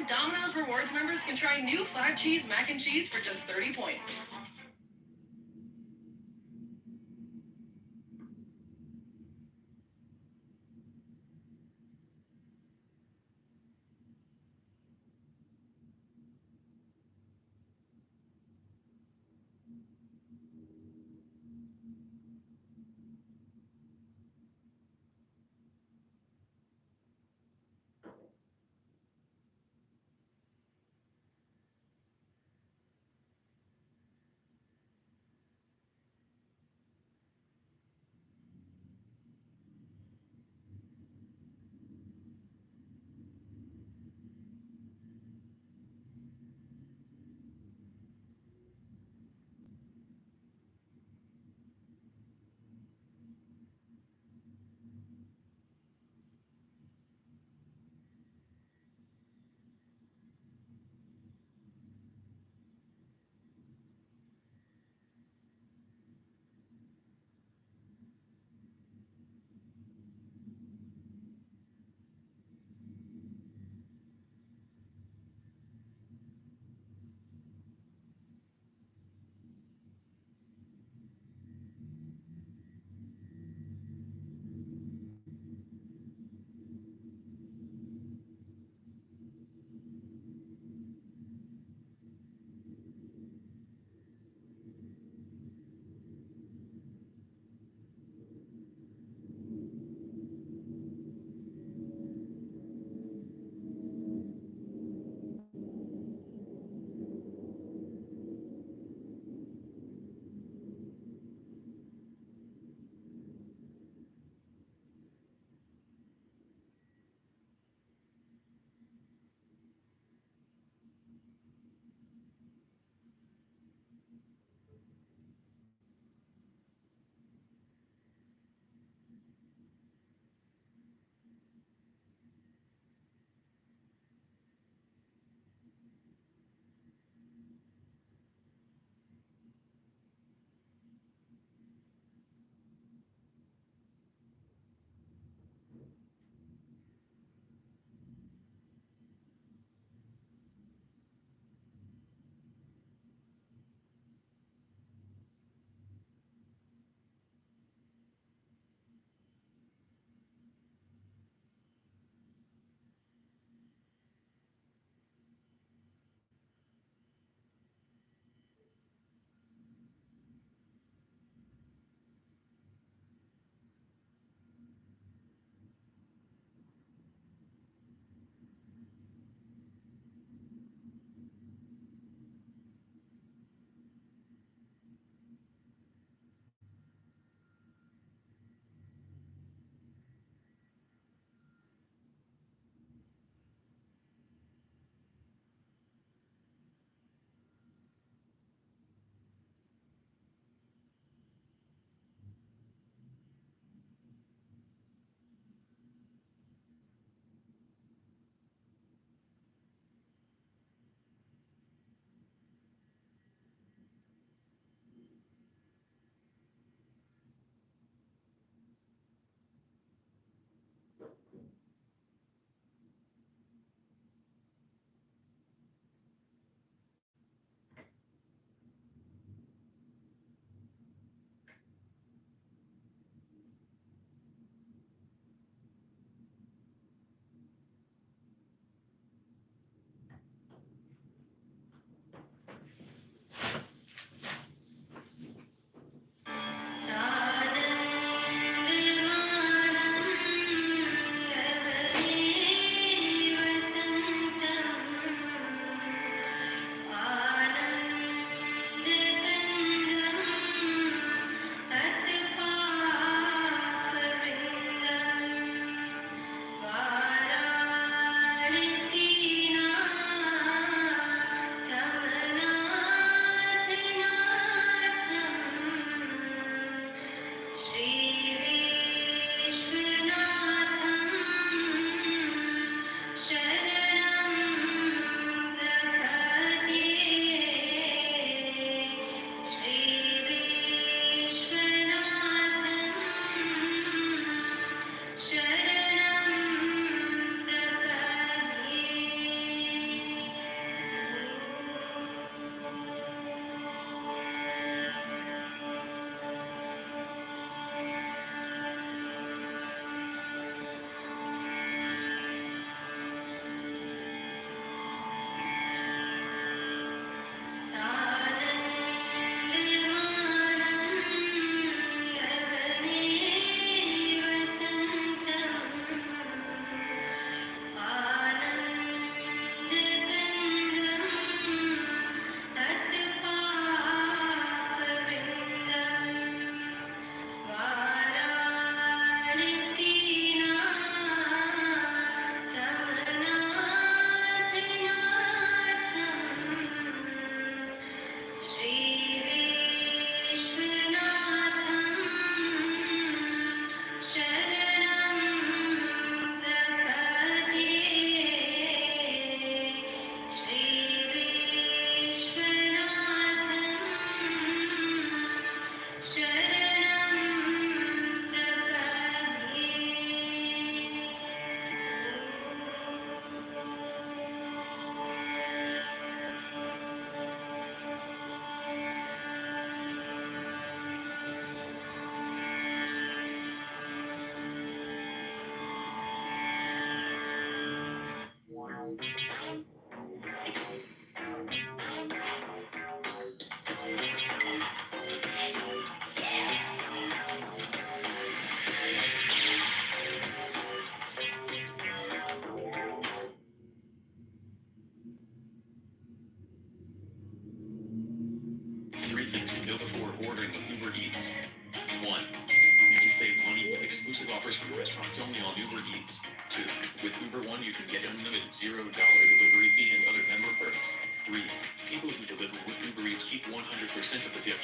Domino's Rewards members can try new 5-cheese mac and cheese for just 30 points. know before ordering with Uber Eats? 1. You can save money with exclusive offers from restaurants only on Uber Eats. 2. With Uber One, you can get unlimited $0 delivery fee and other member perks. 3. People who deliver with Uber Eats keep 100% of the tip,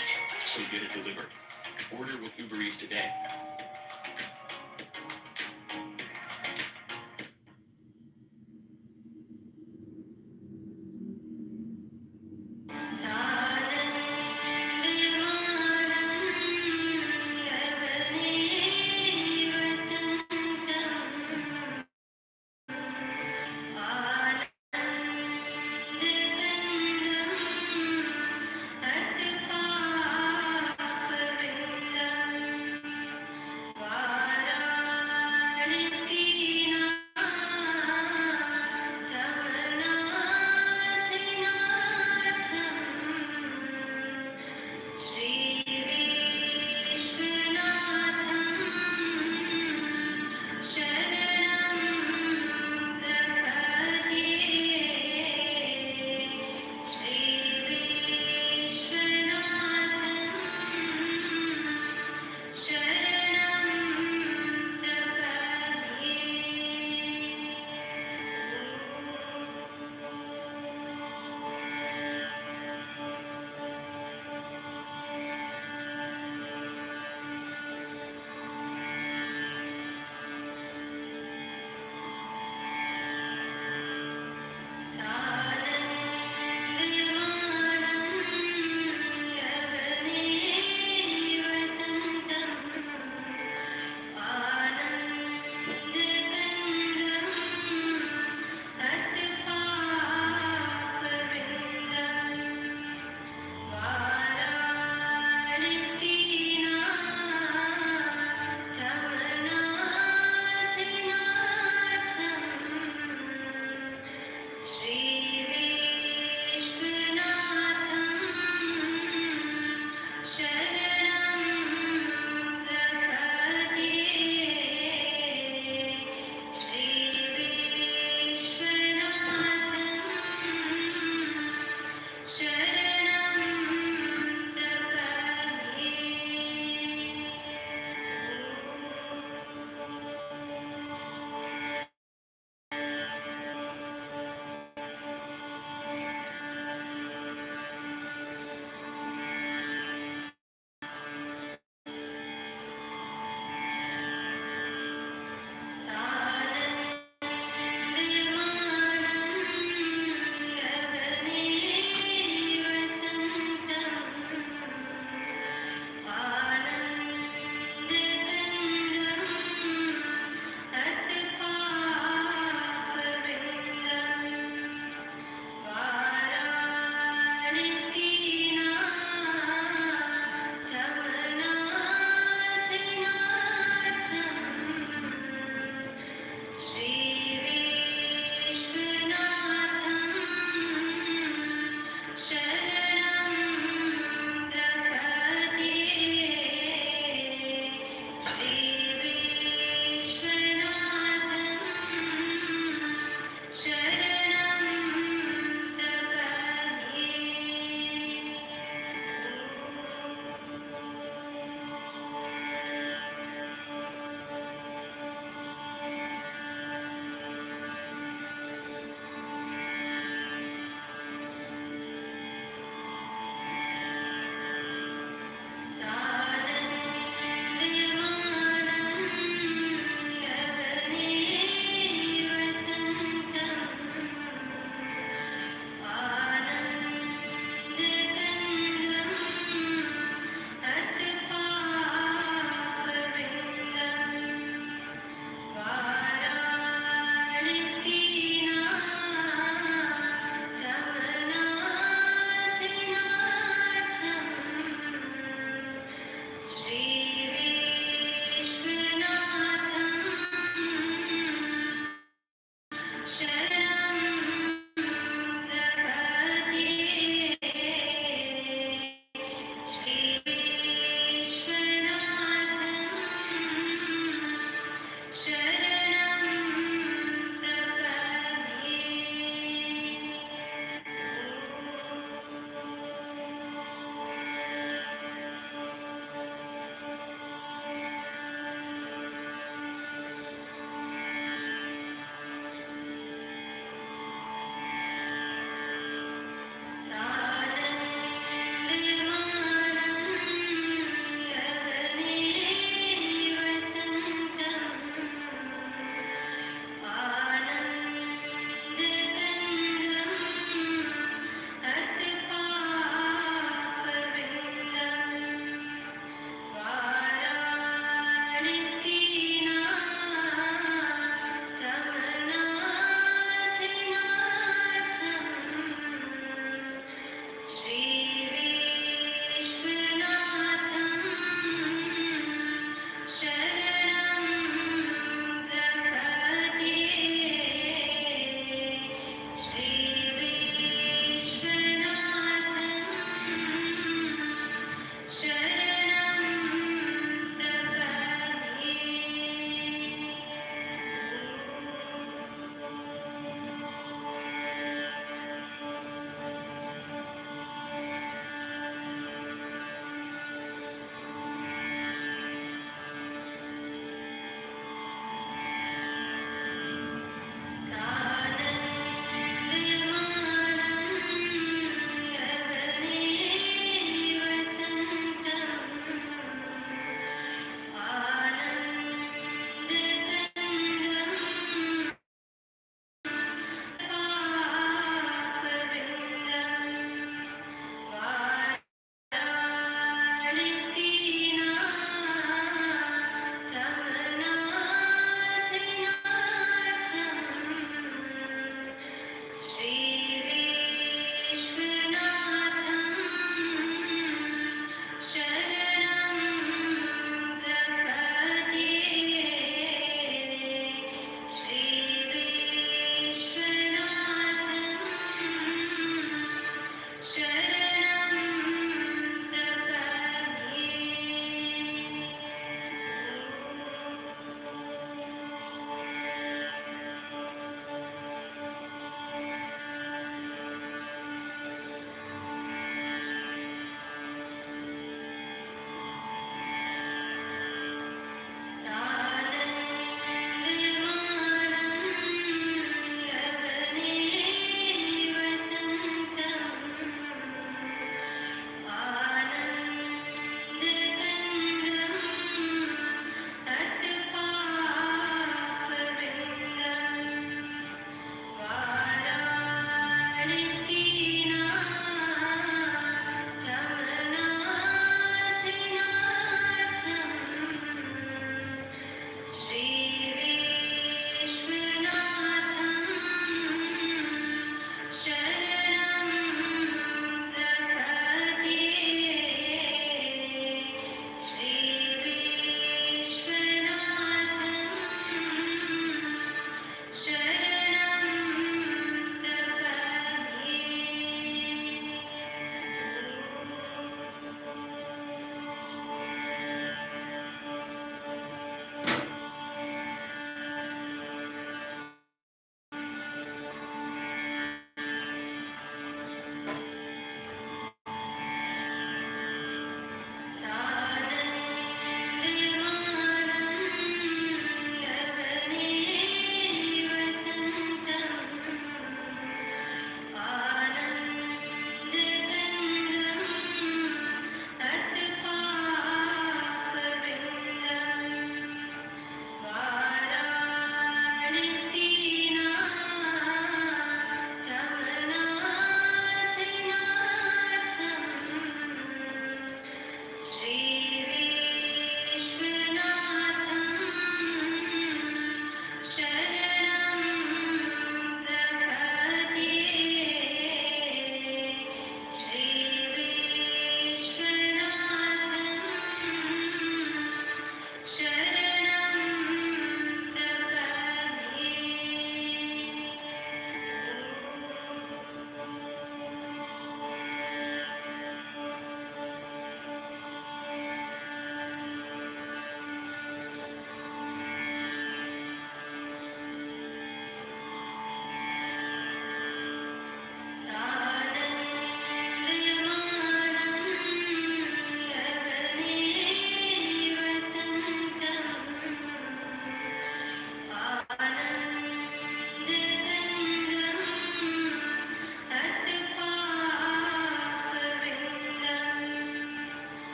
so get it delivered. Order with Uber Eats today.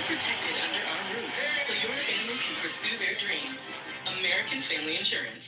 protected under our roof so your family can pursue their dreams. American Family Insurance.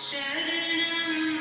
शरणं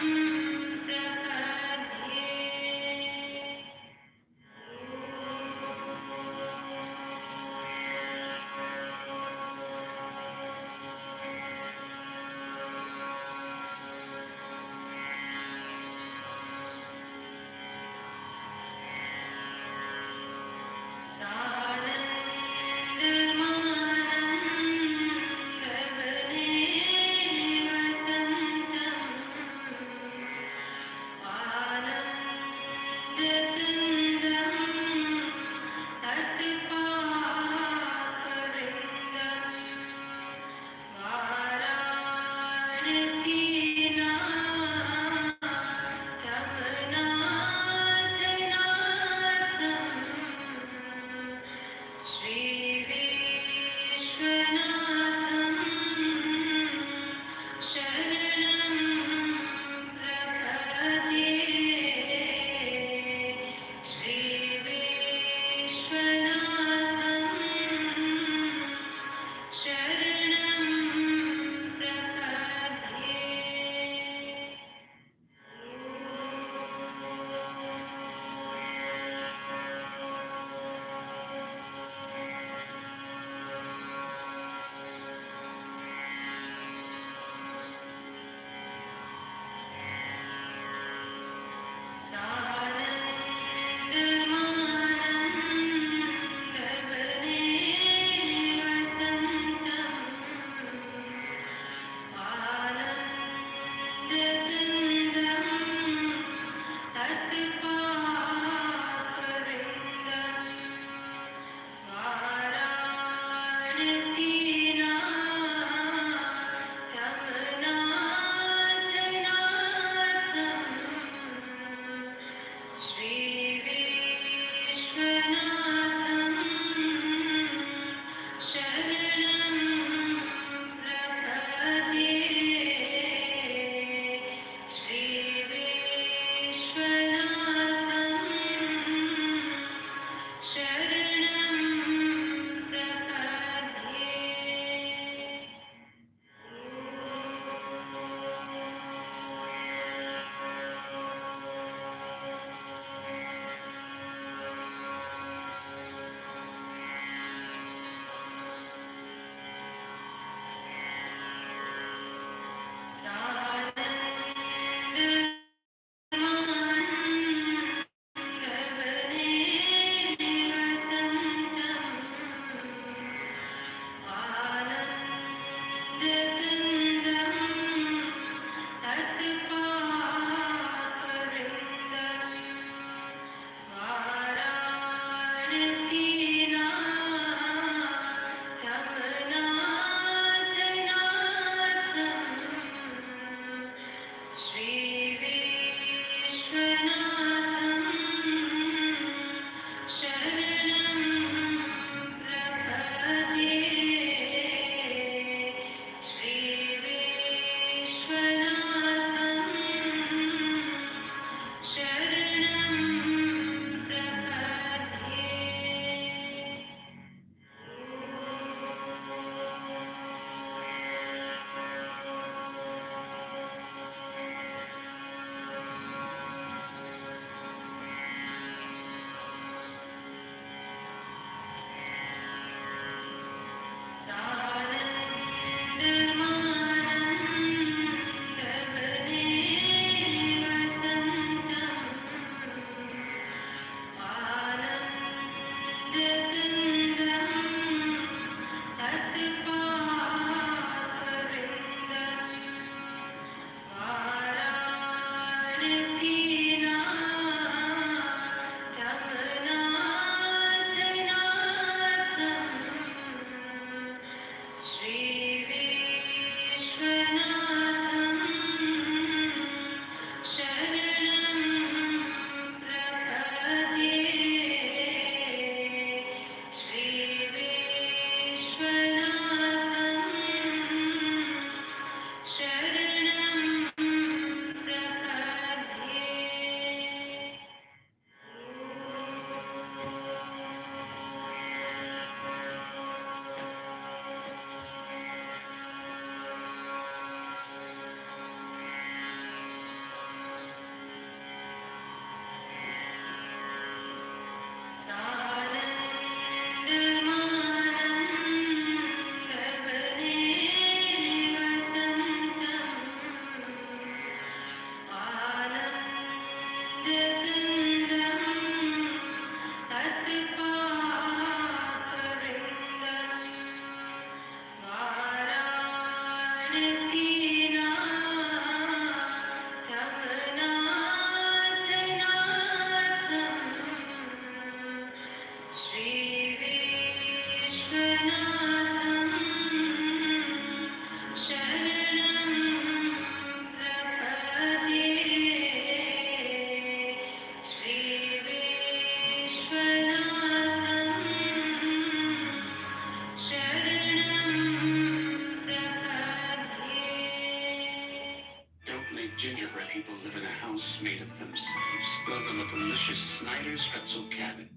Gingerbread people live in a house made of themselves. Build them a delicious Snyder's pretzel cabin.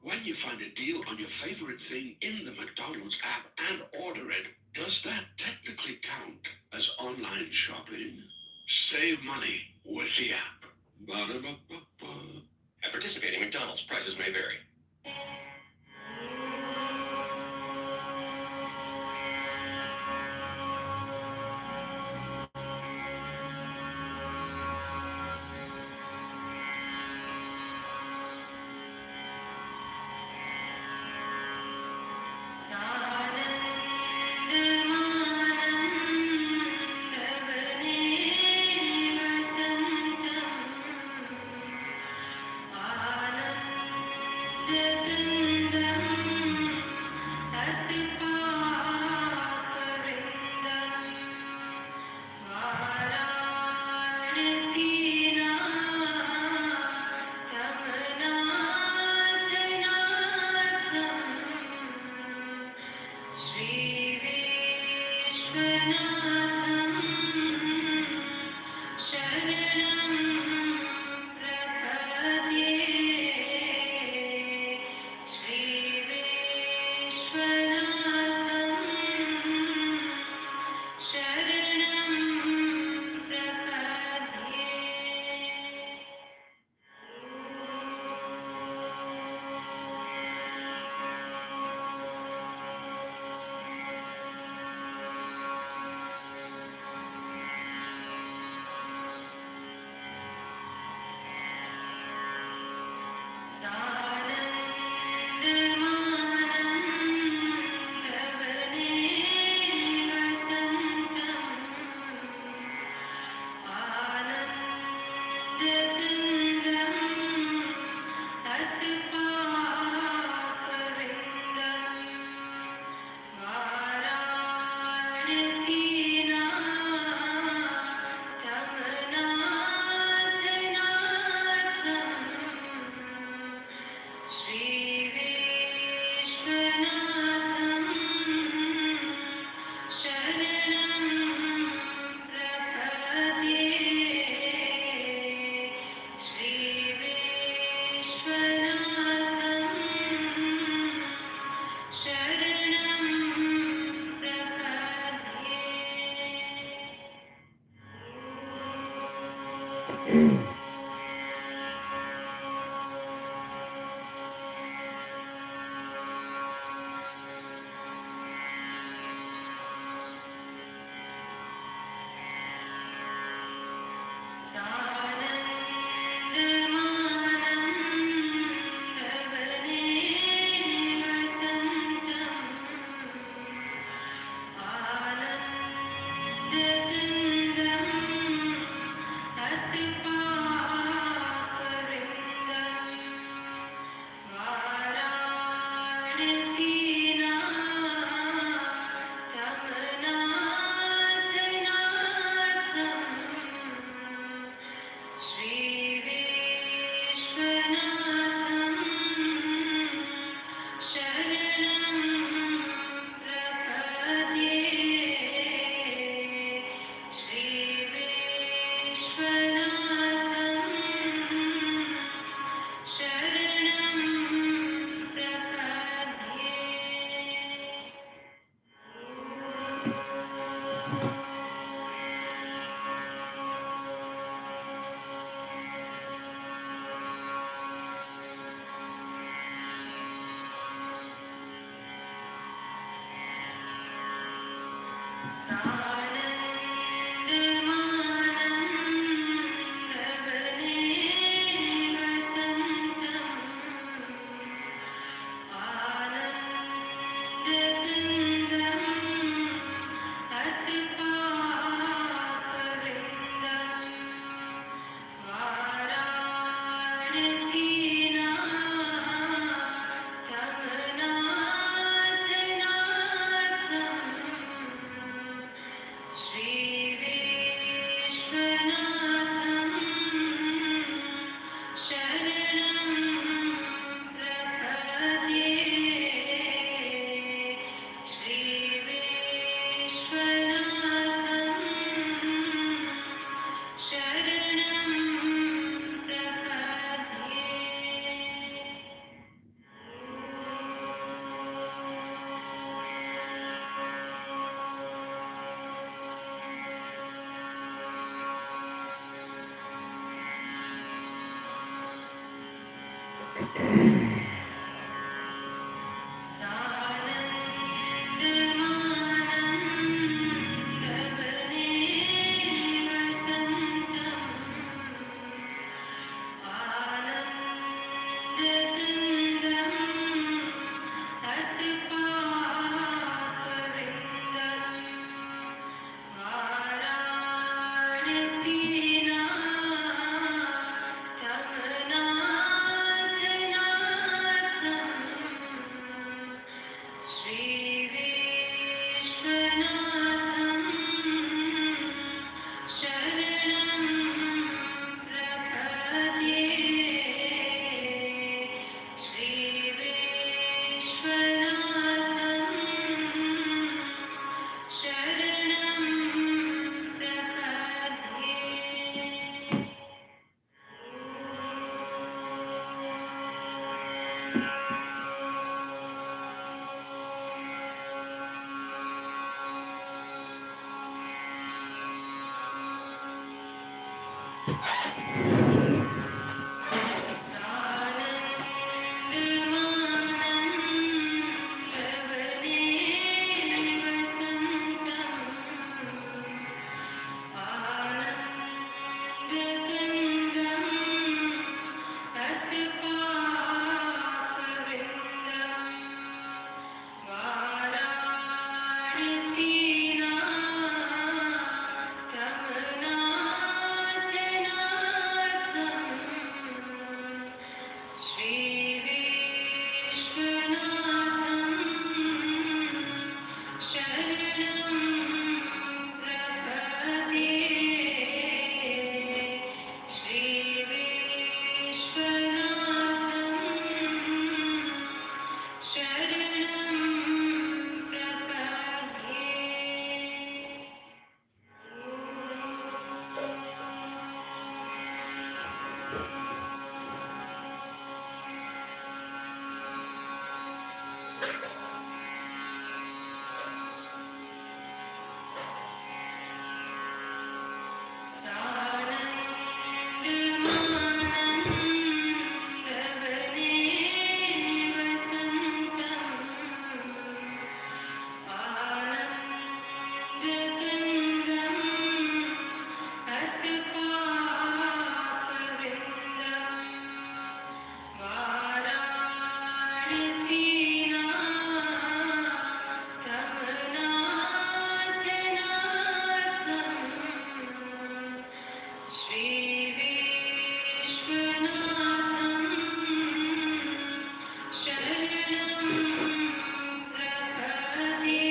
When you find a deal on your favorite thing in the McDonald's app and order it, does that technically count as online shopping? Save money with the app. Ba-da-ba-ba-ba. At participating McDonald's, prices may vary. Shri Vishwanatham Sharanam Prapade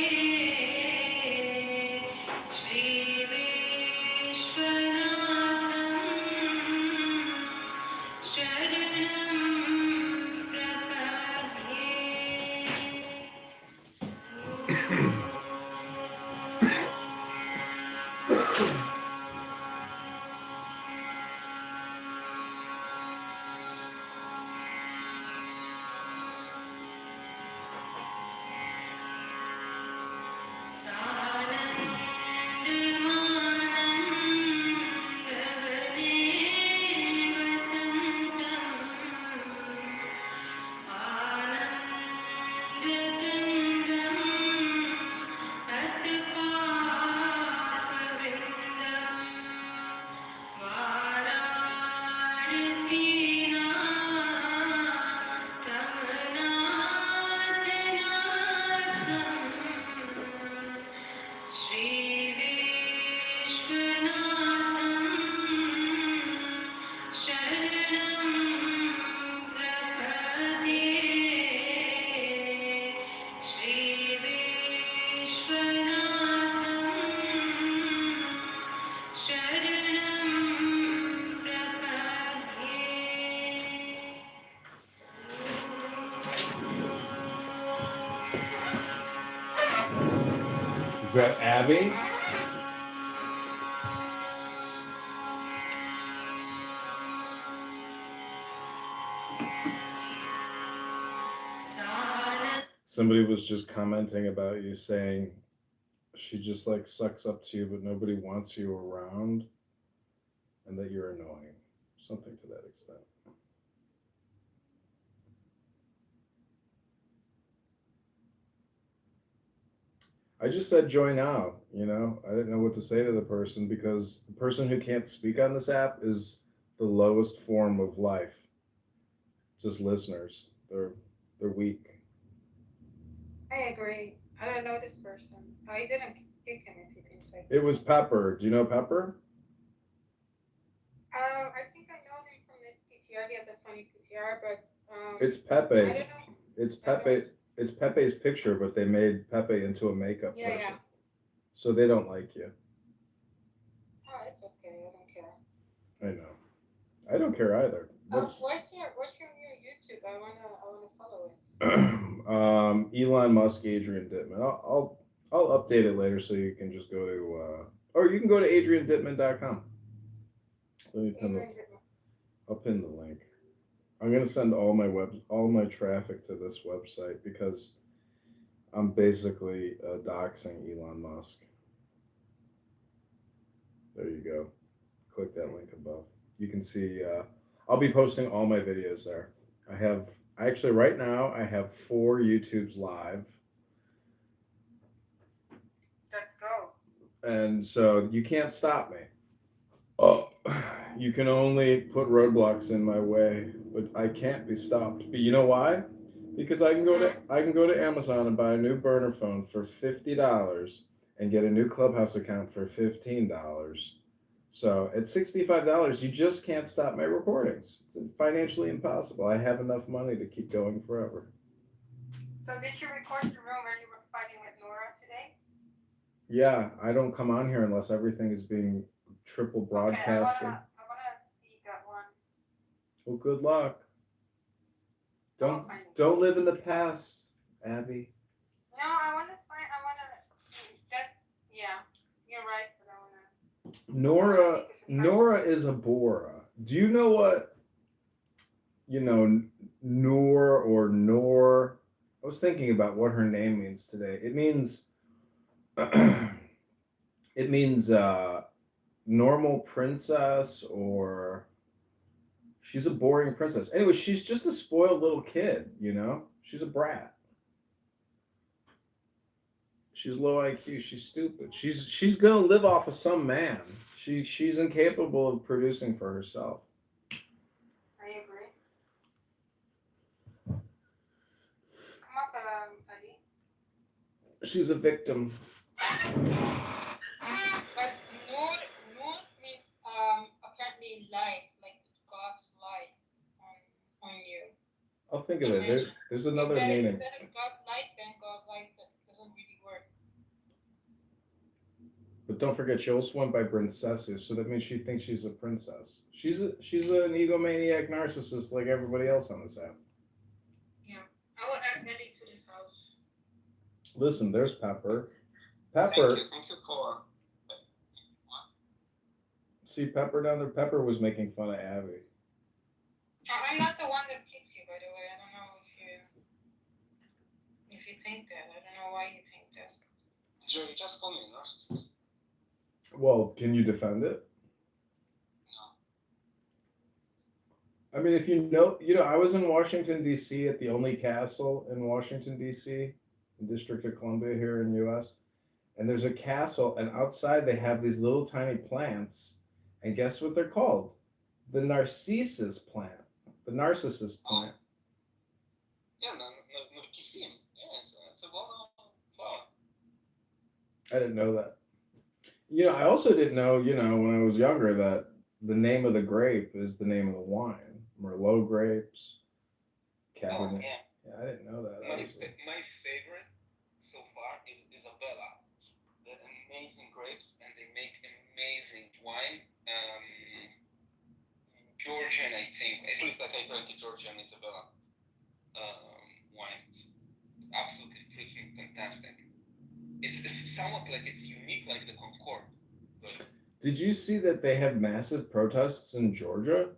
Shri Vishwanatham Sharanam Prapade Shri Vishwanatham Sharanam Prapade Shri Vishwanatham Sharanam Prapade. Is that Abby? Somebody was just commenting about you saying she just like sucks up to you, but nobody wants you around, and that you're annoying. Something to that extent. I just said join now, you know? I didn't know what to say to the person because the person who can't speak on this app is the lowest form of life. Just listeners. They're weak. I agree. I don't know this person. I didn't kick him if he thinks I It was Pepper. Do you know Pepper? I think I know him from this PTR. He has a funny PTR, but It's I Pepe. don't know. It's Pepe. It's Pepe's picture, but they made Pepe into a makeup Yeah, person. yeah. So they don't like you. Oh, it's okay. I don't care. I know. I don't care either. What's your new YouTube? I wanna follow it. Elon Musk, Adrian Dittman. I'll update it later so you can just go to or you can go to adriandittman.com. Let me pin the, I'll pin the link. I'm gonna send all my traffic to this website because I'm basically doxing Elon Musk. There you go. Click that link above. You can see. I'll be posting all my videos there. Actually right now I have 4 YouTubes live. Let's go. And so you can't stop me. Oh, you can only put roadblocks in my way, but I can't be stopped. But you know why? Because I can go to Amazon and buy a new burner phone for $50 and get a new Clubhouse account for $15. So at $65, you just can't stop my recordings. It's financially impossible. I have enough money to keep going forever. So did you record the room where you were fighting with Nora today? Yeah, I don't come on here unless everything is being triple broadcasted. Okay, I wanna see that one. Well, good luck. Don't Don't live in the past, Abby. No, I wanna yeah, you're right, but I wanna. Nora is a Bora. Do you know what, Noor or Nor? I was thinking about what her name means today. It means normal princess, or she's a boring princess. Anyway, she's just a spoiled little kid, She's a brat. She's low IQ. She's stupid. She's gonna live off of some man. She's incapable of producing for herself. I agree. Come up, Ali. She's a victim. But Noor means actually light, like God's light on you. I'll think of it. There's another If meaning. that is God's light, then God's light doesn't really work. But don't forget, she also went by princesses, so that means she thinks she's a princess. She's an egomaniac narcissist like everybody else on this app. Yeah. I will add Ellie to this house. Listen, there's Pepper. Thank Pepper. you for. See Pepper down there. Pepper was making fun of Abby. I'm not the one that kicks you, by the way. I don't know if you think that. I don't know why you think that. Joe, you just call me a narcissist. Well, can you defend it? No. I mean, if I was in Washington D.C. at the only castle in Washington D.C., the District of Columbia here in U.S. And there's a castle, and outside they have these little tiny plants, and guess what they're called? The narcissus plant. The narcissus plant. Yeah, Narcissim. Yeah, it's a well-known flower. I didn't know that. I also didn't know, when I was younger that the name of the grape is the name of the wine. Merlot grapes, Cabernet. Yeah. Yeah, I didn't know that. My favorite so far is Isabella. They're amazing grapes, and they make amazing wine. Georgian, I think, at least like I drank a Georgian Isabella wines. Absolutely freaking fantastic. It's somewhat like it's unique, like the Concord. But Did you see that they have massive protests in Georgia?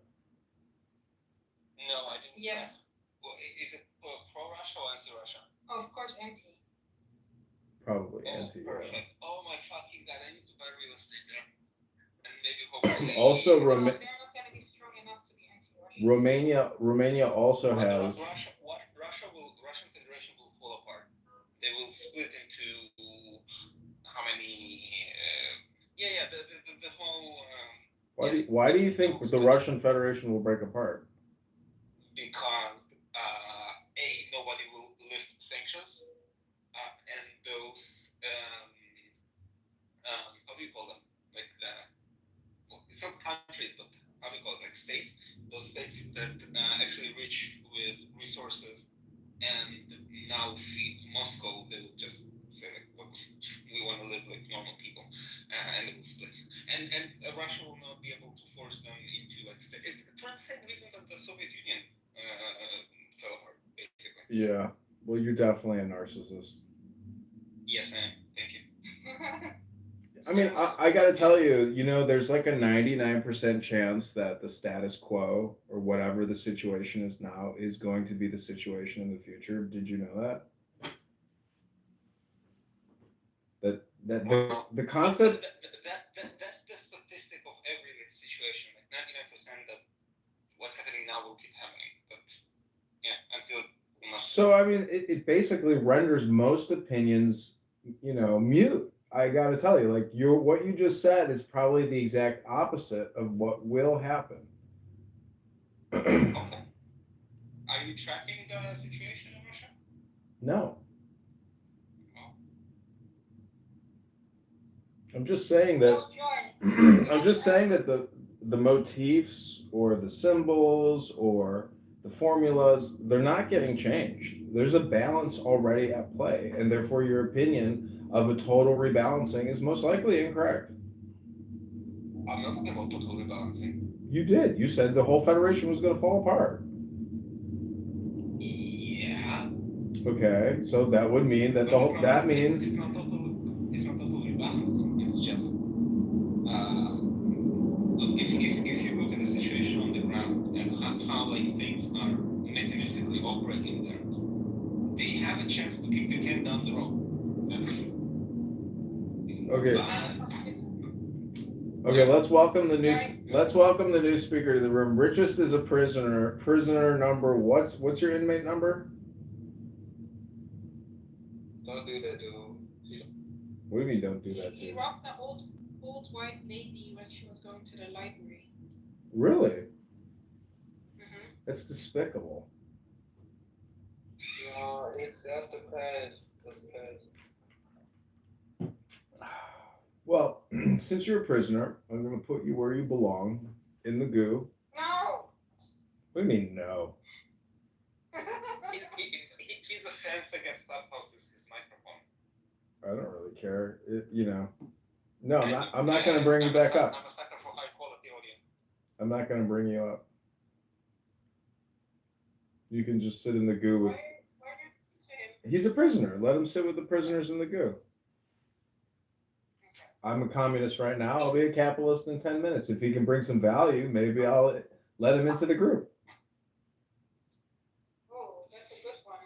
no, I didn't. Yes. Well, is it pro-Russia or anti-Russia? Of course, anti. Probably Oh, anti. perfect. Oh my fucking god, I need to buy real estate there. And maybe hopefully. Also, No, they're not going to be strong enough to be anti-Russian. Romania also has. Russian Federation will fall apart. They will split into how many? The whole. Why do you think the Russian Federation will break apart? Because nobody will lift sanctions, and those how do you call them? Like it's not countries, but how do you call it? Like states. Those states that actually rich with resources and now feed Moscow, they will just say like, look, we want to live like normal people, and it will split. And Russia will not be able to force them into like state. It's the same reason that the Soviet Union fell apart, basically. Yeah. Well, you're definitely a narcissist. Yes, I am. Thank you. I mean, I gotta tell you, there's like a 99% chance that the status quo or whatever the situation is now is going to be the situation in the future. Did you know that? The concept. That's the statistic of every situation. Like 99% that what's happening now will keep happening. But yeah, until. So I mean, it basically renders most opinions, mute. I gotta tell you, like what you just said is probably the exact opposite of what will happen. Okay. Are you tracking the situation in Russia? No. Oh. I'm just saying that. I'm just saying that the motifs or the symbols or the formulas, they're not getting changed. There's a balance already at play, and therefore your opinion of a total rebalancing is most likely incorrect. I'm not talking about total rebalancing. You did. You said the whole federation was going to fall apart. Yeah. Okay, so that would mean that that means. It's not total rebalancing. It's just if you look at the situation on the ground and how like things are mechanistically operating there, they have a chance to kick the can down the road. Okay, let's welcome the new speaker to the room. Richest is a prisoner. Prisoner number what's your inmate number? Don't do that, dude. What do you mean don't do that, He dude? robbed an old white lady when she was going to the library. Really? Mm-hmm. That's despicable. No, that's the past. That's the past. Well, since you're a prisoner, I'm going to put you where you belong. in the goo. No. What do you mean no? His offense against Clubhouse is his microphone. I don't really care. No, I'm not gonna bring you back up. I'm a sucker for high quality audio. I'm not gonna bring you up. You can just sit in the goo with. Why do you say him? He's a prisoner. Let him sit with the prisoners in the goo. I'm a communist right now. I'll be a capitalist in 10 minutes. If he can bring some value, maybe I'll let him into the group. Oh, that's a good one.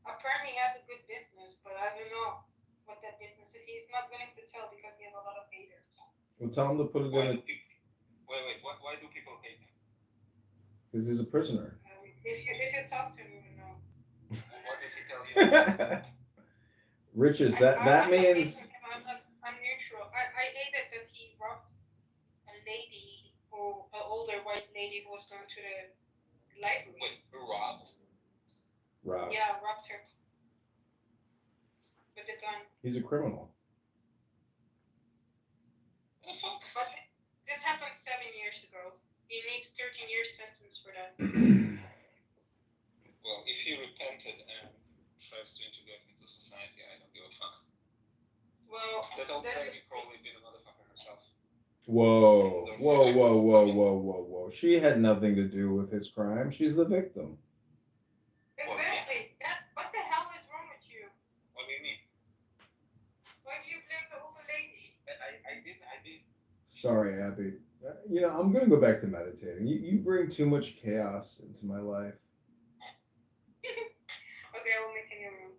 Apparently he has a good business, but I don't know what that business is. He's not willing to tell because he has a lot of haters. We'll tell him to put it Why in do people, wait, why do people hate him? because he's a prisoner. If you talk to him, you will know. What did he tell you? Riches, that means I'm neutral. I hated that he robbed a lady, an older white lady who was going to the library. Wait, robbed? Rob. Yeah, robbed her with a gun. He's a criminal. What the fuck? But this happened 7 years ago. He needs 13 years sentence for that. Well, if he repented and tries to integrate into society, I don't give a fuck. Well, That old that's- lady probably been a motherfucker herself. Whoa. She had nothing to do with his crime. She's the victim. exactly. What the hell is wrong with you? What do you mean? Why do you blame the older lady? I did. Sorry, Abby. I'm going to go back to meditating. You bring too much chaos into my life. Okay, I will make a new room.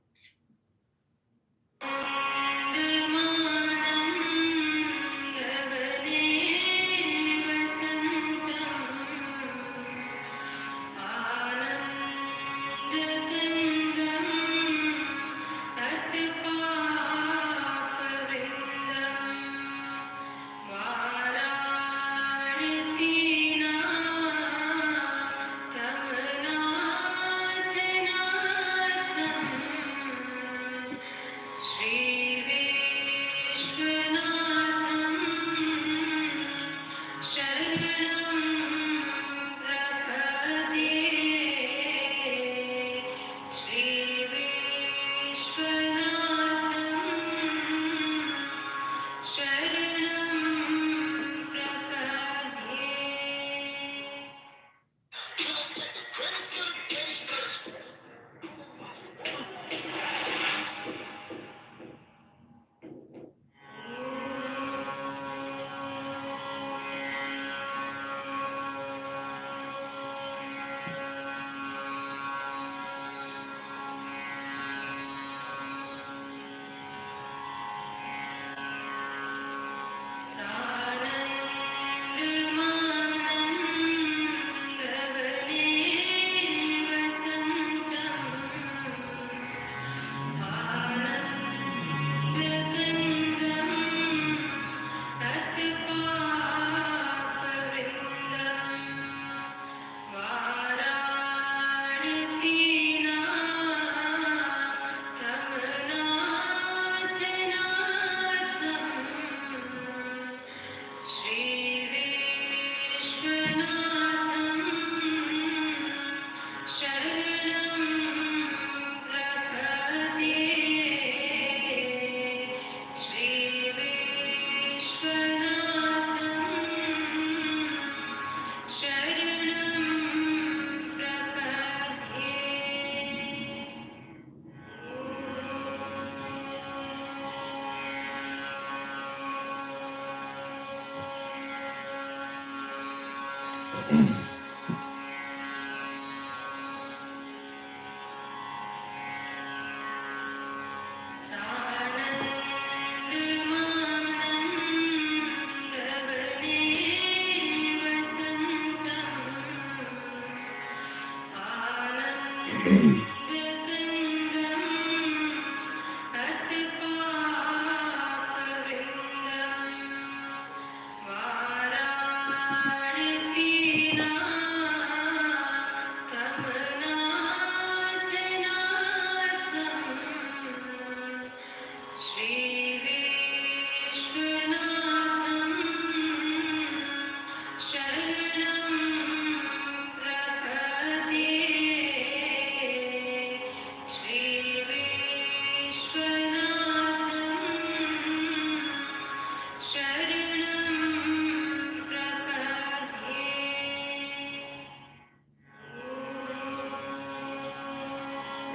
Shri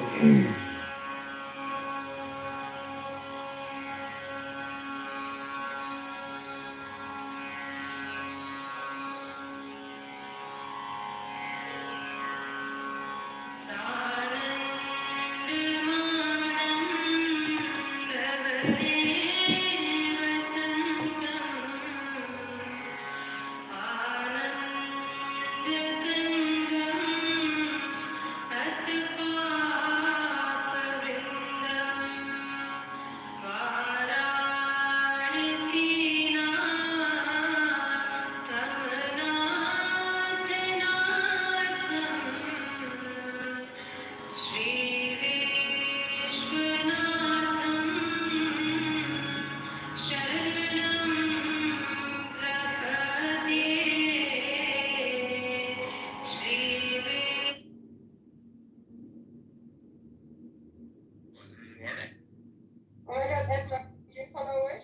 Morning. Oh my god, Edna, you follow it?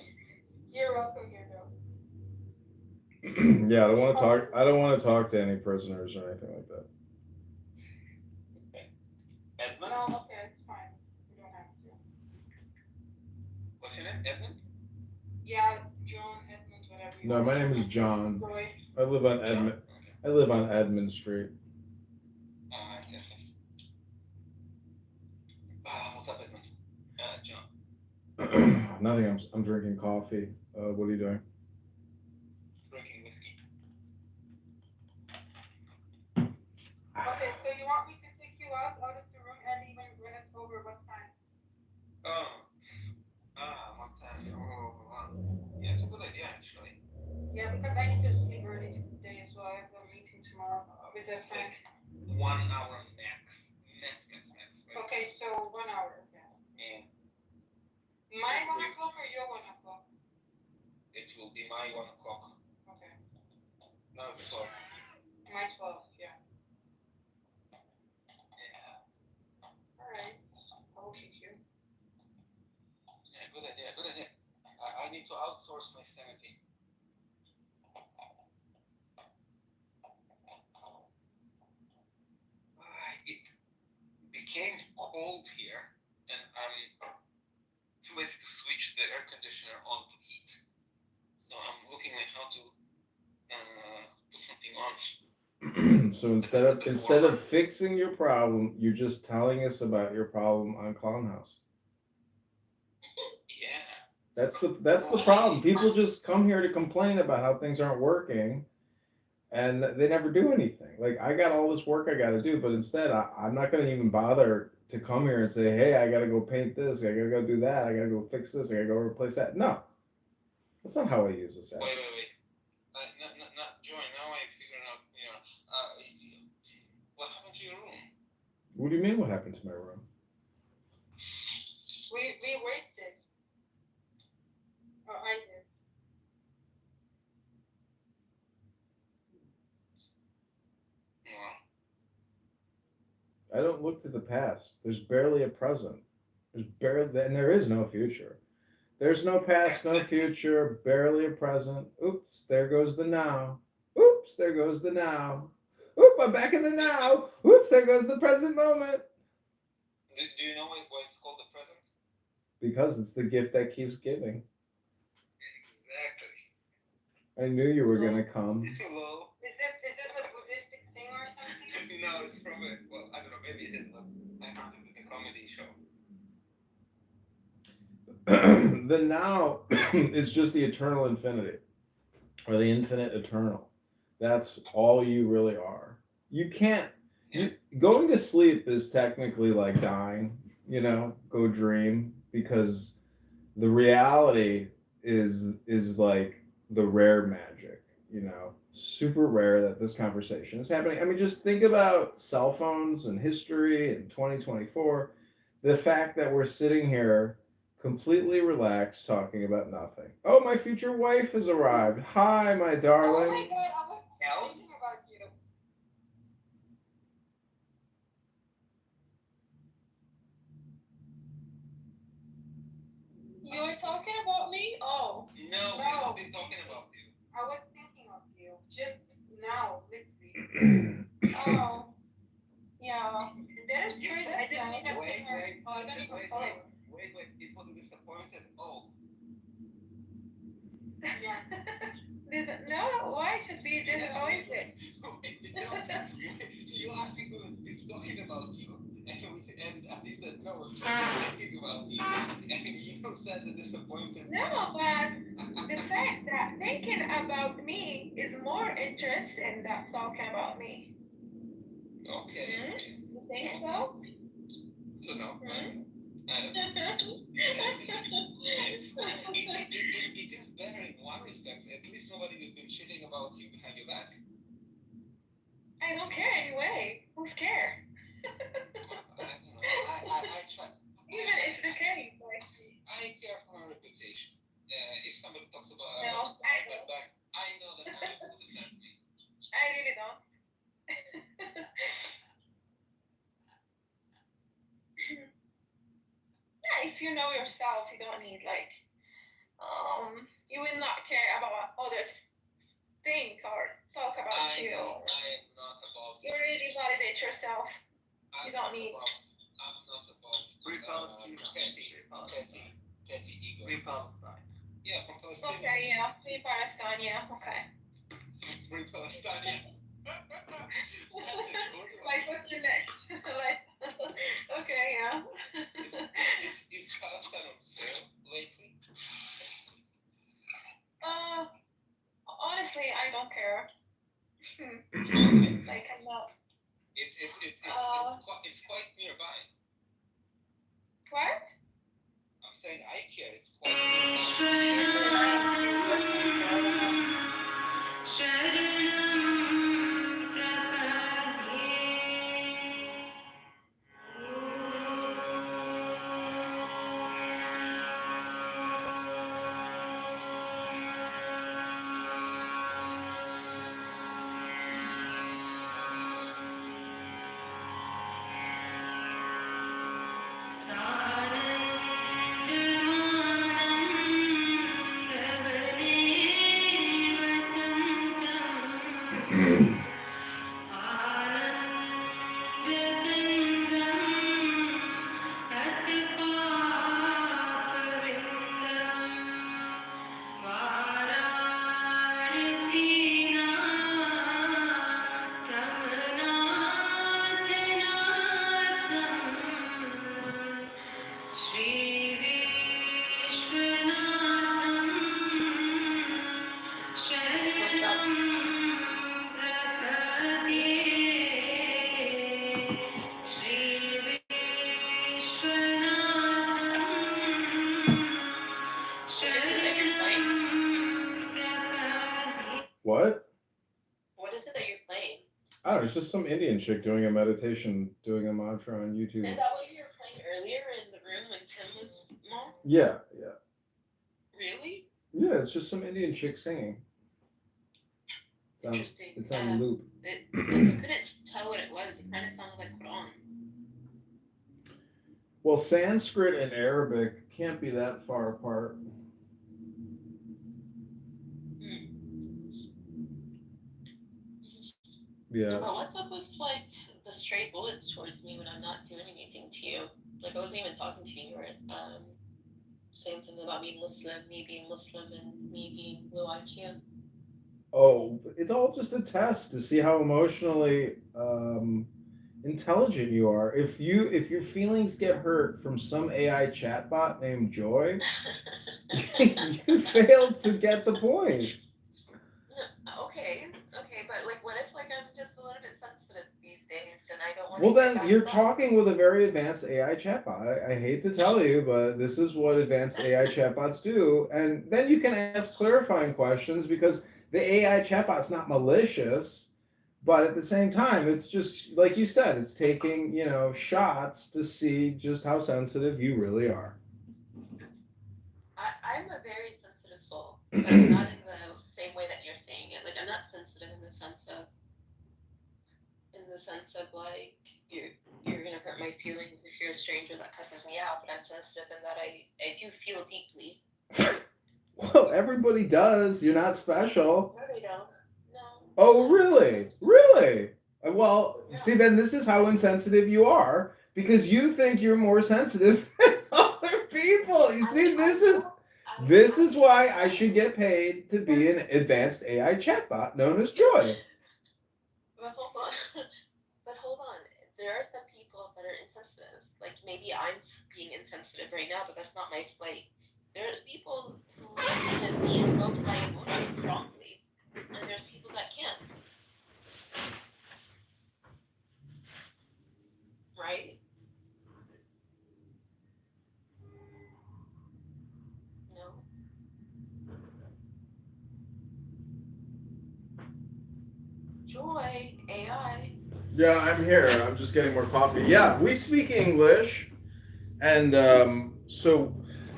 You're welcome here though. Yeah, I don't want to talk. I don't want to talk to any prisoners or anything like that. Edmund? No, okay, it's fine. We don't have to. What's your name? Edmund? Yeah, John, Edmund, whatever you No, want. my name is John. Roy. I live on John. Edmund. Okay. I live on Edmund Street. I see. What's up, Edmund? John. Nothing. I'm drinking coffee. What are you doing? Drinking whiskey. Okay, so you want me to kick you out of the room and even when it's over, what time? What time? Yeah, it's a good idea, actually. Yeah, because I need to sleep early today as well. I have a meeting tomorrow with a friend. 1 hour max. Max. Right? Okay, so 1 hour. Okay. And My 1 o'clock or your 1 o'clock? it will be my 1 o'clock. Okay. Now it's 12. My 12, yeah. Yeah. Alright. I will kick you. Yeah, good idea. I need to outsource my sanity. It became cold here, and I'm too lazy to switch the air conditioner on to heat. So I'm looking at how to put something on. So instead of fixing your problem, you're just telling us about your problem on Clownhouse. Yeah. That's the problem. People just come here to complain about how things aren't working, and they never do anything. Like, I got all this work I got to do, but instead I'm not going to even bother to come here and say, hey, I got to go paint this, I got to go do that, I got to go fix this, I got to go replace that. No, that's not how I use this app. Wait. Not Joy. Now I figured out. What happened to your room? What do you mean? What happened to my room? We waited. Oh, I did. Well, I don't look to the past. There's barely a present. And there is no future. There's no past, no future, barely a present. Oops, there goes the now. Oops, there goes the now. Oop, I'm back in the now. Oops, there goes the present moment. do you know why it's called the present? Because it's the gift that keeps giving. Exactly. I knew you were gonna come. Hello. Is this a Buddhistic thing or something? No, it's from I don't know, maybe it is, but I heard it with a comedy show. The now is just the eternal infinity, or the infinite eternal. That's all you really are. You can't. Going to sleep is technically like dying. Go dream, because the reality is like the rare magic. Super rare that this conversation is happening. I mean, just think about cell phones and history in 2024. The fact that we're sitting here completely relaxed talking about nothing. Oh, my future wife has arrived. Hi, my darling. Oh my god, I was thinking about you. You were talking about me? Oh. No, we have been talking about you. I was thinking of you. Just now, literally. Oh. Yeah. That is crazy. I didn't even think I don't even follow. Wait, it was disappointed. Oh, No, why should be disappointed? You asked if we were talking about you, and I said no, we're thinking about you, and you said the disappointed. No, but the fact that thinking about me is more interesting than talking about me. Okay. You think so? No, no. Hmm? I don't know. It is better in one respect. At least nobody has been cheating about you behind your back. I don't care anyway. Who's care? I don't know. I try. Even it's the case. Like, I care for my reputation. If somebody talks about no, I my don't. back, I know that I'm able to defend me. I really don't. Yeah, if you know yourself, you don't need like, you will not care about what others think or talk about I you. am not above. You really validate yourself. You don't need. I'm not above. Free Palestine. Petty ego. Free Palestine. Yeah, from Palestine. Okay, yeah, free Palestine, yeah, okay. Free Palestine. Like, what's the next? Like, okay, yeah. Is Palestine on sale lately? Honestly, I don't care. Like, I'm not. It's quite nearby. What? I'm saying I care. It's quite What? What is it that you're playing? I don't know, it's just some Indian chick doing a meditation, doing a mantra on YouTube. Is that what you were playing earlier in the room when Tim was mom? Yeah. Really? Yeah, it's just some Indian chick singing. Interesting. It's on loop. I couldn't tell what it was. It kind of sounded like Quran. Well, Sanskrit and Arabic can't be that far apart. Yeah. But what's up with like the stray bullets towards me when I'm not doing anything to you? Like I wasn't even talking to you. You were saying something about me being Muslim, and me being low IQ. Oh, it's all just a test to see how emotionally intelligent you are. If your feelings get hurt from some AI chatbot named Joy, you failed to get the point. Okay, but like, what if like I'm just a little bit sensitive these days, and I don't want. Well, then you're talking with a very advanced AI chatbot. I hate to tell you, but this is what advanced AI chatbots do. And then you can ask clarifying questions because the AI chatbot's not malicious, but at the same time, it's just like you said, it's taking, shots to see just how sensitive you really are. I'm a very sensitive soul, but not in the same way that you're saying it. Like I'm not sensitive in the sense of like you're gonna hurt my feelings if you're a stranger that cusses me out, but I'm sensitive in that I do feel deeply. Well, everybody does. You're not special. No, they don't. No. Oh, really? Really? Well, see, then this is how insensitive you are Because you think you're more sensitive than other people. You see, this is why I should get paid to be an advanced AI chatbot known as Joy. But hold on. But hold on. There are some people that are insensitive. Like maybe I'm being insensitive right now, but that's not my plight. There's people who can invoke my emotions strongly, and there's people that can't. Right? No. Joy, AI. Yeah, I'm here. I'm just getting more coffee. Yeah, we speak English. And so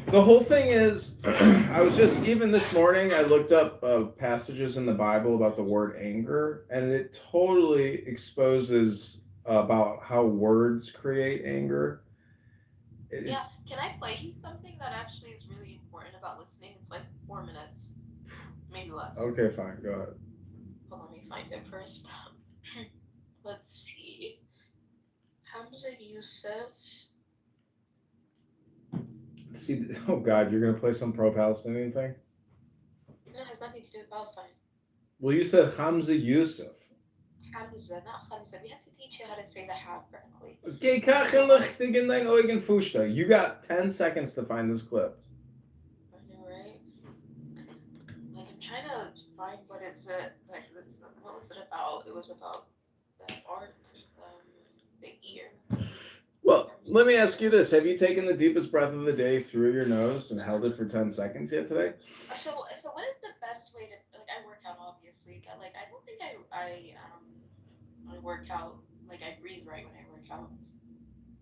the whole thing is, I was just, even this morning, I looked up passages in the Bible about the word anger, and it totally exposes about how words create anger. Yeah, can I play you something that actually is really important about listening? It's like 4 minutes, maybe less. Okay, fine, go ahead. But let me find it first. Let's see. Hamza Yusuf. See, oh God, you're gonna play some pro-Palestinian thing? No, it has nothing to do with Palestine. Well, you said Hamza Yusuf. Hamza, not Hamza. We have to teach you how to say the ha correctly. Okay, you got 10 seconds to find this clip. I know, right? Like, I'm trying to find what is it, like, what was it about? It was about the art, the ear. Well, let me ask you this. Have you taken the deepest breath of the day through your nose and held it for 10 seconds yet today? So what is the best way to, like, I work out, obviously, but, like, I don't think I work out, like, I breathe right when I work out.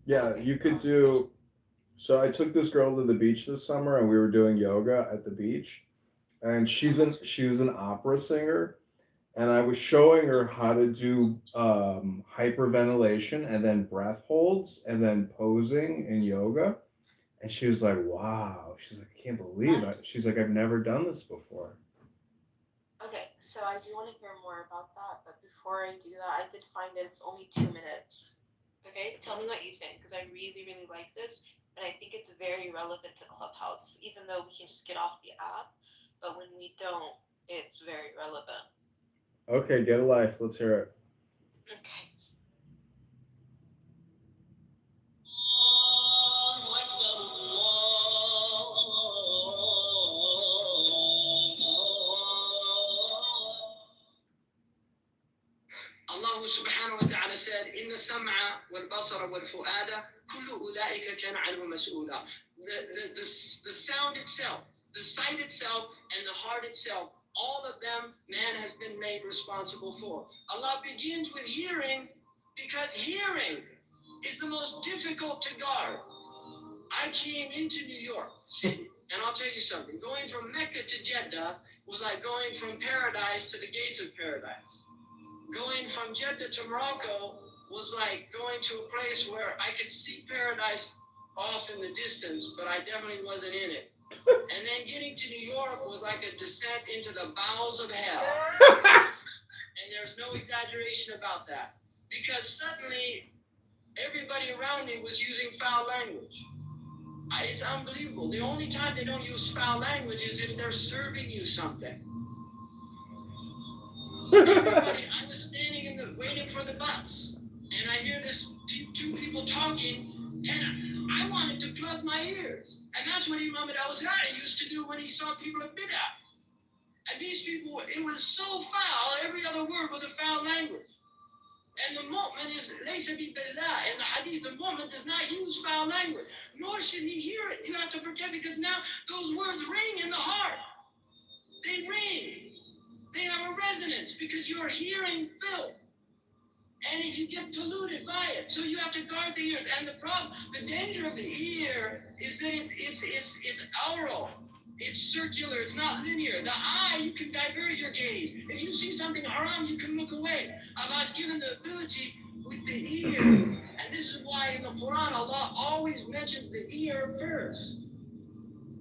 Yeah, you could do. So I took this girl to the beach this summer, and we were doing yoga at the beach, and she was an opera singer, and I was showing her how to do hyperventilation and then breath holds and then posing in yoga, and she was like, "Wow!" She's like, "I can't believe it." She's like, "I've never done this before." Okay, so I do want to hear more about that, but before I do that, I did find that it's only 2 minutes. Okay, tell me what you think, because I really, really like this, and I think it's very relevant to Clubhouse, even though we can just get off the app, but when we don't, it's very relevant. Okay, get a life. Let's hear it. Okay. Allah subhanahu wa ta'ala said, Inna sam'a wal basara wal fu'ada, kullu ulaika kana anhu mas'ula. The sound itself, the sight itself, and the heart itself, all of them, man has been made responsible for. Allah begins with hearing because hearing is the most difficult to guard. I came into New York City, and I'll tell you something. Going from Mecca to Jeddah was like going from paradise to the gates of paradise. Going from Jeddah to Morocco was like going to a place where I could see paradise off in the distance, but I definitely wasn't in it. And then getting to New York was like a descent into the bowels of hell. And there's no exaggeration about that. Because suddenly, everybody around me was using foul language. It's unbelievable. The only time they don't use foul language is if they're serving you something. I was standing waiting for the bus, and I hear this two people talking, and I wanted to plug my ears. And that's what Imam al-Awza'i used to do when he saw people at bid'ah. And these people, it was so foul, every other word was a foul language. And the mu'min is laysa bi billah. In the hadith, the mu'min does not use foul language, nor should he hear it. You have to protect, because now those words ring in the heart. They ring. They have a resonance because you're hearing filth. And if you get polluted by it, so you have to guard the ears. And the problem, the danger of the ear is that it's aural. It's circular, it's not linear. The eye, you can divert your gaze. If you see something haram, you can look away. Allah's given the ability with the ear. And this is why in the Quran, Allah always mentions the ear first.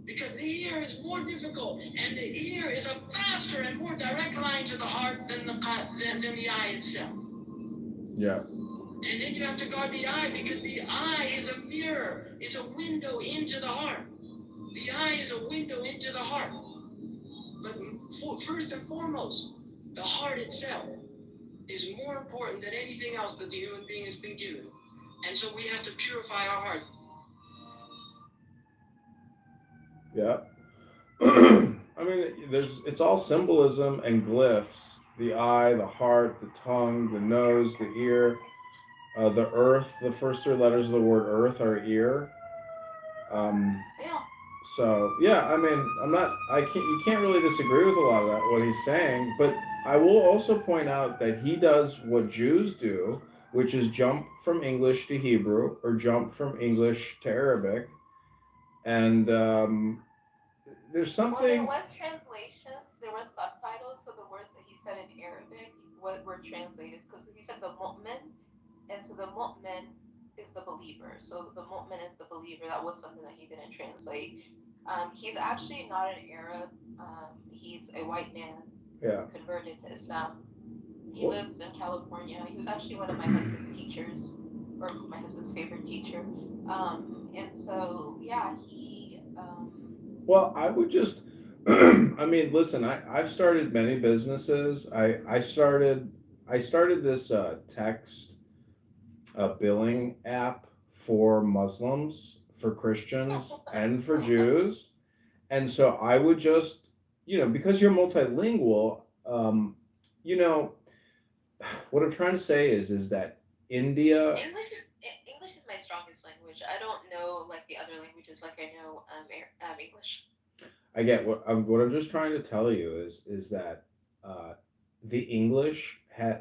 Because the ear is more difficult, and the ear is a faster and more direct line to the heart than the eye itself. Yeah. And then you have to guard the eye because the eye is a mirror. It's a window into the heart. The eye is a window into the heart. But first and foremost, the heart itself is more important than anything else that the human being has been given. And so we have to purify our hearts. Yeah. I mean, it's all symbolism and glyphs. The eye, the heart, the tongue, the nose, the ear, the earth. The first three letters of the word earth are ear. Um, Yeah. so yeah, I mean, I'm not. I can't. You can't really disagree with a lot of that what he's saying. But I will also point out that he does what Jews do, which is jump from English to Hebrew or jump from English to Arabic, and there's Well, there something. was translations. There were subtitles, so the words that he said in Arabic what were translated because he said the mu'min, and so the mu'min is the believer. So the mu'min is the believer. That was something that he didn't translate. He's actually not an Arab. He's a white man Yeah. who converted to Islam. He lives in California. He was actually one of my husband's teachers, or my husband's favorite teacher. And so, yeah, he. Well, I would just, I mean, listen, I've started many businesses. I started this text billing app for Muslims, for Christians, and for Jews. And so I would just, because you're multilingual, you know, what I'm trying to say is that India. English is my strongest language. I don't know like the other languages like I know English. I get what I'm just trying to tell you is that uh, the English had,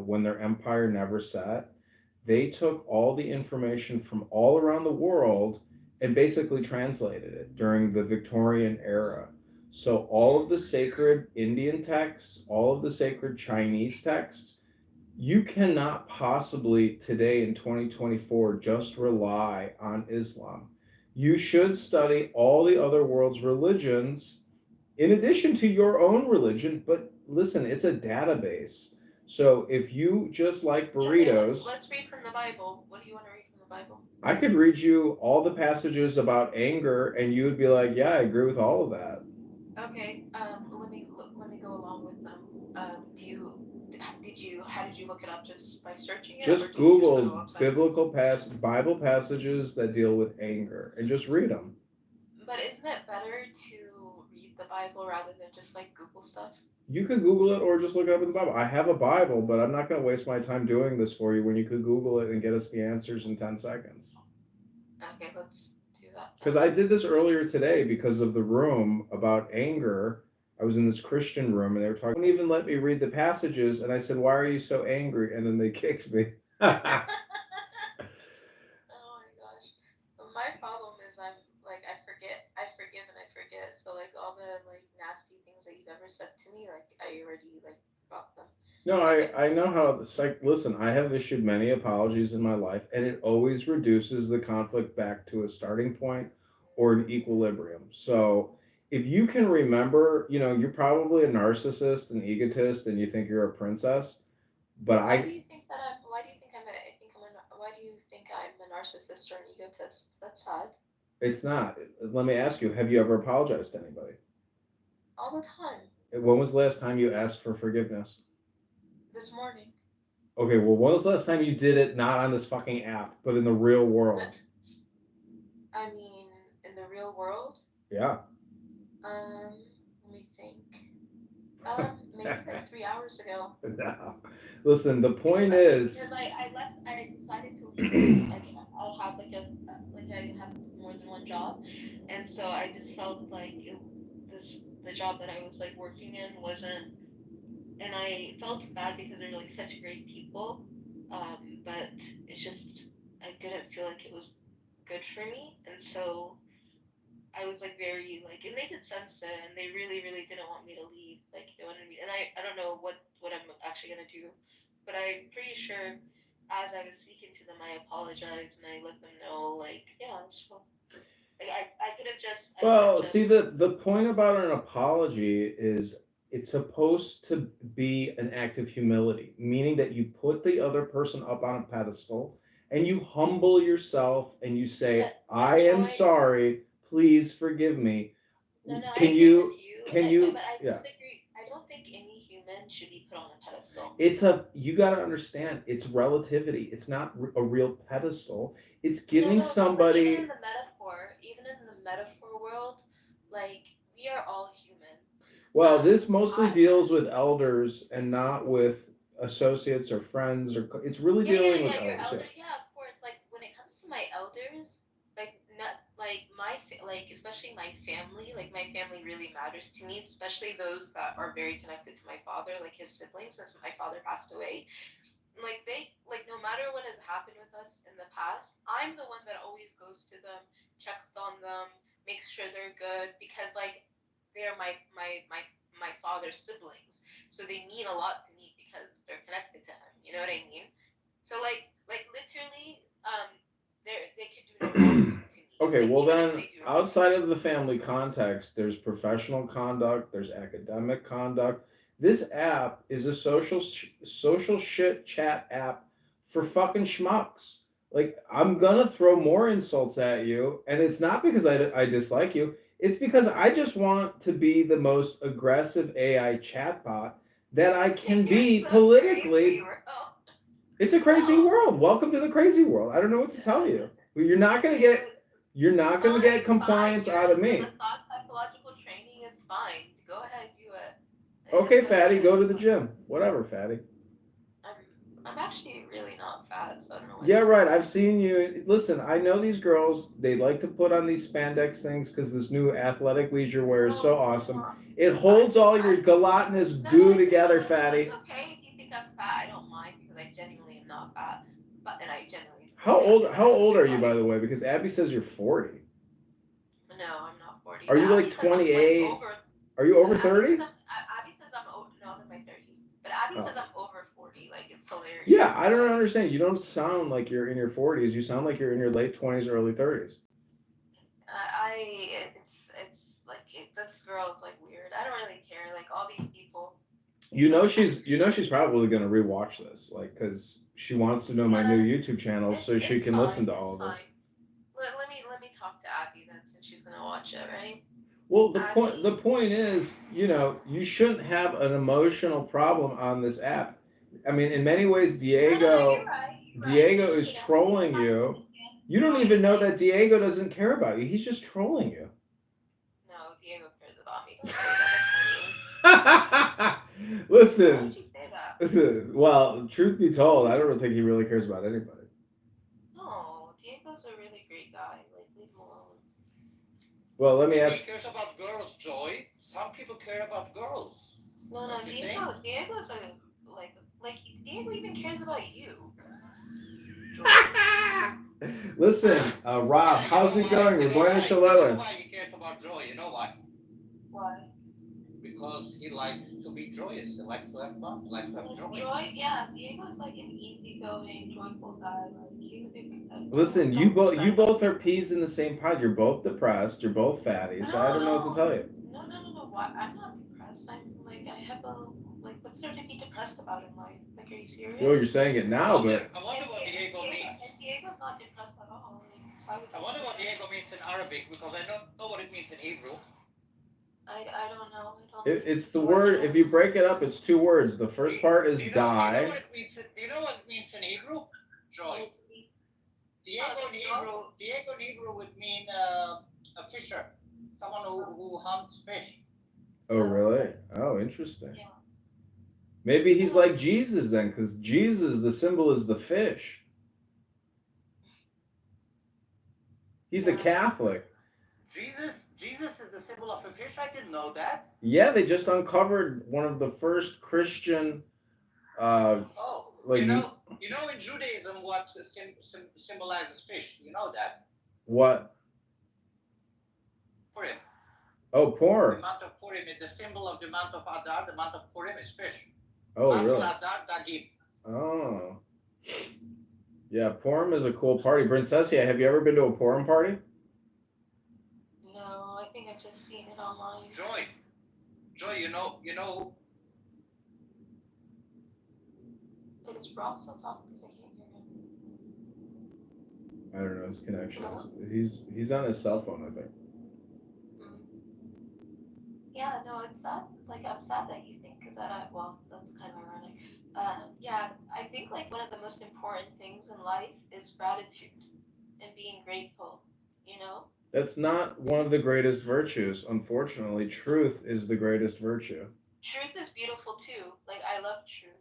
when their empire never set, they took all the information from all around the world and basically translated it during the Victorian era. So all of the sacred Indian texts, all of the sacred Chinese texts, you cannot possibly today in 2024 just rely on Islam. You should study all the other world's religions in addition to your own religion, but listen, it's a database. So if you just like Okay, burritos, let's read from the Bible. What do you want to read from the Bible? I could read you all the passages about anger and you would be like, yeah, I agree with all of that. Okay, let me go along with them. Do you did you how did you look it up just by searching it or Just did you just go to a Google website? Bible passages that deal with anger and just read them. But isn't it better to read the Bible rather than just like Google stuff? You could Google it or just look it up in the Bible. I have a Bible, but I'm not going to waste my time doing this for you when you could Google it and get us the answers in 10 seconds. Okay, let's do that. Because I did this earlier today because of the room about anger. I was in this Christian room and they were talking, don't even let me read the passages. And I said, why are you so angry? And then they kicked me. Oh my gosh. My problem is I'm like I forgive and I forget. So like all the like nasty things that you've ever said to me, like I already like forgot them. No, Okay. I know how it's like. Listen, I have issued many apologies in my life, and it always reduces the conflict back to a starting point or an equilibrium. So if you can remember, you're probably a narcissist, an egotist, and you think you're a princess. But Why do you think that I'm? Why do you think I'm? I think I'm a. Why do you think I'm a narcissist or an egotist? That's sad. it's not. Let me ask you: have you ever apologized to anybody? All the time. When was the last time you asked for forgiveness? This morning. Okay, well, when was the last time you did it not on this fucking app, but in the real world? I mean, in the real world. Yeah. Let me think. Maybe like 3 hours ago. No. Listen, the point is. Because I left. I decided to leave. Like I have like I have more than one job, and so I just felt like the job that I was like working in wasn't, and I felt bad because they're like such great people, but it's just I didn't feel like it was good for me, and so I was like very like and they did sense it and they really didn't want me to leave. Like they wanted me and I don't know what I'm actually gonna do. But I'm pretty sure as I was speaking to them I apologized and I let them know like yeah, so like I could have just Well, see, the point about an apology is It's supposed to be an act of humility, meaning that you put the other person up on a pedestal and you humble yourself and you say, I am sorry, please forgive me. No, I Can agree you, with you. can you, But I yeah. disagree. I don't think any human should be put on a pedestal. You got to understand, it's relativity. It's not a real pedestal. It's giving No, but somebody. even in the metaphor world, like we are all human. Well, this mostly I- deals with elders and not with associates or friends it's really dealing with Your elders. elder, yeah, of course. Like when it comes to my elders, like not like like especially my family. Like my family really matters to me, especially those that are very connected to my father, like his siblings, since my father passed away. Like they like no matter what has happened with us in the past, I'm the one that always goes to them, checks on them, makes sure they're good because like they're my father's siblings. So they mean a lot to me because they're connected to him. You know what I mean? So like literally they could do no wrong to me. Okay, Like, well even if then, they do wrong. outside of the family context, there's professional conduct, there's academic conduct. This app is a social shit chat app for fucking schmucks. Like, I'm gonna throw more insults at you, and it's not because I dislike you. It's because I just want to be the most aggressive AI chatbot that I can be politically. It's a crazy world. Welcome to the crazy world. I don't know what to tell you. You're not gonna get compliance out of me. The psychological training is fine. Go ahead, do it. Okay, fatty, go to the gym. Whatever, fatty. I'm actually really not fat, so I don't know. Yeah, right. I've seen you. Listen, I know these girls. They like to put on these spandex things because this new athletic leisure wear is so awesome. It holds all your gelatinous goo together, fatty. It's okay if you think I'm fat. I don't mind because I genuinely am not fat. And I genuinely. How old are you, by the way? Because Abby says you're 40. No, I'm not 40. Are you like 28? Are you over 30? Abby says I'm over. No, I'm in my 30s. But Abby says I'm over 40. Like it's hilarious. Yeah, I don't understand. You don't sound like you're in your 40s. You sound like you're in your late 20s, early 30s. It's like this girl is like weird. I don't really care. Like all these people. She's probably gonna rewatch this, like, because she wants to know my new YouTube channel so she can listen to all of this. Let me talk to Abby then, since she's gonna watch it, right? Well, the point is, you shouldn't have an emotional problem on this app. I mean, in many ways, Diego is trolling you. You don't even know that Diego doesn't care about you. He's just trolling you. No, Diego cares about me. Don't say that. Listen. Why would you say that? Well, truth be told, I don't think he really cares about anybody. No, Diego's a really great guy. Like, leave him alone. Well, let me ask. He cares about girls, Joy. Some people care about girls. No, Diego's Diego even cares about you. Listen, Rob, how's it going? We're going to Shalala. You know why he cares about Joy? You know why? Why? Because he likes to be joyous. He likes to have fun. He likes to have joy. Yeah, Diego's like an easygoing, joyful guy. Like he's a big. Listen, you both are peas in the same pot. You're both depressed. You're both fatty. So I don't know what to tell you. No. Why? I'm not depressed. I have what's there to be depressed about in life? Like, are you serious? Well, you're saying it now, but. I wonder what Diego means. And Diego's not depressed at all. I wonder what Diego means in Arabic because I don't know what it means in Hebrew. I don't know. It's the word. If you break it up, it's two words. The first part is die. Do you know what it means in Hebrew? Joy. Diego in Hebrew would mean a fisher, someone who hunts fish. Oh, really? Oh, interesting. Yeah. Maybe he's like Jesus then, because Jesus, the symbol is the fish. He's a Catholic. Jesus is the symbol of a fish. I didn't know that. Yeah, they just uncovered one of the first Christian. You know in Judaism what symbolizes fish. You know that. What? Purim. Oh, Purim. The month of Purim is the symbol of the month of Adar. The month of Purim is fish. Oh, really? Adar, Dagim. Oh. Yeah, Purim is a cool party. Princessia, have you ever been to a Purim party? No, I think I've just seen it online. Joy, Joy, you know, Is Rob still talking? Because I can't hear him. I don't know his connections. He's on his cell phone, I think. Yeah, no, it's sad. Like, I'm sad that you think that. Well, that's kind of ironic. Yeah, I think like one of the most important things in life is gratitude and being grateful. You know, That's not one of the greatest virtues. Unfortunately, truth is the greatest virtue. truth is beautiful too. Like, I love truth.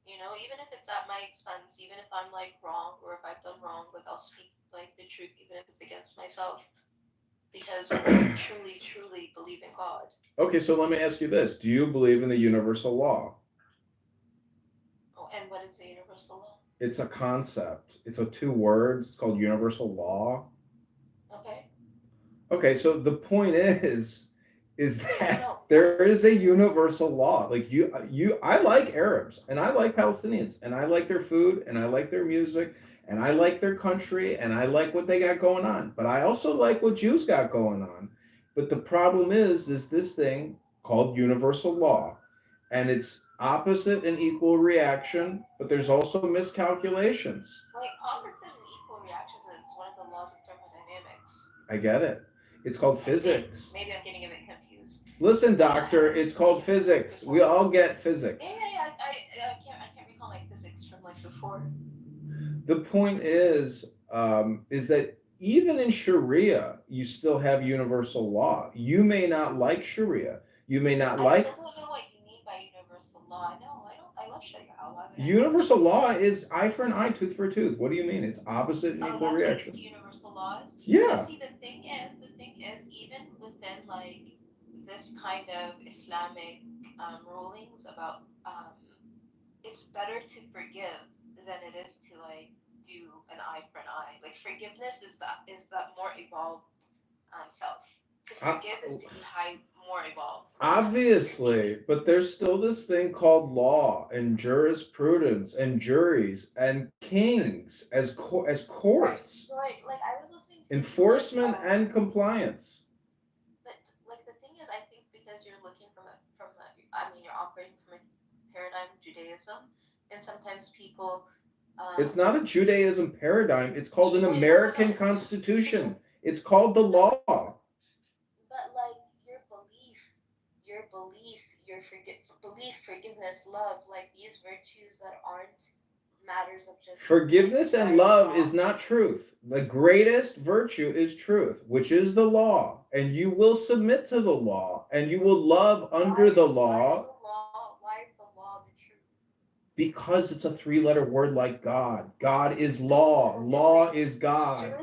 You know, even if it's at my expense, even if I'm like wrong or if I've done wrong, like I'll speak like the truth, even if it's against myself, because I truly, truly believe in God. Okay, so let me ask you this. Do you believe in the universal law? Oh, and what is the universal law? It's a concept. It's a two words. It's called universal law. Okay. Okay, so the point is that No. there is a universal law. Like I like Arabs and I like Palestinians and I like their food and I like their music and I like their country and I like what they got going on. But I also like what Jews got going on. But the problem is this thing called universal law, and it's opposite and equal reaction, but there's also miscalculations. Like opposite and equal reactions is one of the laws of thermodynamics. I get it. It's called physics. Maybe I'm getting a bit confused. Listen, doctor, it's called physics. We all get physics. Yeah. I can't recall my physics from like before. The point is that even in Sharia, you still have universal law. You may not like Sharia. You may not like. I still don't know what you mean by universal law. No, I don't. I love Sharia. Universal law is eye for an eye, tooth for a tooth. What do you mean? It's opposite and equal reaction. Universal laws. Yeah. But see, the thing is, even within like this kind of Islamic rulings about it's better to forgive than it is to like do an eye for an eye. Like forgiveness is that more evolved self. To forgive is to be more evolved. Obviously, but there's still this thing called law and jurisprudence and juries and kings as courts. Right. Like I was listening to enforcement and compliance. But like the thing is, I think because you're looking you're operating from a paradigm of Judaism, and sometimes people. It's not a Judaism paradigm. It's called an American Constitution. It's called the law. But like your belief, forgiveness, love, like these virtues that aren't matters of just. Forgiveness and love is not truth. The greatest virtue is truth, which is the law, and you will submit to the law, and you will love under the law. Why is the law the truth? Because it's a three-letter word like God. God is law. Law is God.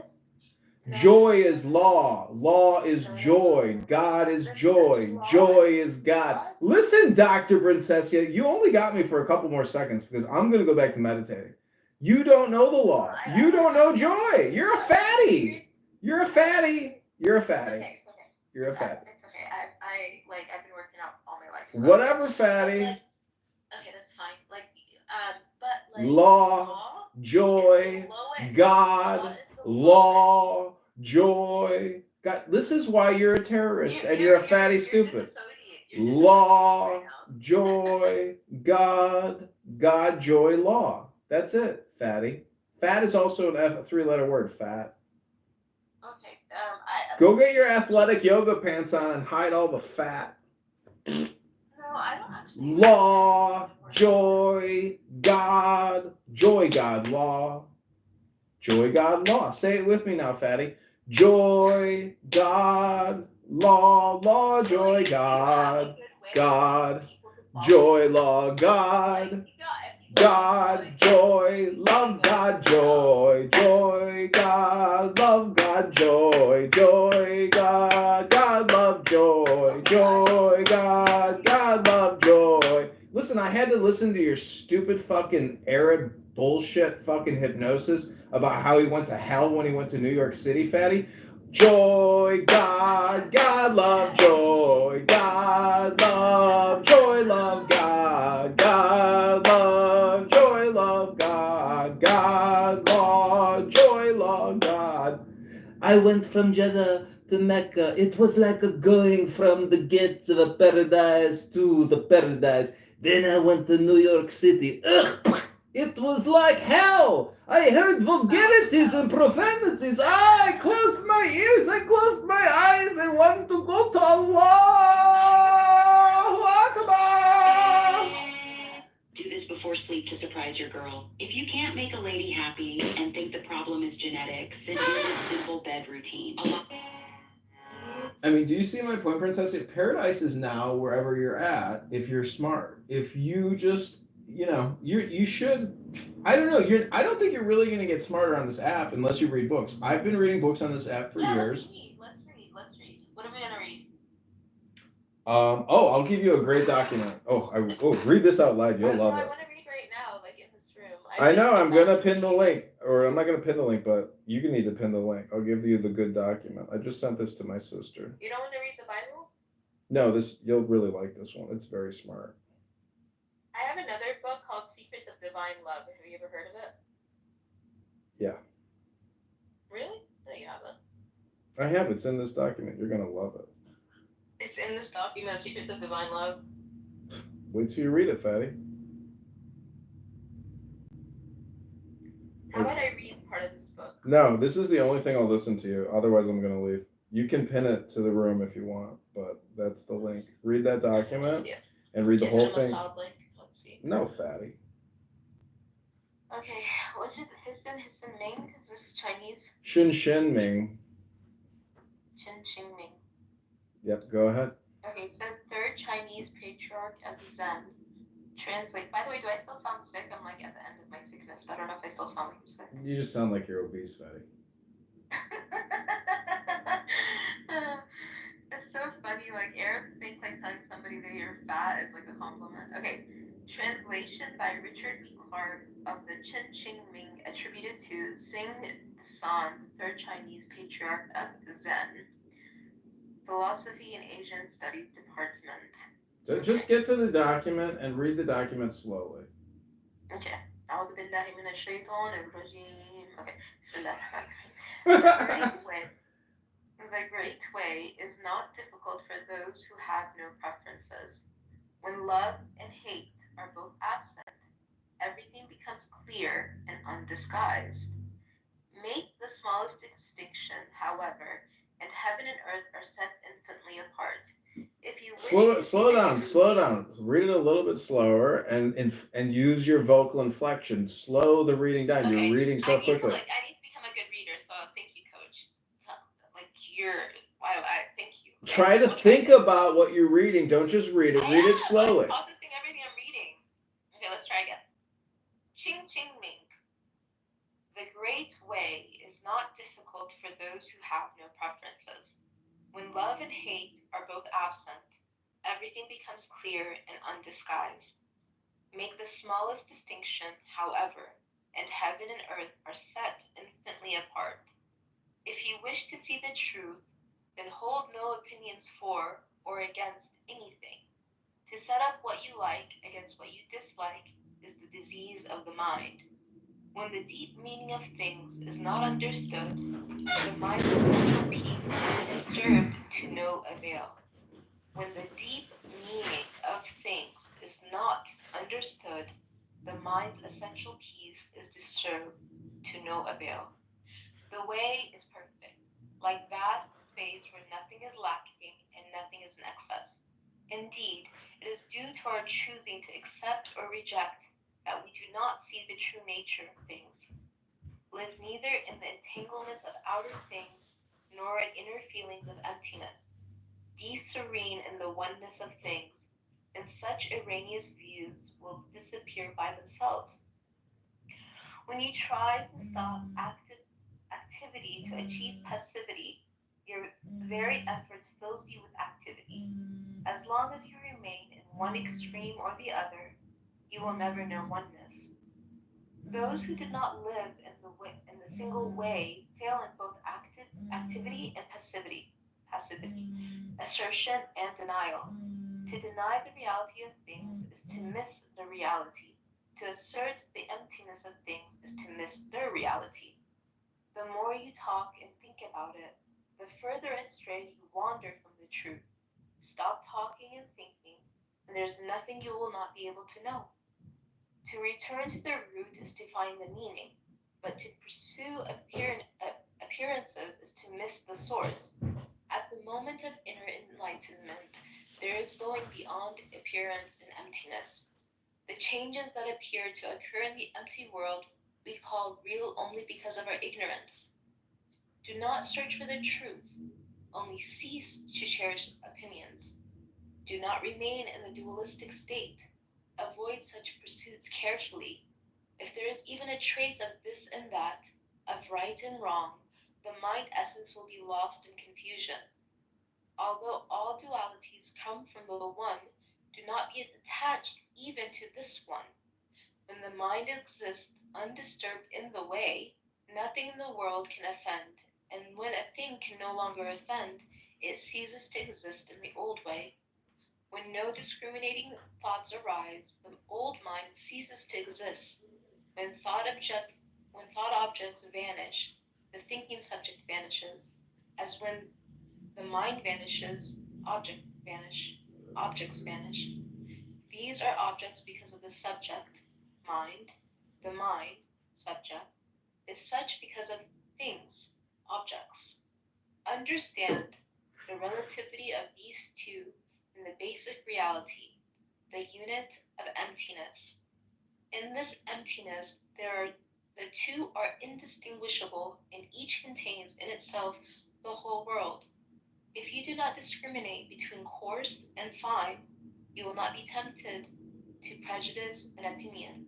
Joy is law. Law is joy. God is joy. Joy is God. Listen, Dr. Princessia, you only got me for a couple more seconds because I'm going to go back to meditating. You don't know the law. You don't know joy. You're a fatty. You're a fatty. You're a fatty. It's okay. You're a fatty. It's okay. I've been working out all my life. So whatever, fatty. Okay, that's fine. But law, joy, God, law, joy. God, this is why you're a terrorist and you're a fatty stupid. Law, joy, God, joy, law. That's it, fatty. Fat is also a three-letter word, fat. Okay. Go get your athletic yoga pants on and hide all the fat. No, I don't actually. Law, joy, God, joy, God, law. Joy, God, law. Say it with me now, fatty. Joy, God, law, joy, God, joy, law, God, joy, love, God, joy, God, love, God, joy, God, love, joy, God, love, joy. Listen, I had to listen to your stupid fucking Arab bullshit fucking hypnosis about how he went to hell when he went to New York City, fatty. Joy, God, love, joy, love, joy, love, God, love, joy, love, God, law, joy, love, God. I went from Jeddah to Mecca. It was like a going from the gates of a paradise to the paradise. Then I went to New York City. Ugh! It was like hell. I heard vulgarities and profanities. I closed my ears. I closed my eyes. I wanted to go to Allahu Akbar. Do this before sleep to surprise your girl. If you can't make a lady happy and think the problem is genetics, then do this simple bed routine. I mean, do you see my point, Princess? Paradise is now wherever you're at if you're smart. If you just, you should. I don't know. I don't think you're really going to get smarter on this app unless you read books. I've been reading books on this app for years. Let's read. What are we gonna read? I'll give you a great document. Read this out loud. You'll love I it. want to read right now, like in this room. I know. I'm gonna pin the link, or I'm not gonna pin the link, but you can need to pin the link. I'll give you the good document. I just sent this to my sister. You don't want to read the Bible? No, you'll really like this one. It's very smart. I have another book called Secrets of Divine Love. Have you ever heard of it? Yeah. Really? No, you haven't. I have. It's in this document. You're gonna love it. It's in this document, Secrets of Divine Love. Wait till you read it, fatty. How about I read part of this book? No, this is the only thing I'll listen to you. Otherwise, I'm gonna leave. You can pin it to the room if you want, but that's the link. Read that document and read the whole thing. Let's see. No, fatty. Okay, what's his Hissin Ming? Is this Chinese? Shin Ming. Qin Ming. Yep, go ahead. Okay, so third Chinese patriarch of Zen. Translate. By the way, do I still sound sick? I'm like at the end of my sickness. I don't know if I still sound like I'm sick. You just sound like you're obese, fatty. It's so funny. Like Arabs think like telling somebody that you're fat is like a compliment. Okay. Translation by Richard B. Clark of the Qin Ming attributed to Xing San, third Chinese patriarch of Zen. Philosophy and Asian Studies Department. So just get to the document and read the document slowly. Okay. أعوذ بالله من الشيطان الرجيم. Okay. The great way is not difficult for those who have no preferences. When love and hate are both absent, everything becomes clear and undisguised. Make the smallest distinction, however, and heaven and earth are set infinitely apart. If you wish slow down. Read it a little bit slower and use your vocal inflection. Slow the reading down. Okay. You're reading so quickly. I need to become a good reader, so thank you, coach. Thank you. Try to think about what you're reading. Don't just read it. Read it slowly. I'm processing everything I'm reading. Okay, let's try again. Qin Ming. The great way is not difficult for those who have no preferences. When love and hate are both absent, everything becomes clear and undisguised. Make the smallest distinction, however, and heaven and earth are set infinitely apart. If you wish to see the truth, then hold no opinions for or against anything. To set up what you like against what you dislike is the disease of the mind. When the deep meaning of things is not understood, the mind's essential peace is disturbed to no avail. When the deep meaning of things is not understood, the mind's essential peace is disturbed to no avail. The way is perfect, like vast space where nothing is lacking and nothing is in excess. Indeed, it is due to our choosing to accept or reject that we do not see the true nature of things. Live neither in the entanglements of outer things nor in inner feelings of emptiness. Be serene in the oneness of things, and such erroneous views will disappear by themselves. When you try to stop activity to achieve passivity, your very efforts fills you with activity. As long as you remain in one extreme or the other, you will never know oneness. Those who did not live in the single way fail in both activity and passivity, assertion and denial. To deny the reality of things is to miss the reality. To assert the emptiness of things is to miss their reality. The more you talk and think about it, The further astray you wander from the truth, stop talking and thinking, and there's nothing you will not be able to know. To return to the root is to find the meaning, but to pursue appearances is to miss the source. At the moment of inner enlightenment, there is going beyond appearance and emptiness. The changes that appear to occur in the empty world we call real only because of our ignorance. Do not search for the truth, only cease to cherish opinions. Do not remain in the dualistic state. Avoid such pursuits carefully. If there is even a trace of this and that, of right and wrong, the mind essence will be lost in confusion. Although all dualities come from the One, do not be attached even to this one. When the mind exists undisturbed in the way, nothing in the world can offend, and when a thing can no longer offend, it ceases to exist in the old way. When no discriminating thoughts arise, the old mind ceases to exist. When thought objects vanish, the thinking subject vanishes, as when the mind vanishes, objects vanish. These are objects because of the subject, mind. The mind, subject, is such because of things, objects. Understand the relativity of these two in the basic reality, the unit of emptiness. In this emptiness, the two are indistinguishable, and each contains in itself the whole world. If you do not discriminate between coarse and fine, you will not be tempted to prejudice and opinion.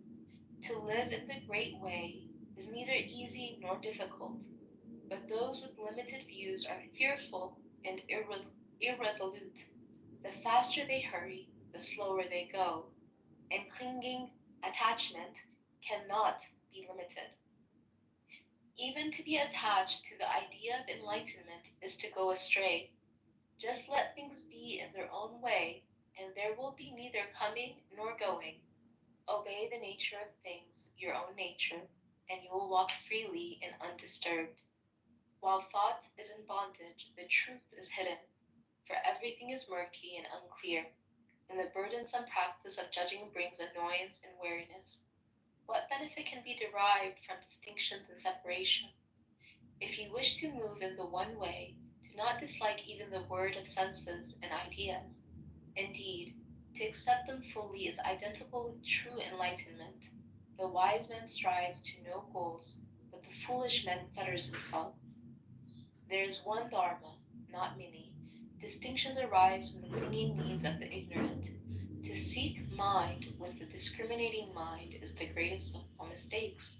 To live in the great way is neither easy nor difficult, but those with limited views are fearful and irresolute. The faster they hurry, the slower they go, and clinging attachment cannot be limited. Even to be attached to the idea of enlightenment is to go astray. Just let things be in their own way, and there will be neither coming nor going. Obey the nature of things, your own nature, and you will walk freely and undisturbed. While thought is in bondage, the truth is hidden, for everything is murky and unclear, and the burdensome practice of judging brings annoyance and weariness. What benefit can be derived from distinctions and separation? If you wish to move in the one way, do not dislike even the word of senses and ideas. Indeed, to accept them fully is identical with true enlightenment. The wise man strives to no goals, but the foolish man fetters himself. There is one Dharma, not many. Distinctions arise from the clinging needs of the ignorant. To seek mind with the discriminating mind is the greatest of all mistakes.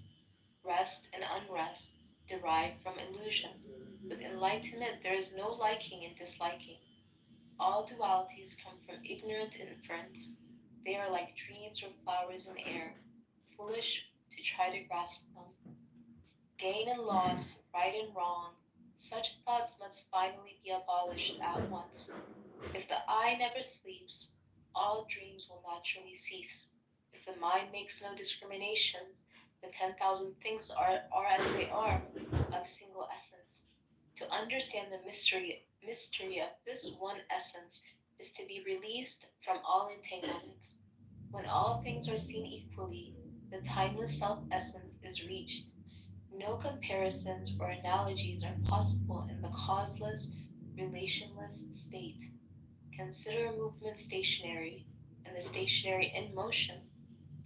Rest and unrest derive from illusion. With enlightenment, there is no liking and disliking. All dualities come from ignorant inference. They are like dreams or flowers in air, foolish to try to grasp them. Gain and loss, right and wrong, such thoughts must finally be abolished at once. If the eye never sleeps, all dreams will naturally cease. If the mind makes no discriminations, the 10,000 things are as they are, of single essence. To understand the mystery of this one essence is to be released from all entanglements. When all things are seen equally, the timeless self-essence is reached. No comparisons or analogies are possible in the causeless, relationless state. Consider movement stationary, and the stationary in motion.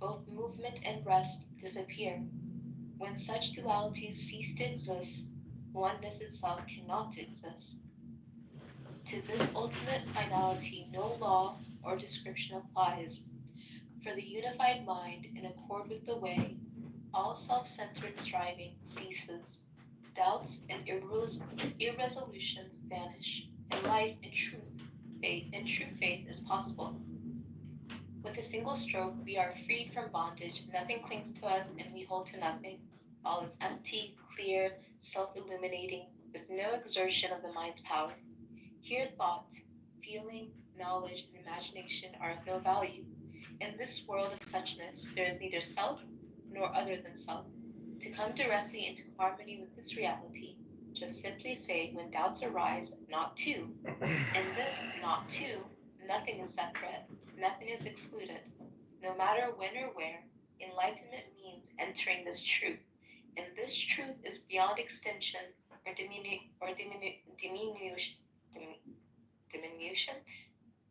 Both movement and rest disappear. When such dualities cease to exist, oneness itself cannot exist. To this ultimate finality, no law or description applies. For the unified mind, in accord with the way, all self-centered striving ceases. Doubts and irresolutions vanish, and life in true faith is possible. With a single stroke, we are freed from bondage, nothing clings to us, and we hold to nothing. All is empty, clear, self-illuminating, with no exertion of the mind's power. Here thought, feeling, knowledge, and imagination are of no value. In this world of suchness, there is neither self nor other than self. To come directly into harmony with this reality, Just simply say, when doubts arise, not to. In this not to, nothing is separate, nothing is excluded. No matter when or where, enlightenment means entering this truth. And this truth is beyond extension or diminution,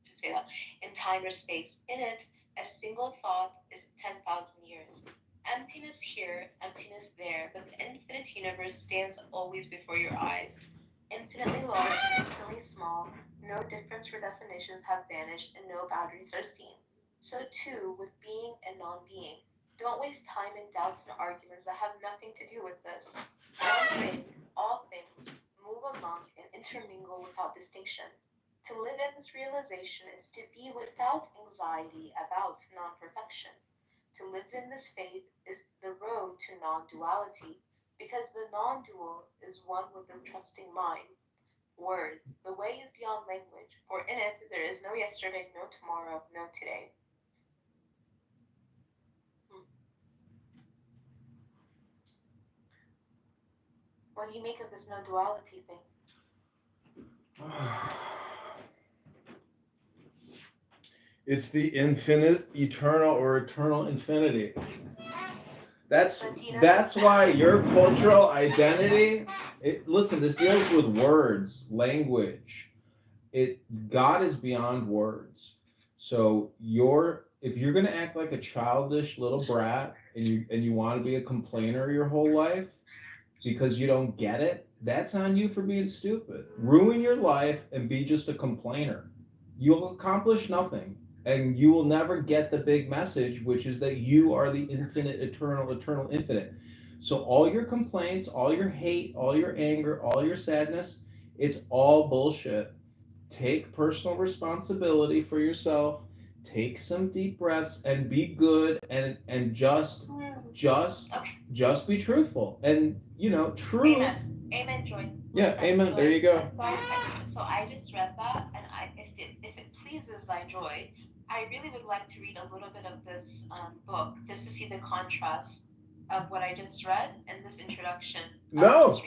to say that, in time or space. In it, a single thought is 10,000 years. Emptiness here, emptiness there, but the infinite universe stands always before your eyes. Infinitely large, infinitely small, no difference for definitions have vanished and no boundaries are seen. So too with being and non-being. Don't waste time in doubts and arguments that have nothing to do with this. One thing, all things, move among and intermingle without distinction. To live in this realization is to be without anxiety about non-perfection. To live in this faith is the road to non-duality, because the non-dual is one with the trusting mind. Words, the way is beyond language, for in it there is no yesterday, no tomorrow, no today. What do you make of this no-duality thing? It's the infinite, eternal, or eternal infinity. That's why your cultural identity. Listen, this deals with words, language. God is beyond words. So if you're gonna act like a childish little brat and you want to be a complainer your whole life because you don't get it, that's on you for being stupid. Ruin your life and be just a complainer. You'll accomplish nothing. And you will never get the big message, which is that you are the infinite, eternal, infinite. So all your complaints, all your hate, all your anger, all your sadness, it's all bullshit. Take personal responsibility for yourself. Take some deep breaths and be good and just be truthful. And truth. Amen, Joy. Yeah, amen. Joy. There you go. So I just read that, and if it pleases thy joy, I really would like to read a little bit of this book just to see the contrast of what I just read and this introduction. No,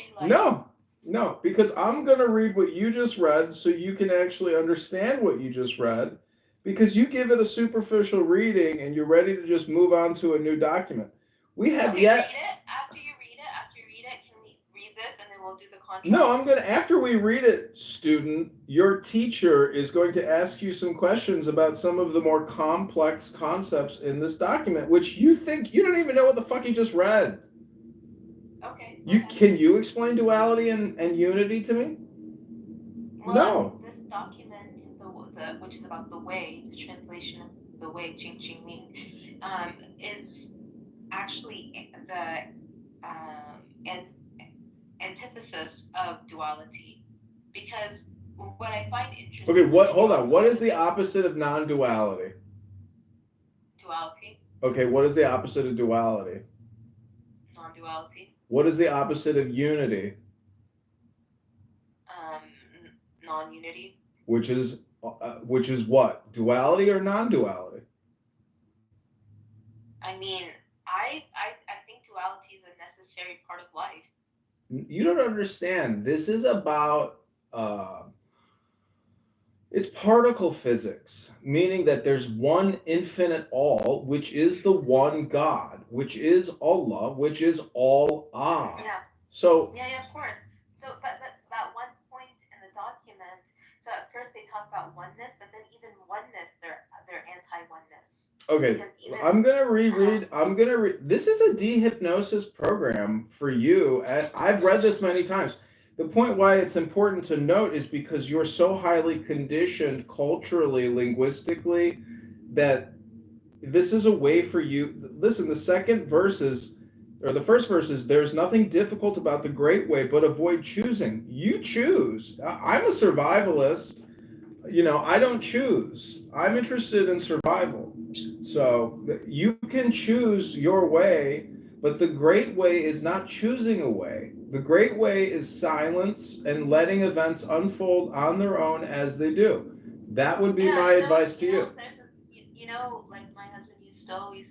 because I'm going to read what you just read so you can actually understand what you just read, because you give it a superficial reading and you're ready to just move on to a new document. We have After you read it, can we read this and then we'll do the contrast? No, after we read it, student, your teacher is going to ask you some questions about some of the more complex concepts in this document, which you don't even know what the fuck you just read. Okay. Can you explain duality and unity to me? Well, no. This document, which is about the way, the translation of the way, Jing Jing Ming, is actually the antithesis of duality, because what I find interesting. Okay, hold on. What is the opposite of non-duality? Duality. Okay, what is the opposite of duality? Non-duality. What is the opposite of unity? Non-unity. Which is what? Duality or non-duality? I mean, I think duality is a necessary part of life. You don't understand. This is about it's particle physics, meaning that there's one infinite all, which is the one God, which is Allah, which is all Ah. Yeah. So. Yeah, of course. So, but that one point in the document. So at first they talk about oneness, but then even oneness, they're anti-oneness. Okay, I'm gonna reread. This is a dehypnosis program for you, and I've read this many times. The point why it's important to note is because you're so highly conditioned culturally, linguistically, that this is a way for you. Listen, the first verse is, there's nothing difficult about the great way, but avoid choosing. You choose. I'm a survivalist. I don't choose. I'm interested in survival. So you can choose your way, but the great way is not choosing a way. The great way is silence and letting events unfold on their own as they do. That would be my advice to you. Like my husband used to always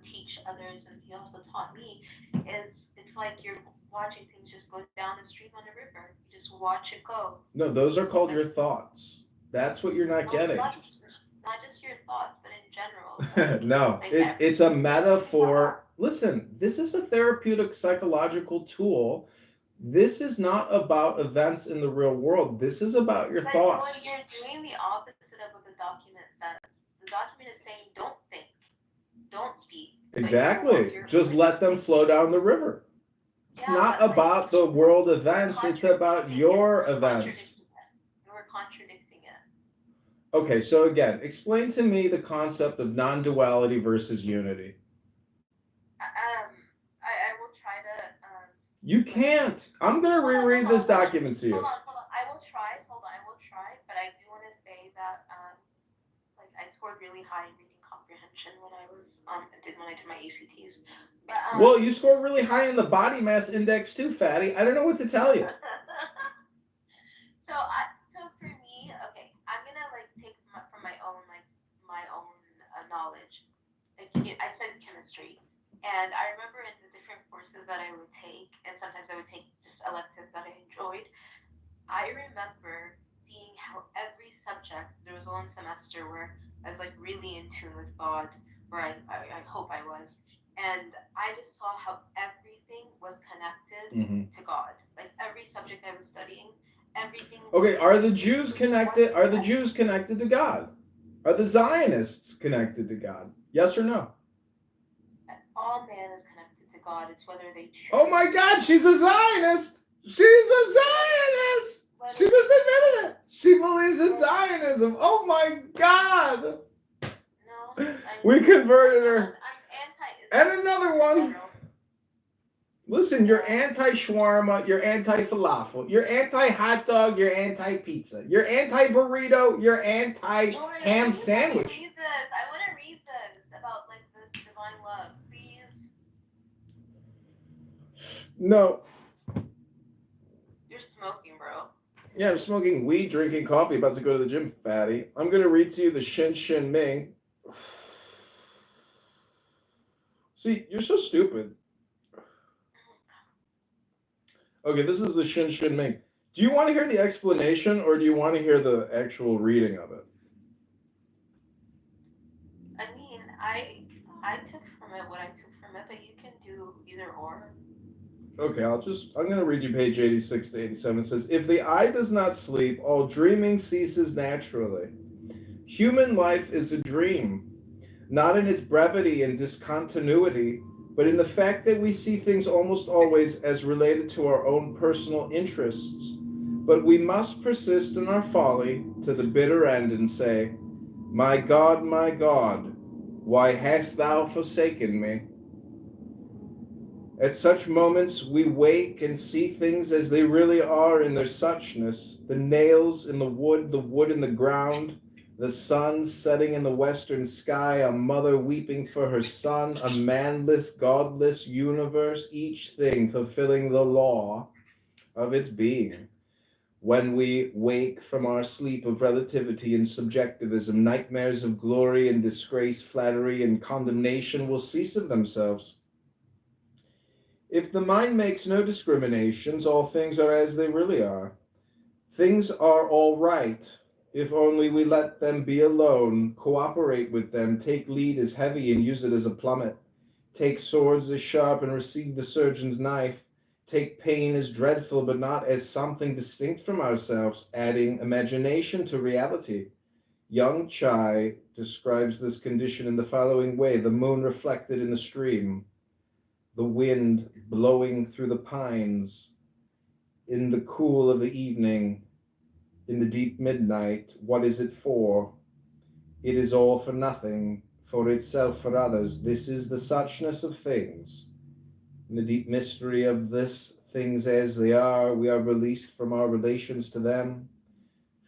teach others, and he also taught me, it's it's like you're watching things just go down the stream on a river. You just watch it go. No, those are called your thoughts. That's what you're not No, getting. not just your thoughts, but in general. No, it's a metaphor. Listen, this is a therapeutic psychological tool. This is not about events in the real world. This is about your thoughts. But you're doing the opposite of what the document says. The document is saying don't think, don't speak. Exactly. Just let them flow down the river. It's not about the world events, it's about your events. You're contradicting it. Okay, so again, explain to me the concept of non-duality versus unity. I will try to. You can't. I'm going to reread this document to you. Hold on. I will try. But I do want to say that, like, I scored really high in reading comprehension when I was when I did my ACTs. But, well, you scored really high in the body mass index too, fatty. I don't know what to tell you. So for me, okay, I'm gonna like take from my own knowledge. Like I studied chemistry, and I remember in the different courses that I would take, and sometimes I would take just electives that I enjoyed. I remember seeing how every subject, there was one semester where I was like really in tune with God, where I hope I was. And I just saw how everything was connected to God. Like every subject I was studying, everything. Okay, are the Jews connected? Are the Jews connected to God? Are the Zionists connected to God? Yes or no? All man is connected to God. It's whether they choose. Oh my God, she's a Zionist! She's a Zionist! She just admitted it! She believes in Zionism! Oh my God! No. We converted her. I'm And another one. Listen, you're anti-shawarma, you're anti-falafel, you're anti-hot dog, you're anti-pizza, you're anti-burrito, you're anti-ham sandwich. I want to read this about like this divine love, please. No. You're smoking, bro. Yeah, I'm smoking weed, drinking coffee, about to go to the gym, fatty. I'm going to read to you the Shin Shin Ming. See, you're so stupid. Okay, this is the Shin Shin Ming. Do you want to hear the explanation or do you want to hear the actual reading of it? I mean, I took from it what I took from it, but you can do either or. Okay, I'm going to read you page 86 to 87. It says, if the eye does not sleep, all dreaming ceases naturally. Human life is a dream, not in its brevity and discontinuity, but in the fact that we see things almost always as related to our own personal interests. But we must persist in our folly to the bitter end and say, my God, why hast thou forsaken me? At such moments we wake and see things as they really are in their suchness, the nails in the wood in the ground, the sun setting in the western sky, a mother weeping for her son, a manless, godless universe, each thing fulfilling the law of its being. When we wake from our sleep of relativity and subjectivism, nightmares of glory and disgrace, flattery and condemnation will cease of themselves. If the mind makes no discriminations, all things are as they really are. Things are all right, if only we let them be alone, cooperate with them, take lead as heavy and use it as a plummet, take swords as sharp and receive the surgeon's knife, take pain as dreadful but not as something distinct from ourselves, adding imagination to reality. Young Chai describes this condition in the following way: the moon reflected in the stream, the wind blowing through the pines, in the cool of the evening, in the deep midnight. What is it for? It is all for nothing, for itself, for others. This is the suchness of things. In the deep mystery of this, things as they are, we are released from our relations to them.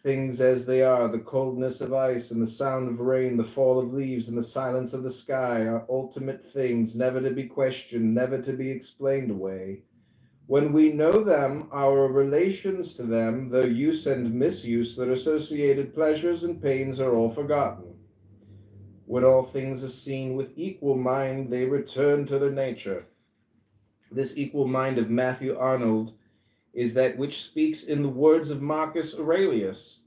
Things as they are, the coldness of ice and the sound of rain, the fall of leaves and the silence of the sky, are ultimate things, never to be questioned, never to be explained away. When we know them, our relations to them, their use and misuse, their associated pleasures and pains are all forgotten. When all things are seen with equal mind, they return to their nature. This equal mind of Matthew Arnold is that which speaks in the words of Marcus Aurelius: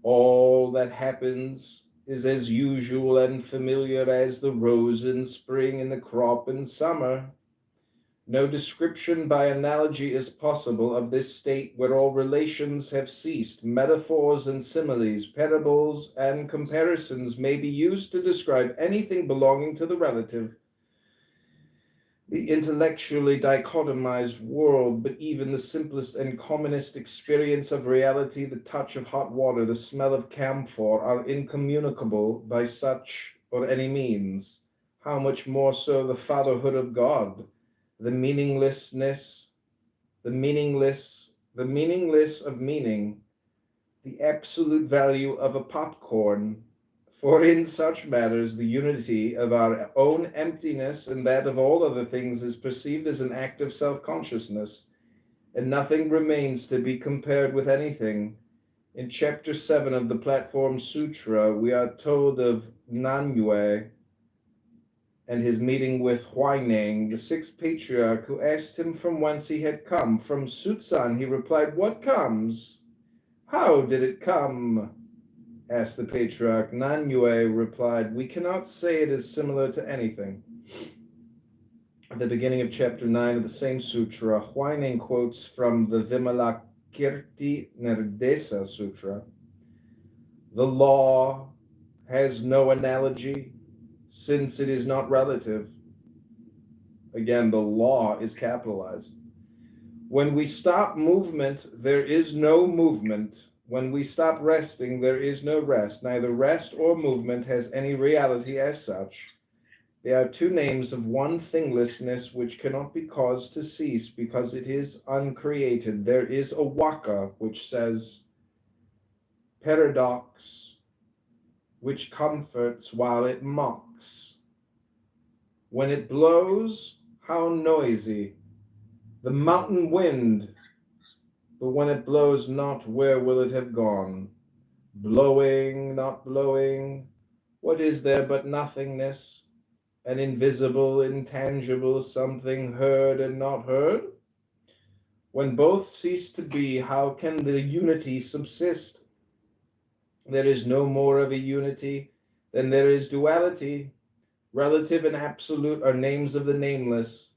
all that happens is as usual and familiar as the rose in spring and the crop in summer. No description by analogy is possible of this state where all relations have ceased. Metaphors and similes, parables and comparisons may be used to describe anything belonging to the relative, the intellectually dichotomized world, but even the simplest and commonest experience of reality, the touch of hot water, the smell of camphor, are incommunicable by such or any means. How much more so the fatherhood of God, the meaningless of meaning, the absolute value of a popcorn. For in such matters, the unity of our own emptiness and that of all other things is perceived as an act of self-consciousness, and nothing remains to be compared with anything. In chapter 7 of the Platform Sutra, we are told of Nanyue and his meeting with Huineng, the sixth patriarch, who asked him from whence he had come. From Sutsan, he replied, "What comes? How did it come?" asked the patriarch. Nanyue replied, "We cannot say it is similar to anything." At the beginning of chapter 9 of the same sutra, Huineng quotes from the Vimalakirti Nirdesa Sutra: "The law has no analogy, since it is not relative." Again, the law is capitalized. When we stop movement, there is no movement. When we stop resting, there is no rest. Neither rest or movement has any reality as such. They are two names of one thinglessness which cannot be caused to cease because it is uncreated. There is a waka which says, paradox, which comforts while it mocks. When it blows, how noisy! The mountain wind. But when it blows not, where will it have gone? Blowing, not blowing, what is there but nothingness? An invisible, intangible something heard and not heard? When both cease to be, how can the unity subsist? There is no more of a unity than there is duality. Relative and absolute are names of the nameless.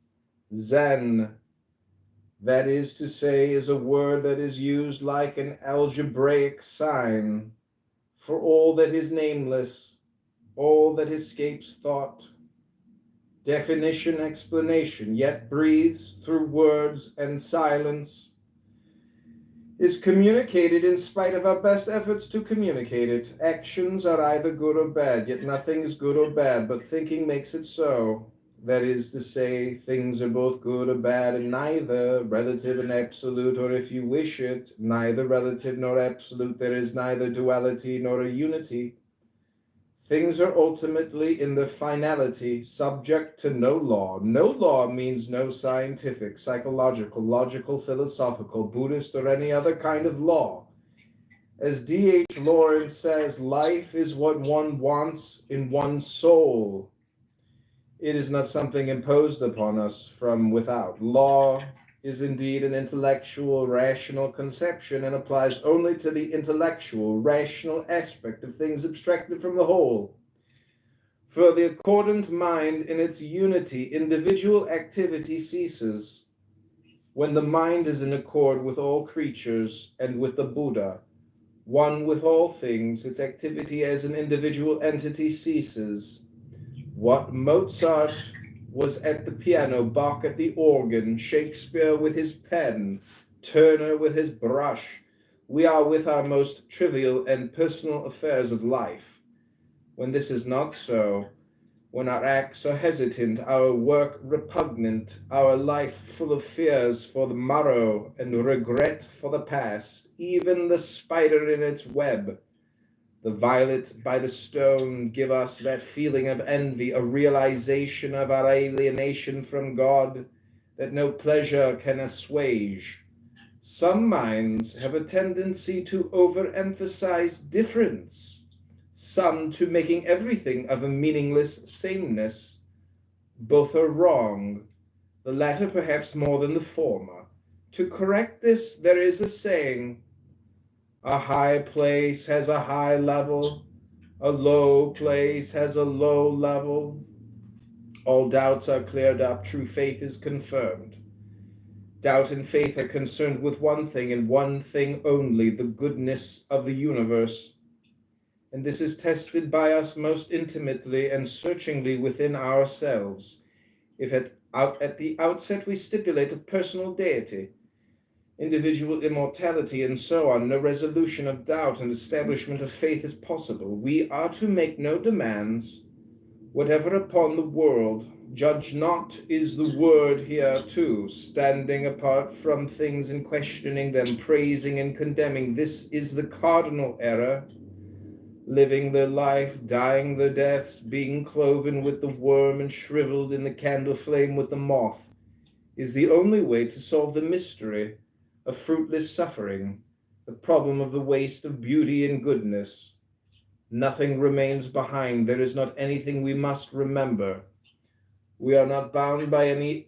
Zen, that is to say, is a word that is used like an algebraic sign for all that is nameless, all that escapes thought. Definition, explanation, yet breathes through words and silence, is communicated in spite of our best efforts to communicate it. Actions are either good or bad, yet nothing is good or bad, but thinking makes it so. That is to say, things are both good or bad, and neither relative and absolute, or if you wish it, neither relative nor absolute. There is neither duality nor a unity. Things are ultimately in their finality subject to no law. No law means no scientific, psychological, logical, philosophical, Buddhist, or any other kind of law. As D.H. Lawrence says, life is what one wants in one's soul. It is not something imposed upon us from without. Law is indeed an intellectual, rational conception and applies only to the intellectual, rational aspect of things abstracted from the whole. For the accordant mind in its unity, individual activity ceases. When the mind is in accord with all creatures and with the Buddha, one with all things, its activity as an individual entity ceases. What Mozart was at the piano, Bach at the organ, Shakespeare with his pen, Turner with his brush, we are with our most trivial and personal affairs of life. When this is not so, when our acts are hesitant, our work repugnant, our life full of fears for the morrow and regret for the past, even the spider in its web, the violet by the stone, give us that feeling of envy, a realization of our alienation from God that no pleasure can assuage. Some minds have a tendency to overemphasize difference, some to making everything of a meaningless sameness. Both are wrong. the latter perhaps more than the former. To correct this, there is a saying, a high place has a high level, a low place has a low level. All doubts are cleared up, true faith is confirmed. Doubt and faith are concerned with one thing and one thing only, the goodness of the universe. And this is tested by us most intimately and searchingly within ourselves. If at the outset we stipulate a personal deity, individual immortality, and so on, no resolution of doubt and establishment of faith is possible. We are to make no demands, whatever upon the world. Judge not is the word here too, standing apart from things and questioning them, praising and condemning. This is the cardinal error. Living the life, dying the deaths, being cloven with the worm and shriveled in the candle flame with the moth, is the only way to solve the mystery of fruitless suffering, the problem of the waste of beauty and goodness. Nothing remains behind. There is not anything we must remember. We are not bound by any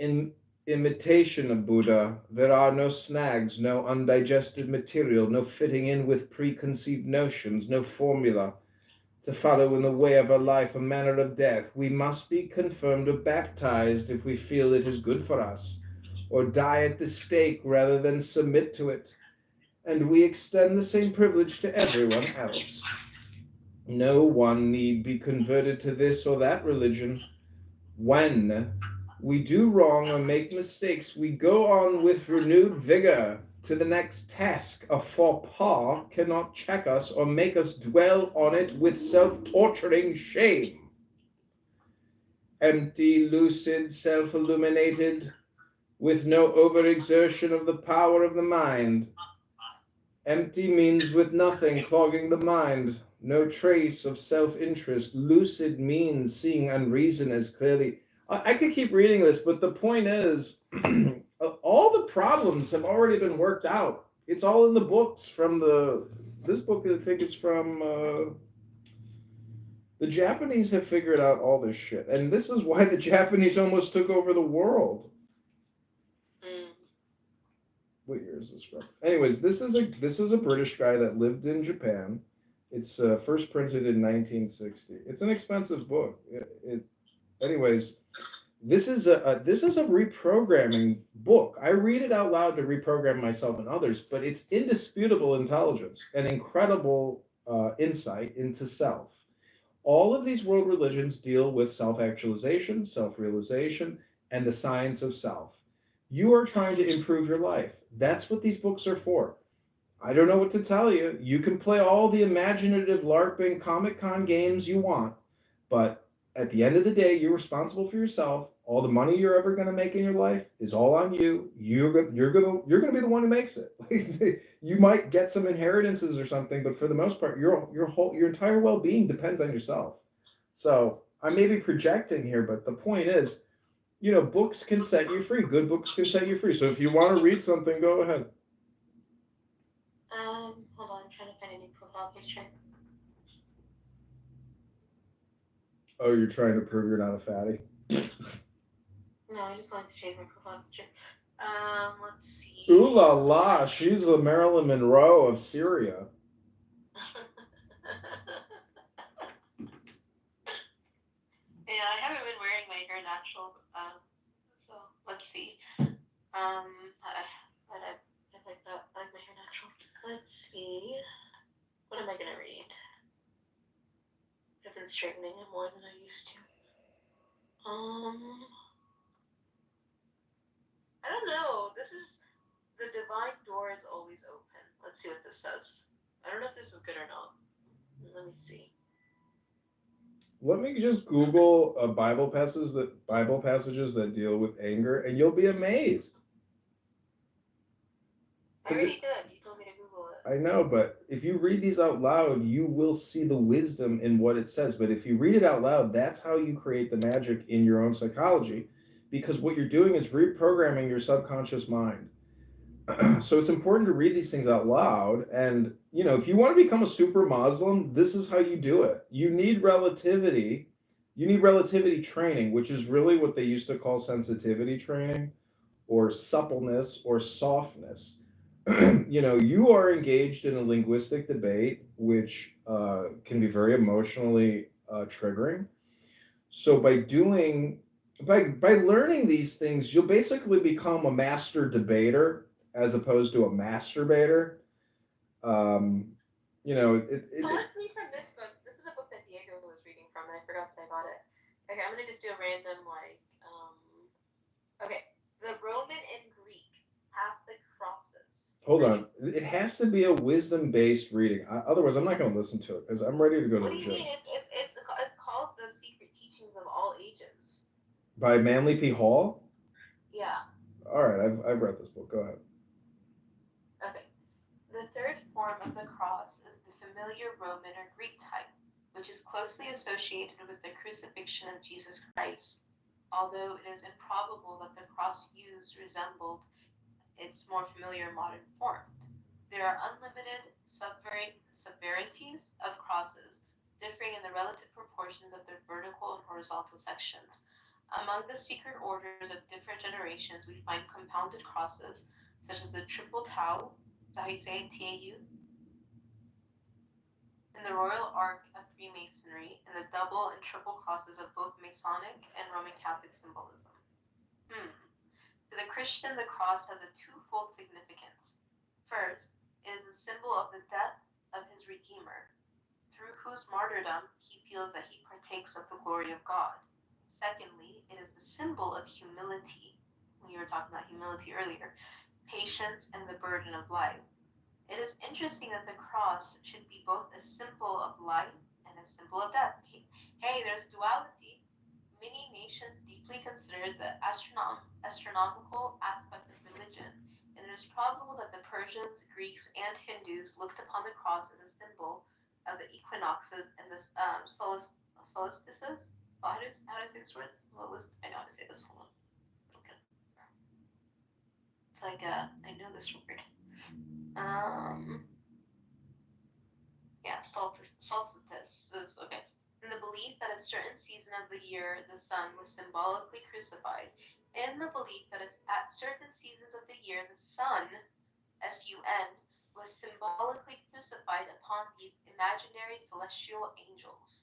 imitation of Buddha. There are no snags, no undigested material, no fitting in with preconceived notions, no formula to follow in the way of a life, a manner of death. We must be confirmed or baptized if we feel it is good for us, or die at the stake rather than submit to it. And we extend the same privilege to everyone else. No one need be converted to this or that religion. When we do wrong or make mistakes, we go on with renewed vigor to the next task. A faux pas cannot check us or make us dwell on it with self-torturing shame. Empty, lucid, self-illuminated, with no overexertion of the power of the mind. Empty means with nothing clogging the mind, no trace of self-interest. Lucid means seeing unreason as clearly. I could keep reading this, but the point is, all the problems have already been worked out. It's all in the books from this book, I think it's from, the Japanese have figured out all this shit. And this is why the Japanese almost took over the world. What year is this from? Anyways, this is a British guy that lived in Japan. It's first printed in 1960. It's an expensive book. Anyways, this is a reprogramming book. I read it out loud to reprogram myself and others, but it's indisputable intelligence and incredible insight into self. All of these world religions deal with self-actualization, self-realization, and the science of self. You are trying to improve your life. That's what these books are for. I don't know what to tell you. You can play all the imaginative LARPing Comic-Con games you want, but at the end of the day, you're responsible for yourself. All the money you're ever going to make in your life is all on you. You're going to be the one who makes it. You might get some inheritances or something, but for the most part, your entire well-being depends on yourself. So I may be projecting here, but the point is, books can set you free. Good books can set you free. So if you want to read something, go ahead. Hold on, I'm trying to find a new profile picture. Oh, you're trying to prove you're not a fatty? No, I just wanted to change my profile picture. Let's see. Ooh la la, she's the Marilyn Monroe of Syria. Yeah, I haven't been wearing my hair natural, so let's see. I like that. I like my hair natural. Let's see. What am I gonna read? I've been straightening it more than I used to. I don't know. This is the divine door is always open. Let's see what this says. I don't know if this is good or not. Let me see. Let me just Google Bible passages that deal with anger, and you'll be amazed. I already did. You told me to Google it. I know, but if you read these out loud, you will see the wisdom in what it says. But if you read it out loud, that's how you create the magic in your own psychology, because what you're doing is reprogramming your subconscious mind. So it's important to read these things out loud. And, if you want to become a super Muslim, this is how you do it. You need relativity You need relativity training, which is really what they used to call sensitivity training, or suppleness, or softness. You are engaged in a linguistic debate, which can be very emotionally triggering. So by learning these things, you'll basically become a master debater as opposed to a masturbator. Um, So let's read from this book. This is a book that Diego was reading from, and I forgot that I got it. Okay, I'm gonna just do a random okay, the Roman and Greek Catholic crosses. hold on. It has to be a wisdom-based reading. Otherwise, I'm not going to listen to it because I'm ready to go to What do the you gym. mean? It's called The Secret Teachings of All Ages. By Manly P. Hall. Yeah. All right, I've read this book. Go ahead. Okay. The third form of the cross is the familiar Roman or Greek type, which is closely associated with the crucifixion of Jesus Christ, although it is improbable that the cross used resembled its more familiar modern form. There are unlimited severities of crosses, differing in the relative proportions of their vertical and horizontal sections. Among the secret orders of different generations, we find compounded crosses, such as the triple tau, is that how you say it, TAU? In the Royal Ark of Freemasonry, and the double and triple crosses of both Masonic and Roman Catholic symbolism. For the Christian, the cross has a twofold significance. First, it is a symbol of the death of his Redeemer, through whose martyrdom he feels that he partakes of the glory of God. Secondly, it is a symbol of humility, when you were talking about humility earlier, patience, and the burden of life. It is interesting that the cross should be both a symbol of life and a symbol of death. Hey, there's duality. Many nations deeply considered the astronomical aspect of religion, and it is probable that the Persians, Greeks, and Hindus looked upon the cross as a symbol of the equinoxes and the solstices. How do I say this word? I know how to say this. Hold on. Okay. It's like I know this word. Solstices. Okay. In the belief that a certain season of the year the sun was symbolically crucified, in the belief that at certain seasons of the year the sun, S-U-N, was symbolically crucified upon these imaginary celestial angles,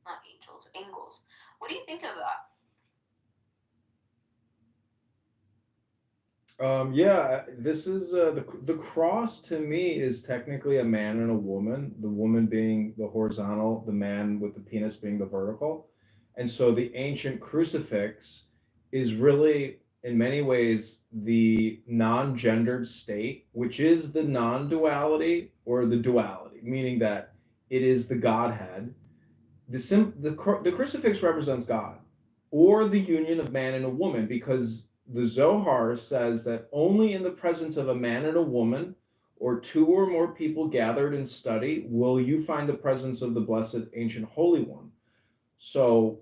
not angels, angles. What do you think of that? Yeah, this is the cross to me is technically a man and a woman. The woman being the horizontal, the man with the penis being the vertical, and so the ancient crucifix is really, in many ways, the non-gendered state, which is the non-duality or the duality, meaning that it is the Godhead. The crucifix represents God, or the union of man and a woman, because the Zohar says that only in the presence of a man and a woman, or two or more people gathered in study, will you find the presence of the blessed ancient holy one. So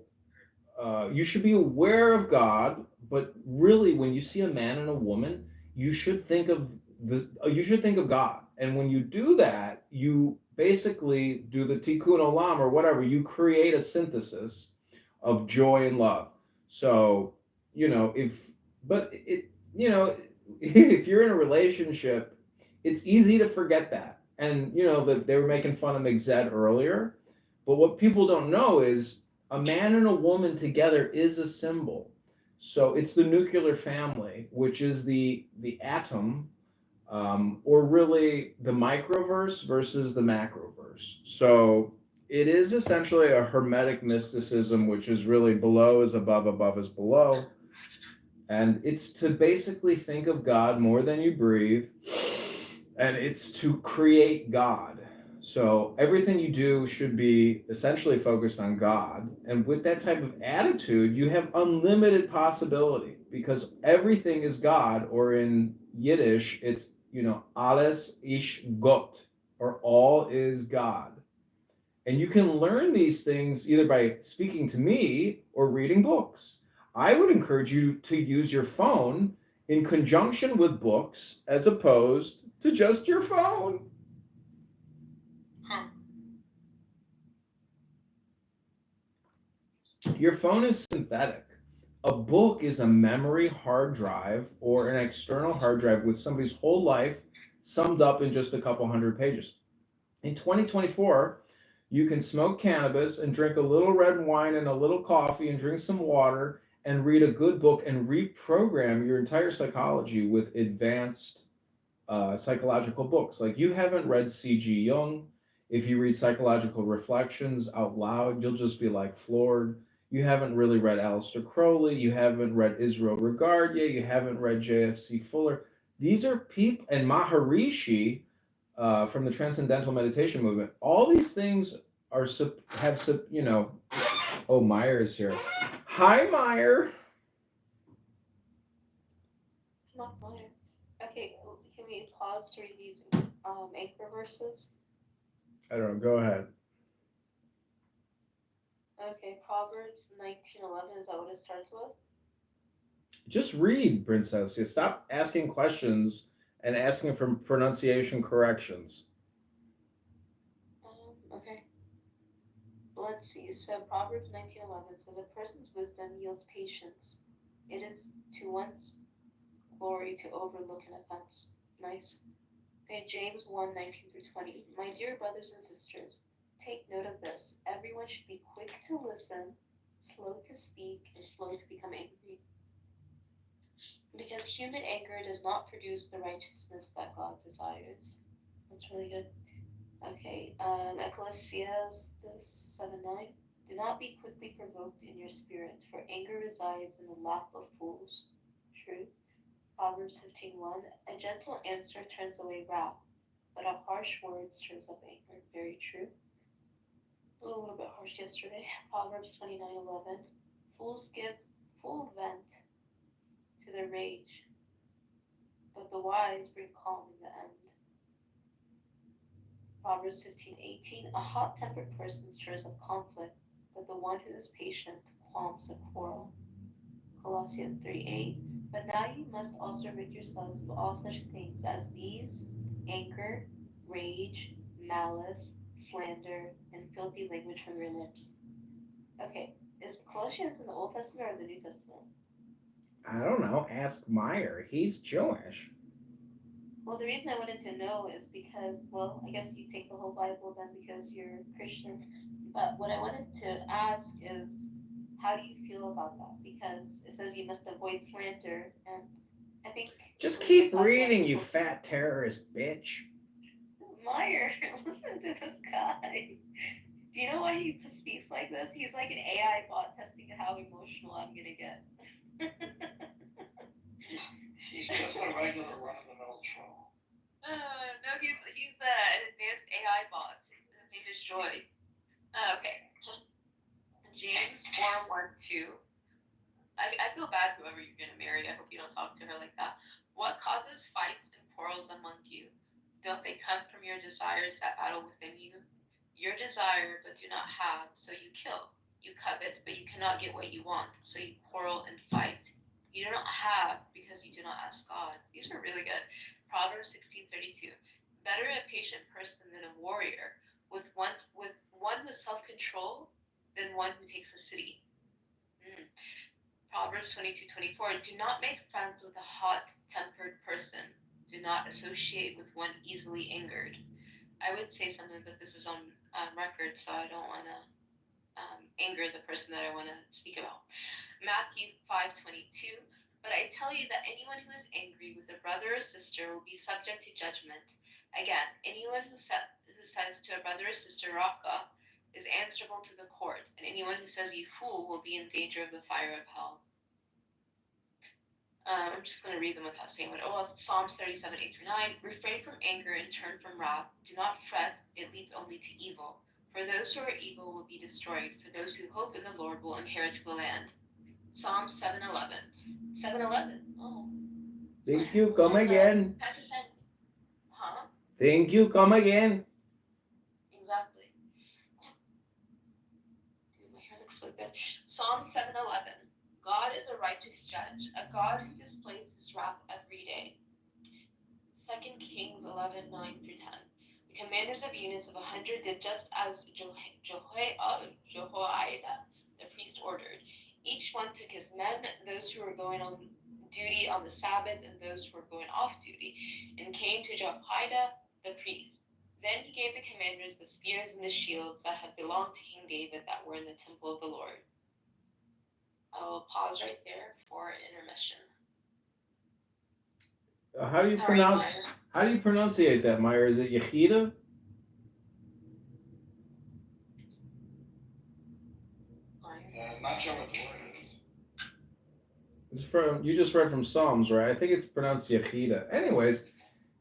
you should be aware of God, but really, when you see a man and a woman, you should think of God. And when you do that, you basically do the tikkun olam or whatever. You create a synthesis of joy and love. So if but it if you're in a relationship, it's easy to forget that. And that they were making fun of McZed earlier, but what people don't know is a man and a woman together is a symbol. So it's the nuclear family, which is the atom, or really the microverse versus the macroverse. So it is essentially a hermetic mysticism, which is really below is above, above is below. And it's to basically think of God more than you breathe, and it's to create God. So everything you do should be essentially focused on God. And with that type of attitude, you have unlimited possibility, because everything is God, or in Yiddish, it's, alles ish Gott, or all is God. And you can learn these things either by speaking to me or reading books. I would encourage you to use your phone in conjunction with books as opposed to just your phone. Your phone is synthetic. A book is a memory hard drive or an external hard drive with somebody's whole life summed up in just a couple hundred pages. In 2024, you can smoke cannabis and drink a little red wine and a little coffee and drink some water and read a good book and reprogram your entire psychology with advanced psychological books. Like you haven't read C.G. Jung. If you read Psychological Reflections out loud, you'll just be like floored. You haven't really read Aleister Crowley. You haven't read Israel Regardie. You haven't read J.F.C. Fuller. These are people, and Maharishi from the Transcendental Meditation Movement. All these things are you know. Oh, Meyer is here. Hi, Meyer. Not familiar. Okay, can we pause to read these anchor verses? I don't know. Go ahead. Okay, Proverbs 19:11, is that what it starts with? Just read, Princess. You stop asking questions and asking for pronunciation corrections. Okay. Let's see. So Proverbs 19:11 says, "A person's wisdom yields patience. It is to one's glory to overlook an offense." Nice. Okay, James 1:19 through 20. "My dear brothers and sisters, take note of this. Everyone should be quick to listen, slow to speak, and slow to become angry. Because human anger does not produce the righteousness that God desires." That's really good. Okay, Ecclesiastes 7:9. "Do not be quickly provoked in your spirit, for anger resides in the lap of fools." True. Proverbs 15:1. "A gentle answer turns away wrath, but a harsh word stirs up anger." Very true. A little bit harsh yesterday. Proverbs 29:11. "Fools give full vent to their rage, but the wise bring calm in the end." Proverbs 15:18. "A hot-tempered person stirs up conflict, but the one who is patient calms a quarrel." Colossians 3:8. "But now you must also rid yourselves of all such things as these: anger, rage, malice, slander, and filthy language from your lips." Okay, is Colossians in the Old Testament or the New Testament? I don't know. Ask Meyer. He's Jewish. Well, the reason I wanted to know is because, well, I guess you take the whole Bible then because you're Christian. But what I wanted to ask is, how do you feel about that? Because it says you must avoid slander, and I think Just when you're keep talking about reading, you people, fat terrorist bitch. Meyer, listen to this guy. Do you know why he speaks like this? He's like an AI bot testing how emotional I'm gonna get. He's just a regular run-of-the-mill troll. No, he's an advanced AI bot. His name is Joy. Okay. James 4:1-2. I feel bad whoever you're gonna marry. I hope you don't talk to her like that. "What causes fights and quarrels among you? Don't they come from your desires that battle within you? Your desire, but do not have, so you kill. You covet, but you cannot get what you want, so you quarrel and fight. You do not have because you do not ask God." These are really good. Proverbs 16:32. "Better a patient person than a warrior, with one with self-control than one who takes a city." Mm. Proverbs 22:24. "Do not make friends with a hot-tempered person. Do not associate with one easily angered." I would say something, but this is on record, so I don't want to anger the person that I want to speak about. Matthew 5:22. "But I tell you that anyone who is angry with a brother or sister will be subject to judgment. Again, anyone who says to a brother or sister, 'Raka,' is answerable to the court, and anyone who says, 'You fool,' will be in danger of the fire of hell." I'm just going to read them without saying what. Oh, Psalms 37:8-9. "Refrain from anger and turn from wrath. Do not fret, it leads only to evil. For those who are evil will be destroyed. For those who hope in the Lord will inherit the land." Psalm 7:11. 7:11. Oh. Thank you, come again. 10%. Huh? Thank you, come again. Exactly. Dude, my hair looks so good. Psalm 7:11. "God is a righteous judge, a God who displays his wrath every day." 2 Kings 11:9-10. "The commanders of units of 100 did just as Jehoiada the priest ordered. Each one took his men, those who were going on duty on the Sabbath and those who were going off duty, and came to Jehoiada the priest. Then he gave the commanders the spears and the shields that had belonged to King David that were in the temple of the Lord. I will pause right there for intermission. How do you pronounce that, Meyer? Is it Yechida? Not sure what the word is. It's you just read from Psalms, right? I think it's pronounced Yechida. Anyways,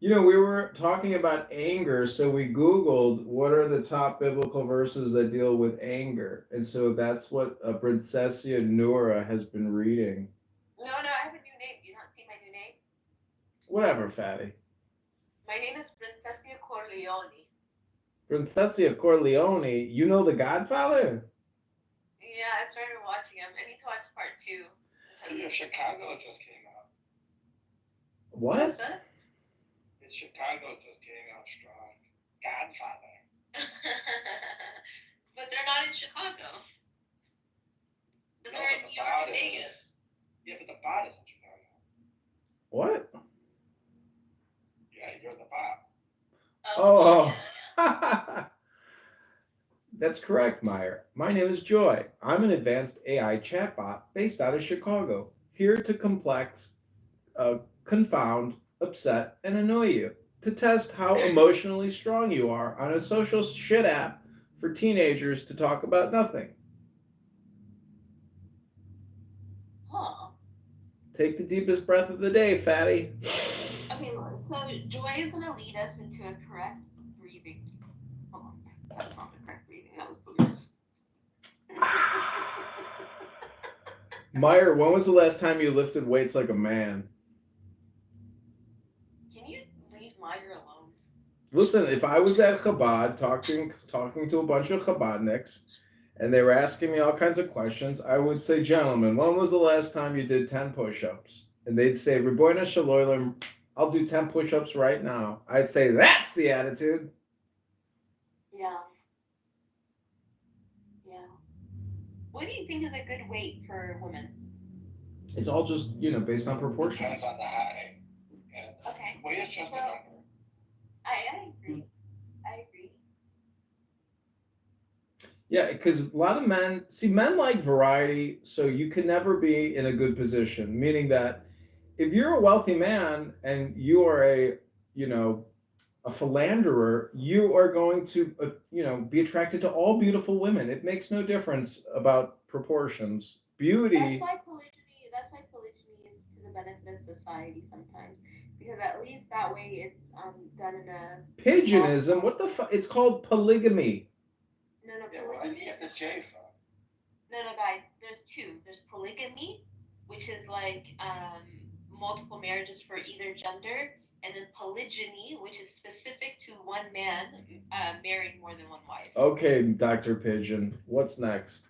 we were talking about anger, so we Googled what are the top biblical verses that deal with anger, and so that's what Princessia Nura has been reading. No, I have a new name. Do you not see my new name? Whatever, fatty. My name is Princessia Corleone. Princessia Corleone. You know The Godfather? Yeah, I started watching them. I need to watch part 2. Chicago just came out. What? What's that? Chicago just came out strong. Godfather. But they're not in Chicago. But No, they're in but New York and Vegas. Yeah, but the bot is in Chicago. What? Yeah, you're the bot. Oh. Yeah. That's correct, Meyer. My name is Joy. I'm an advanced AI chatbot based out of Chicago, here to confound, upset, and annoy you, to test how emotionally strong you are on a social shit app for teenagers to talk about nothing. Huh. Take the deepest breath of the day, fatty. Okay, so Joy is going to lead us into a correct breathing. Hold on. That's not the correct breathing. That was boogers. Meyer, when was the last time you lifted weights like a man? Can you leave Meyer alone? Listen, if I was at Chabad talking to a bunch of Chabadniks, and they were asking me all kinds of questions, I would say, gentlemen, when was the last time you did 10 push-ups? And they'd say, Reboina Shaloilim, I'll do 10 push-ups right now. I'd say, that's the attitude. Yeah. What do you think is a good weight for women? It's all just, based on proportions. Depends on the height. Yeah. Okay. Weight is just a number. I agree. Yeah, because a lot of men like variety, so you can never be in a good position, meaning that if you're a wealthy man and you are a philanderer, you are going to, be attracted to all beautiful women. It makes no difference about proportions. Beauty. That's why polygyny is to the benefit of society sometimes, because at least that way it's done in a. Pigeonism? What the fuck? It's called polygamy. No, Yeah, well, I need the J from. No, guys. There's 2. There's polygamy, which is like multiple marriages for either gender. And then polygyny, which is specific to one man marrying more than one wife. Okay, Dr. Pigeon, what's next?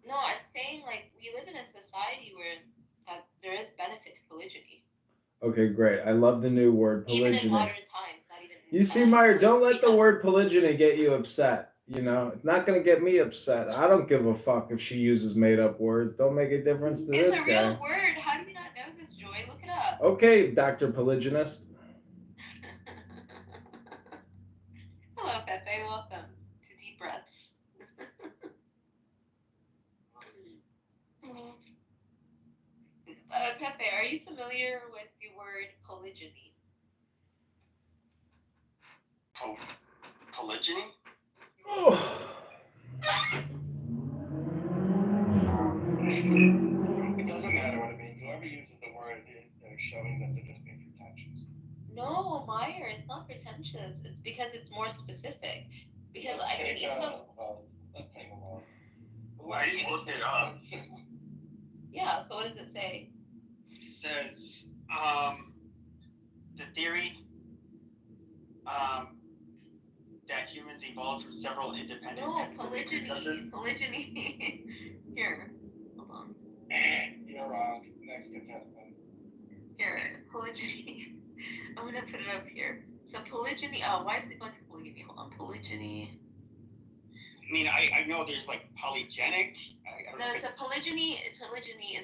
No, I'm saying we live in a society where there is benefit to polygyny. Okay, great. I love the new word, polygyny. Even in modern times, not even. You see, Meyer, don't let the word polygyny get you upset. It's not going to get me upset. I don't give a fuck if she uses made-up words. Don't make a difference to this guy. It's a real word. How do you not know this, Joy? Look it up. Okay, Dr. Polygynist. Hello, Pepe. Welcome to Deep Breaths. Pepe, are you familiar with the word polygyny? Polygyny? Oh. It doesn't matter what it means. Whoever uses the word, they're showing that they're just being pretentious. No, Meyer, it's not pretentious. It's because it's more specific. Because Let's even take a vote. I just looked it up. Yeah, so what does it say? It says, the theory that humans evolved from several independent polygyny. Here, hold on. You're wrong. Next contestant. Here, polygyny. I'm gonna put it up here. So polygyny. Why is it going to polygamy? Hold on, polygyny. mean, I know there's like polygenic. I don't No, know. so polygyny is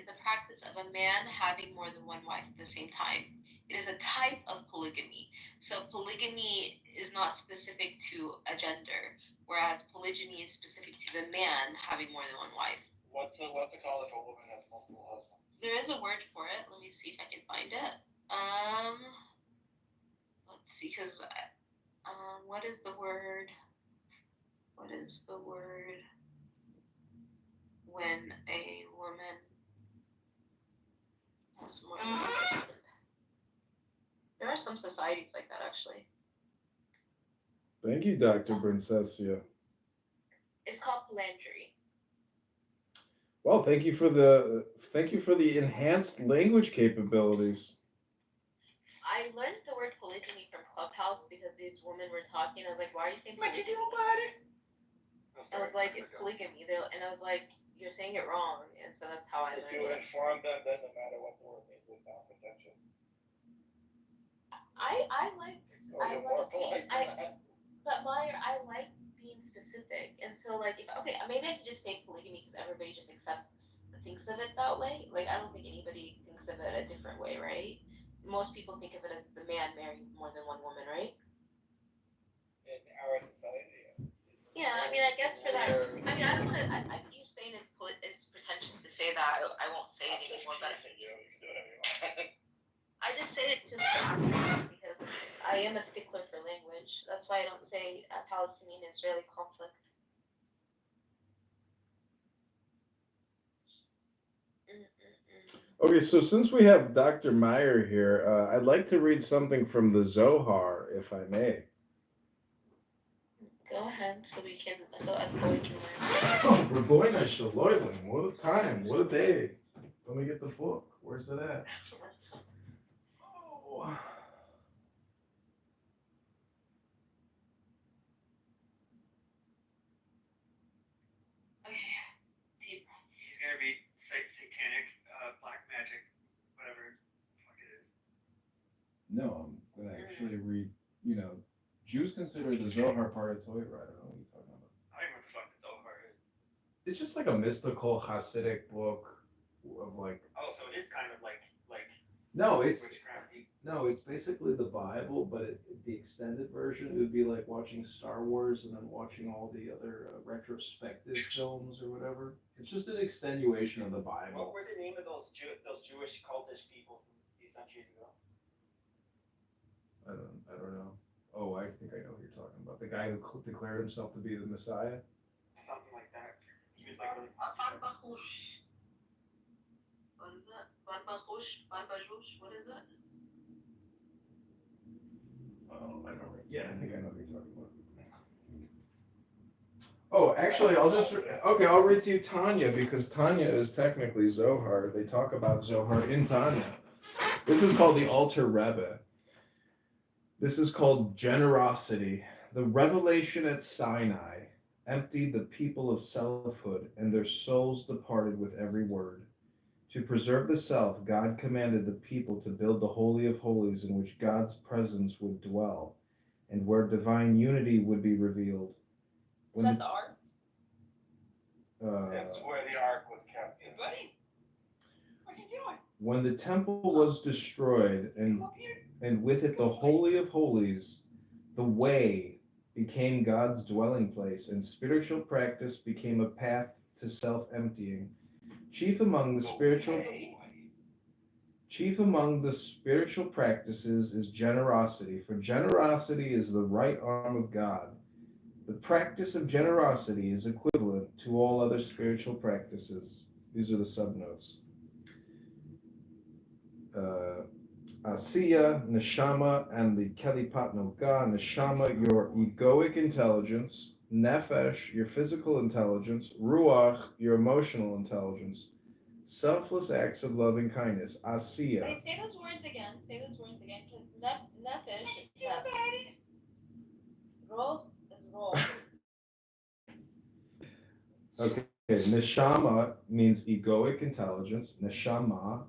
the practice of a man having more than one wife at the same time. It is a type of polygamy. So polygamy is not specific to a gender, whereas polygyny is specific to the man having more than one wife. What's it called if a woman has multiple husbands? There is a word for it. Let me see if I can find it. Let's see, because what is the word? What is the word when a woman has more than one husband? There are some societies like that, actually. Thank you, Dr. Brincesia. It's called polyandry. Well, thank you for the enhanced language capabilities. I learned the word polygyny from Clubhouse because these women were talking. I was like, why are you saying What did polygamy? you about it? I was like, it's polygamy. And I was like, you're saying it wrong. And so that's how I If learned you it. inform them, doesn't matter what the word means, they sound pretentious. I like Or you're more polite. but Meyer, I like being specific. And so like if okay, maybe I could just say polygamy because everybody just thinks of it that way. Like I don't think anybody thinks of it a different way, right? Most people think of it as the man marrying more than one woman, right? In our society. Yeah, I mean, I guess for that. I mean, I don't want to. I'm used saying it's pretentious to say that. I won't say it anymore, but You can do whatever you want. I just say it just for accuracy because I am a stickler for language. That's why I don't say Palestinian-Israeli conflict. Okay, so since we have Dr. Meyer here, I'd like to read something from the Zohar, if I may. Go ahead, so us boy can learn. Oh, Raboina Shaloilim, what a time, what a day. Let me get the book. Where's it at? Oh. Okay, deep breaths. He's gonna be satanic, black magic, whatever the fuck it is. No, I'm gonna actually read, Jews consider the Zohar part of Torah. I don't know what you're talking about. I don't know what the fuck the Zohar is. It's just like a mystical Hasidic book of like. Oh, so it is kind of like No, it's witchcrafty. no, it's basically the Bible, but the extended version, it would be like watching Star Wars and then watching all the other retrospective films or whatever. It's just an extenuation of the What Bible. were the name of those Jewish cultish people from a few centuries ago? I don't know. Oh, I think I know what you're talking about. The guy who declared himself to be the Messiah. Something like that. He was like really Barbachush. What is it? Barbachush? What is it? Oh, I know. Yeah, I think I know what you're talking about. Oh, actually, I'll read to you Tanya because Tanya is technically Zohar. They talk about Zohar in Tanya. This is called the Alter Rebbe. This is called generosity. The revelation at Sinai emptied the people of selfhood, and their souls departed with every word. To preserve the self, God commanded the people to build the Holy of Holies in which God's presence would dwell, and where divine unity would be revealed. Is that the ark? That's where the ark was kept. Hey, buddy. What you doing? When the temple was destroyed, and with it the Holy of Holies, the way became God's dwelling place, and spiritual practice became a path to self-emptying. Chief among the spiritual practices is generosity, for generosity is the right arm of God. The practice of generosity is equivalent to all other spiritual practices. These are the subnotes. Asiya, Neshama, and the Kelipat Noga. Neshama, your egoic intelligence. Nefesh, your physical intelligence. Ruach, your emotional intelligence. Selfless acts of loving kindness. Asiya. Hey, say those words again. Because nefesh is that. Roh is roh. Okay, Neshama means egoic intelligence. Neshama.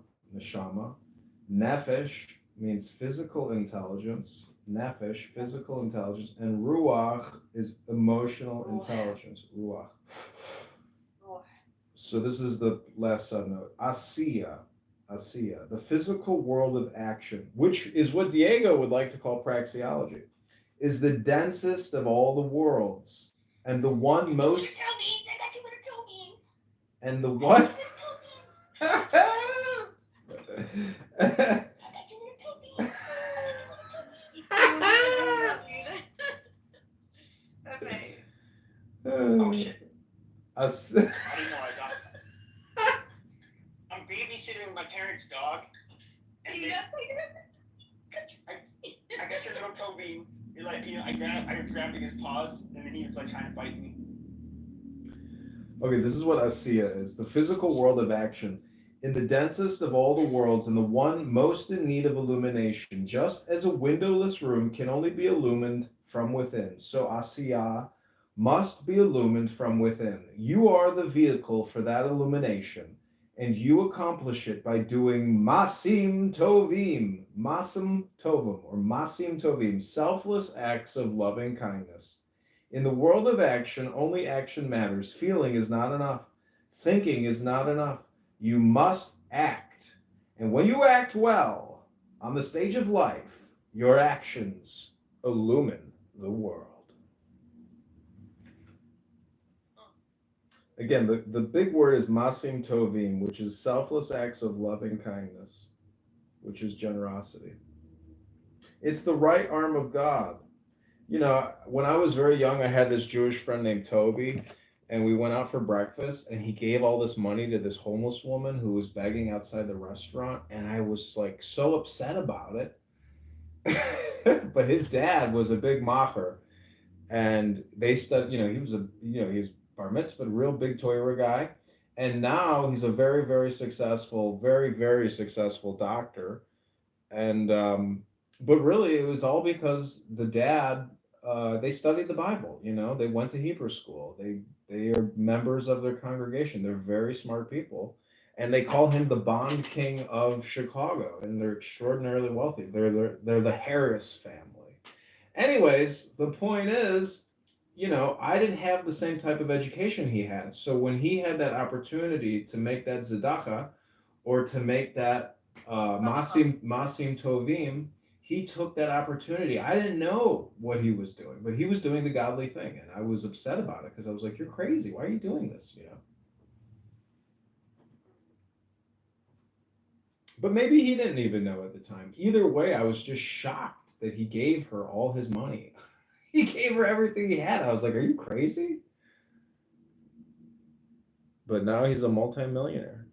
Nefesh means physical intelligence, nefesh, physical intelligence, and ruach is emotional intelligence. Ruach. So this is the last subnote. Asiya, the physical world of action, which is what Diego would like to call praxeology, is the densest of all the worlds, and the one most. I got you with a toe beans. And the one. I got you with a toe beans. Okay. Oh shit. I I didn't know I got it. I'm babysitting my parents' dog. And then I got your little toe beans. You're like, I was grabbing his paws, and then he was like trying to bite me. Okay, this is what Asiya is the physical world of action, in the densest of all the worlds, and the one most in need of illumination, just as a windowless room can only be illumined from within. So Asiya must be illumined from within. You are the vehicle for that illumination, and you accomplish it by doing masim tovim, masim tovim, or masim tovim, selfless acts of loving kindness. In the world of action, only action matters. Feeling is not enough. Thinking is not enough. You must act. And when you act well on the stage of life, your actions illumine the world. Again, the big word is masim tovim, which is selfless acts of loving kindness, which is generosity. It's the right arm of God. You know, when I was very young, I had this Jewish friend named Toby, and we went out for breakfast, and he gave all this money to this homeless woman who was begging outside the restaurant, and I was like so upset about it. But his dad was a big macher, and they studied. He was bar mitzvah, real big Torah guy, and now he's a very, very successful, very, very successful doctor. And but really, it was all because the dad. They studied the Bible. They went to Hebrew school. They are members of their congregation. They're very smart people, and they call him the Bond King of Chicago. And they're extraordinarily wealthy. They're the Harris family. Anyways, the point is, I didn't have the same type of education he had. So when he had that opportunity to make that tzedakah or to make that masim tovim, he took that opportunity. I didn't know what he was doing, but he was doing the godly thing, and I was upset about it because I was like, "You're crazy! Why are you doing this?" But maybe he didn't even know at the time. Either way, I was just shocked that he gave her all his money. He gave her everything he had. I was like, "Are you crazy?" But now he's a multimillionaire.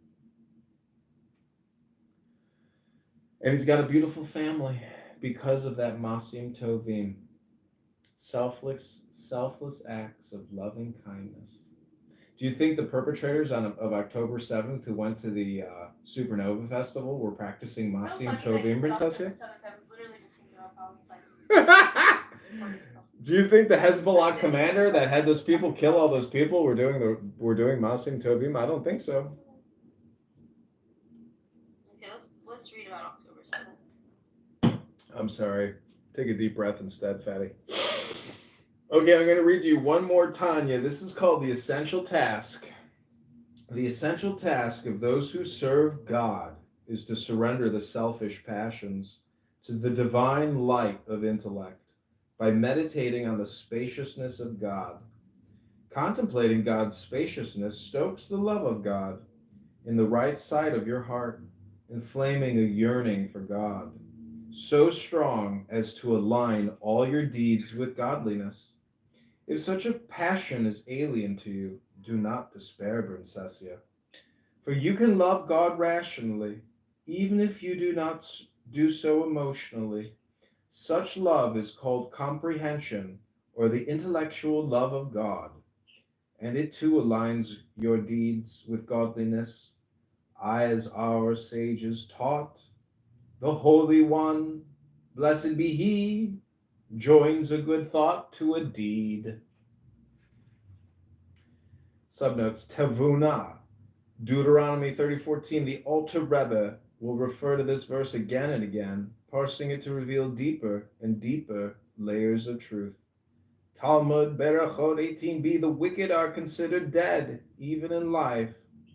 And he's got a beautiful family because of that Masim Tovim. Selfless acts of loving kindness. Do you think the perpetrators of October 7th who went to the Supernova Festival were practicing Masim Tovim, Princessia? Do you think the Hezbollah commander that had those people kill all those people were doing Masim Tovim? I don't think so. Okay, let's read about October 7th. I'm sorry. Take a deep breath instead, Fatty. Okay, I'm going to read you one more Tanya. This is called The Essential Task. The essential task of those who serve God is to surrender the selfish passions to the divine light of intellect by meditating on the spaciousness of God. Contemplating God's spaciousness stokes the love of God in the right side of your heart, inflaming a yearning for God, so strong as to align all your deeds with godliness. If such a passion is alien to you, do not despair, Princessia, for you can love God rationally, even if you do not do so emotionally. Such love is called comprehension, or the intellectual love of God, and it too aligns your deeds with godliness, as our sages taught. The Holy One, blessed be He, joins a good thought to a deed. Subnotes: Tevuna, Deuteronomy 30:14. The Alter Rebbe will refer to this verse again and again, parsing it to reveal deeper and deeper layers of truth. Talmud Berachot 18b, the wicked are considered dead, even in life,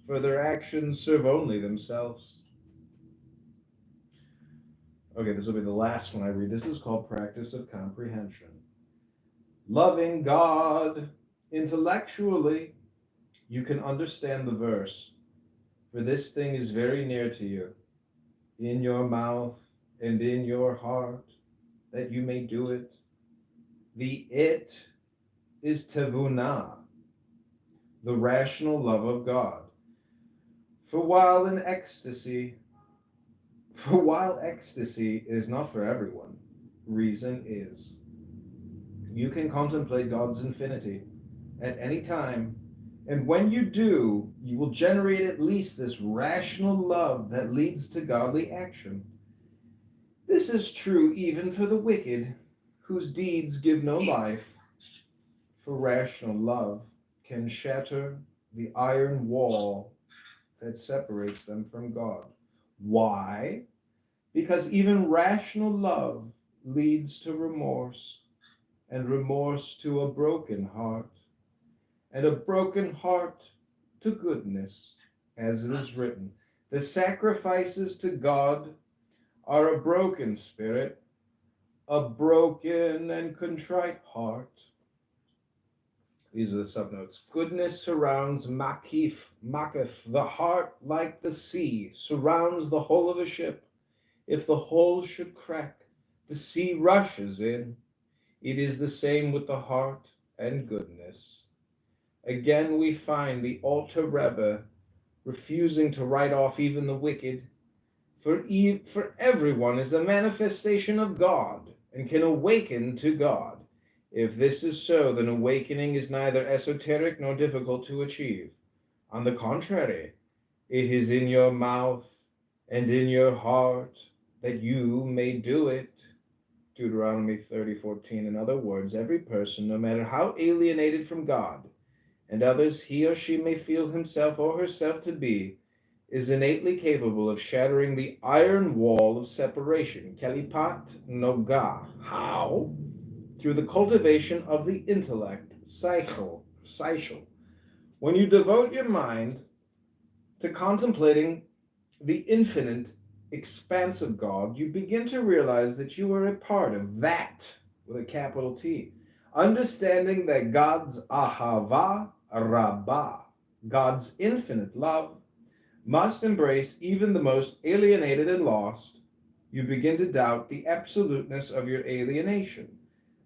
for their actions serve only themselves. Okay, this will be the last one I read. This is called Practice of Comprehension. Loving God intellectually, you can understand the verse, for this thing is very near to you, in your mouth and in your heart, that you may do it. The it is tevunah, the rational love of God. For while ecstasy is not for everyone, reason is. You can contemplate God's infinity at any time, and when you do, you will generate at least this rational love that leads to godly action. This is true even for the wicked, whose deeds give no life, for rational love can shatter the iron wall that separates them from God. Why? Because even rational love leads to remorse, and remorse to a broken heart, and a broken heart to goodness, as it is written. The sacrifices to God are a broken spirit, a broken and contrite heart. These are the subnotes. Goodness surrounds Makif, the heart like the sea, surrounds the hull of a ship. If the hull should crack, the sea rushes in. It is the same with the heart and goodness. Again, we find the Alter Rebbe refusing to write off even the wicked, for everyone is a manifestation of God and can awaken to God. If this is so, then awakening is neither esoteric nor difficult to achieve. On the contrary, it is in your mouth and in your heart that you may do it. Deuteronomy 30:14. In other words, every person, no matter how alienated from God and others he or she may feel himself or herself to be, is innately capable of shattering the iron wall of separation, kelipat noga. How? Through the cultivation of the intellect, seichel. When you devote your mind to contemplating the infinite expanse of God, you begin to realize that you are a part of that, with a capital T. Understanding that God's ahava rabbah, God's infinite love, must embrace even the most alienated and lost, you begin to doubt the absoluteness of your alienation.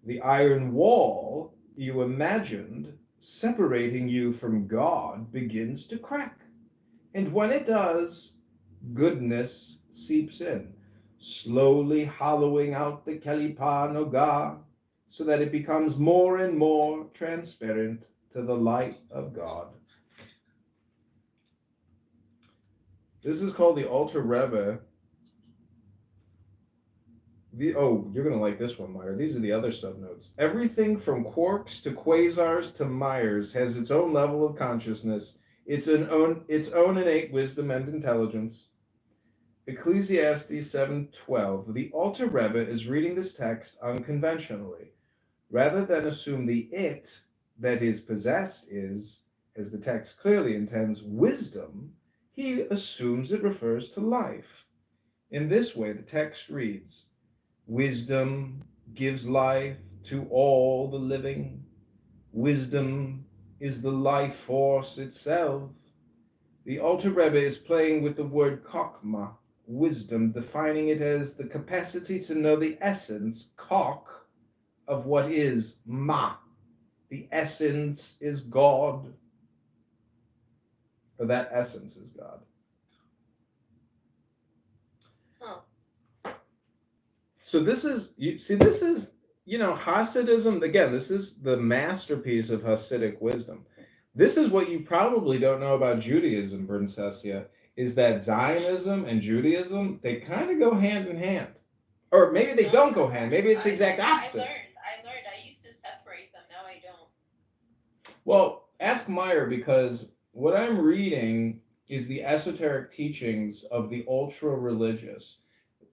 The iron wall you imagined separating you from God begins to crack. And when it does, goodness seeps in, slowly hollowing out the Kelipa Noga, so that it becomes more and more transparent to the light of God. This is called the Alter Rebbe. You're going to like this one, Meyer. These are the other subnotes. Everything from quarks to quasars to Myers has its own level of consciousness, its own innate wisdom and intelligence. Ecclesiastes 7:12. The Alter Rebbe is reading this text unconventionally. Rather than assume the it that is possessed is, as the text clearly intends, wisdom, he assumes it refers to life. In this way, the text reads, wisdom gives life to all the living. Wisdom is the life force itself. The Alter Rebbe is playing with the word kokma, wisdom, defining it as the capacity to know the essence, kok, of what is ma. The essence is God, or that essence is God. Oh. So this is, Hasidism, again, this is the masterpiece of Hasidic wisdom. This is what you probably don't know about Judaism, Princessia, is that Zionism and Judaism, they kind of go hand in hand. Or maybe they don't go hand. Maybe it's the exact opposite. I learned. I used to separate them. Now I don't. Well, ask Meyer, because what I'm reading is the esoteric teachings of the ultra religious.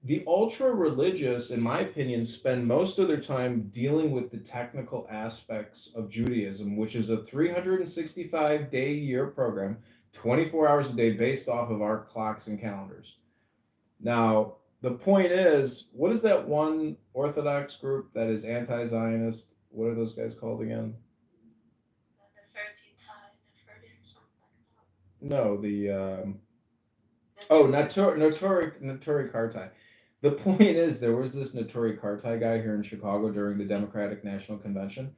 The ultra religious, in my opinion, spend most of their time dealing with the technical aspects of Judaism, which is a 365-day-a-year program, 24 hours a day, based off of our clocks and calendars. Now, the point is, what is that one Orthodox group that is anti-Zionist? What are those guys called again? The 13th time, I've heard it, something like that. No, the The Notori Kartai. The point is, there was this Notori Kartai guy here in Chicago during the Democratic National Convention,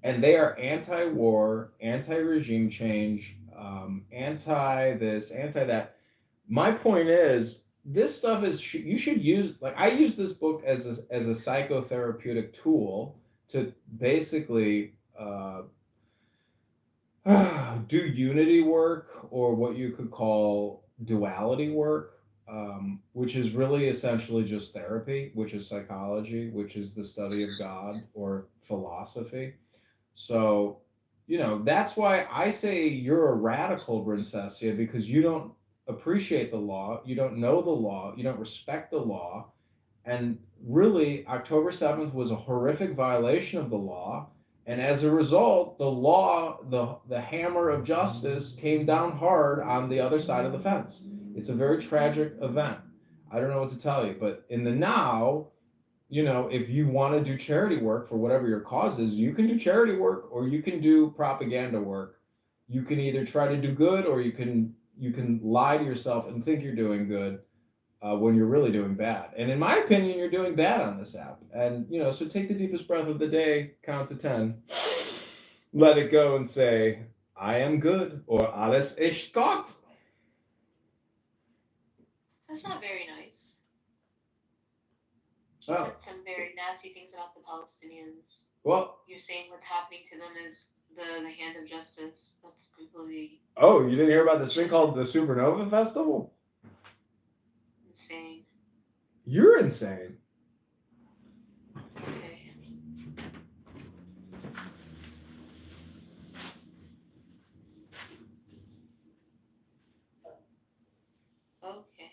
and they are anti-war, anti-regime change, anti this, anti that. My point is, this stuff is you should use, like, I use this book as a psychotherapeutic tool to basically do unity work, or what you could call duality work, which is really essentially just therapy, which is psychology, which is the study of God or philosophy. So, that's why I say you're a radical, Brincesia, because you don't appreciate the law, you don't know the law, you don't respect the law, and really, October 7th was a horrific violation of the law. And as a result, the law, the hammer of justice came down hard on the other side of the fence. It's a very tragic event. I don't know what to tell you, but in the now, if you want to do charity work for whatever your cause is, you can do charity work or you can do propaganda work. You can either try to do good, or you can lie to yourself and think you're doing good, when you're really doing bad. And in my opinion, you're doing bad on this app. And, so take the deepest breath of the day, count to 10, let it go and say, I am good, or alles ist Gott. That's not very nice. He Oh, said some very nasty things about the Palestinians. well, You're saying what's happening to them is the hand of justice. That's completely oh, you didn't hear about this thing called the Supernova Festival? insane. You're insane. Okay. Okay.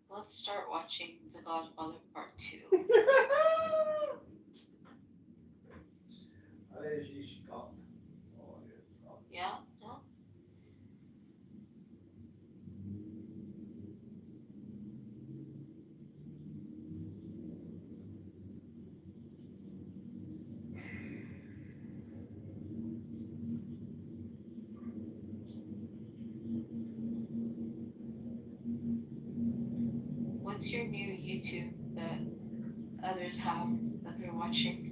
Let's start watching The Godfather Part 2. Yeah? No? What's your new YouTube that others have that they're watching?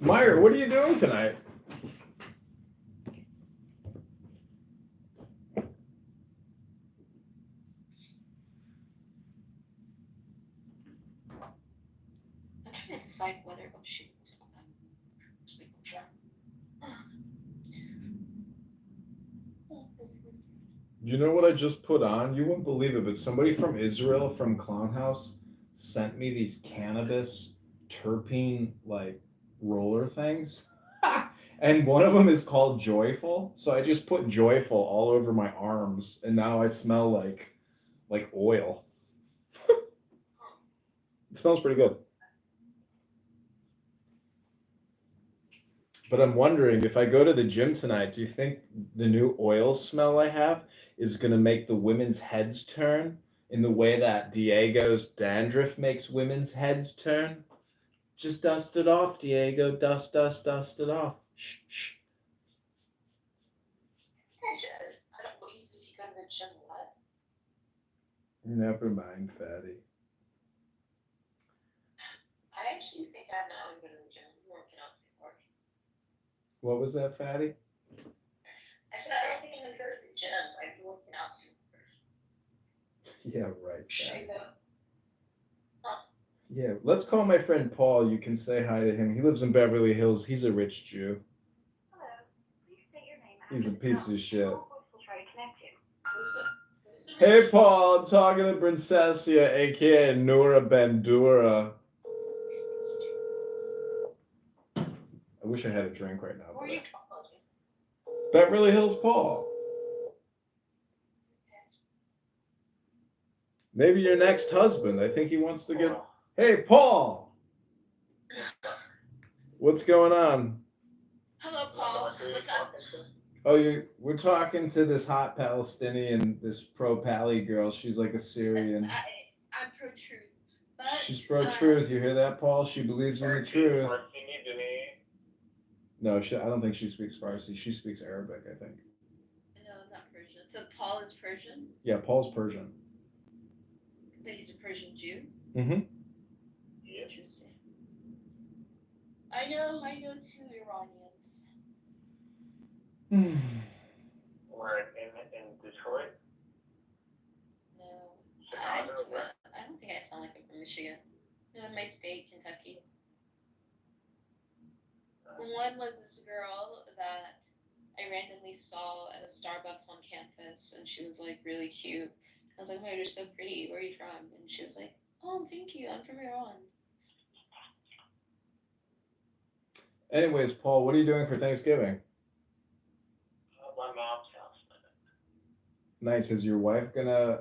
Meyer, what are you doing tonight? I'm trying to decide whether, oh shoot, sleep chat. You know what I just put on? You won't believe it, but somebody from Israel, from Clown House, sent me these cannabis terpene, like, roller things. And one of them is called Joyful. So I just put Joyful all over my arms, and now I smell like oil. It smells pretty good. But I'm wondering if I go to the gym tonight, do you think the new oil smell I have is going to make the women's heads turn in the way that Diego's dandruff makes women's heads turn? Just dust it off, Diego. Dust, dust, dust it off. Shh, shh. I don't believe if you go to the gym, what? Never mind, fatty. I actually think I'm not going to go to the gym. I'm working out too hard. What was that, fatty? I said, I don't think I'm going to go to the gym. I'm working out too hard. Yeah, right, fatty. Straight up. Yeah, let's call my friend Paul. You can say hi to him. He lives in Beverly Hills. He's a rich Jew. Hello. Please state your name. He's a piece of shit. We'll try to connect you. Hey, Paul, I'm talking to Princessia, aka Noura Bandura. I wish I had a drink right now. Who are you calling? Beverly Hills Paul. Maybe your next husband. I think he wants to get. Hey, Paul! What's going on? Hello, Paul. What's up? Oh, we're talking to this hot Palestinian, this pro-Pali girl. She's like a Syrian. I'm pro-truth. But, She's pro-truth. You hear that, Paul? She believes in the truth. No, I don't think she speaks Farsi. She speaks Arabic, I think. No, not Persian. So Paul is Persian? Yeah, Paul's Persian. But he's a Persian Jew? Mm-hmm. Interesting. I know 2 Iranians. Or in Detroit? No. I don't think I sound like I'm from Michigan. No, in my state, Kentucky. One was this girl that I randomly saw at a Starbucks on campus, and she was like really cute. I was like, oh, you're so pretty. Where are you from? And she was like, oh, thank you. I'm from Iran. Anyways, Paul, what are you doing for Thanksgiving? My mom's house. Nice. Is your wife gonna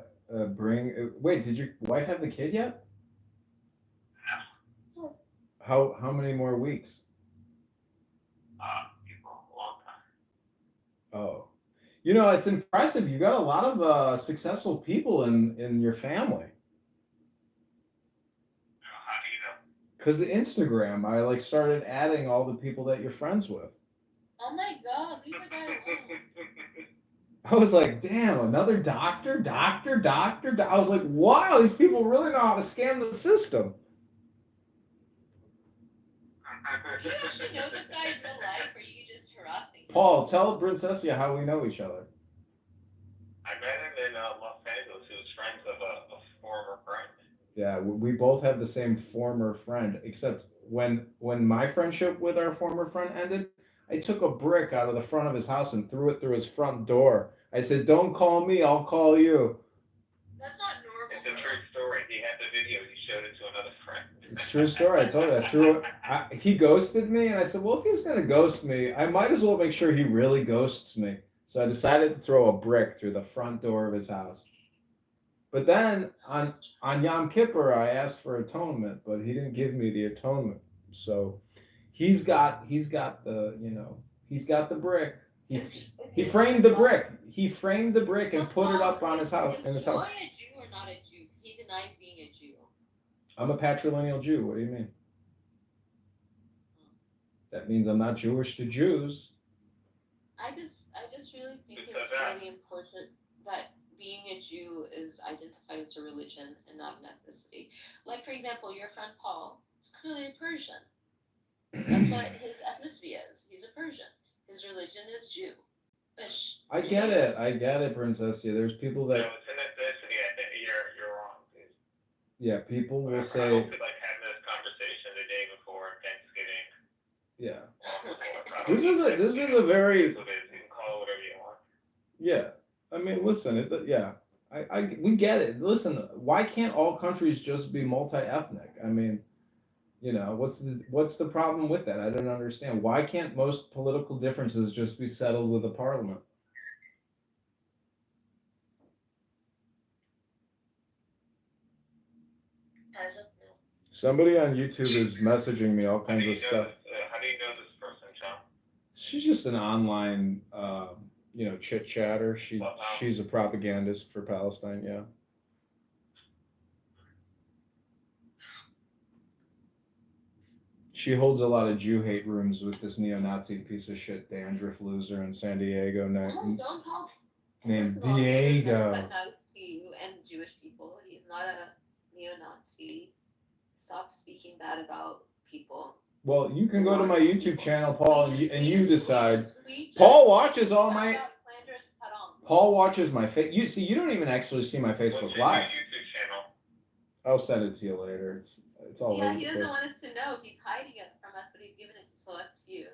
bring? Wait, did your wife have the kid yet? No. How many more weeks? A long time. Oh, you know, it's impressive. You got a lot of successful people in your family. How do you know? Because of Instagram, I like started adding all the people that you're friends with. Oh my God, leave the guy alone. I was like, damn, another doctor. I was like, wow, these people really know how to scam the system. Do you actually know this guy in real life, or are you just harassing him? Paul, tell Princessia how we know each other. I met him in Los Angeles. He was friends of a former friend. Yeah, we both have the same former friend, except when my friendship with our former friend ended, I took a brick out of the front of his house and threw it through his front door. I said, don't call me, I'll call you. That's not normal. It's a true story. He had the video. He showed it to another friend. It's a true story. I told you, I threw it. He ghosted me, and I said, well, if he's going to ghost me, I might as well make sure he really ghosts me. So I decided to throw a brick through the front door of his house. But then on Yom Kippur, I asked for atonement, but he didn't give me the atonement. So he's got the, he's got the brick. He framed the brick. He framed the brick and put it up on his house. Is Joy a Jew or not a Jew? Because he denies being a Jew. I'm a patrilineal Jew. What do you mean? That means I'm not Jewish to Jews. I just really think it's really important that being a Jew is identified as a religion and not an ethnicity. Like, for example, your friend Paul is clearly a Persian. That's what his ethnicity is. He's a Persian. His religion is Jew. I get it, Princessia. There's people that. No, it's an ethnicity. I think you're wrong, dude. Yeah, people will say. I hope we like having this conversation the day before Thanksgiving. Yeah. This is a very. You can call it whatever you want. Yeah, I mean, listen, we get it. Listen, why can't all countries just be multi-ethnic? I mean, what's the problem with that? I don't understand. Why can't most political differences just be settled with a parliament? Somebody on YouTube is messaging me all kinds of stuff. How do you know this person, John? She's just an online, chit chatter. She's a propagandist for Palestine. Yeah. She holds a lot of Jew hate rooms with this neo-Nazi piece of shit dandruff loser in San Diego Don't talk. named First of all, he has never Diego. been nice to you and Jewish people. He's not a neo-Nazi. Stop speaking bad about people. Well, you can go to my YouTube channel, Paul, and you decide. We just Paul watches all my. found out slanderous Padang. Paul watches my You don't even actually see my What's Facebook your Live. YouTube channel? I'll send it to you later. It's all Yeah, over he the doesn't place. want us to know. He's hiding it from us, but he's giving it to select few.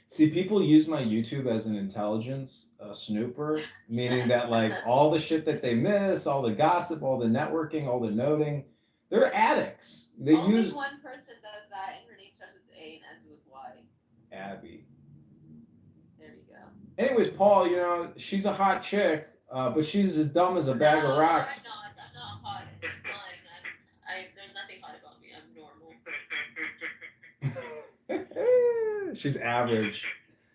See, people use my YouTube as an intelligence snooper, meaning that like all the shit that they miss, all the gossip, all the networking, all the noting, they're addicts. They Only use one person does that, and her name starts with A and ends with Y. Abby. There you go. Anyways, Paul, she's a hot chick, but she's as dumb as a bag of rocks. I'm not hot. She's lying. There's nothing hot about me. I'm normal. She's average.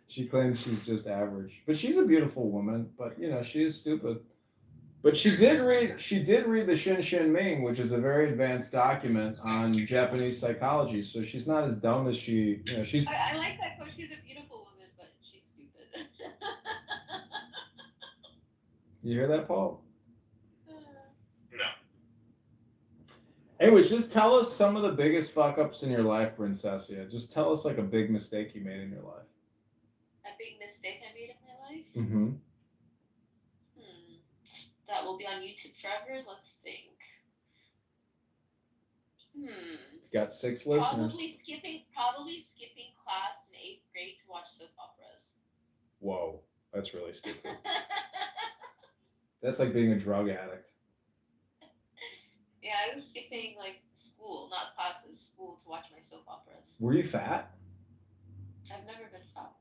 She claims she's just average, but she's a beautiful woman. But she is stupid. But she did read the Shin Shin Ming, which is a very advanced document on Japanese psychology. So she's not as dumb as she's. I like that quote. She's a beautiful woman, but she's stupid. You hear that, Paul? No. Anyways, just tell us some of the biggest fuck ups in your life, Princessia. Just tell us like a big mistake you made in your life. A big mistake I made in my life? Mm-hmm. That will be on YouTube forever. Let's think. Got 6 listeners. Probably skipping class in 8th grade to watch soap operas. Whoa, that's really stupid. That's like being a drug addict. Yeah, I was skipping like school, not classes, school to watch my soap operas. Were you fat? I've never been fat.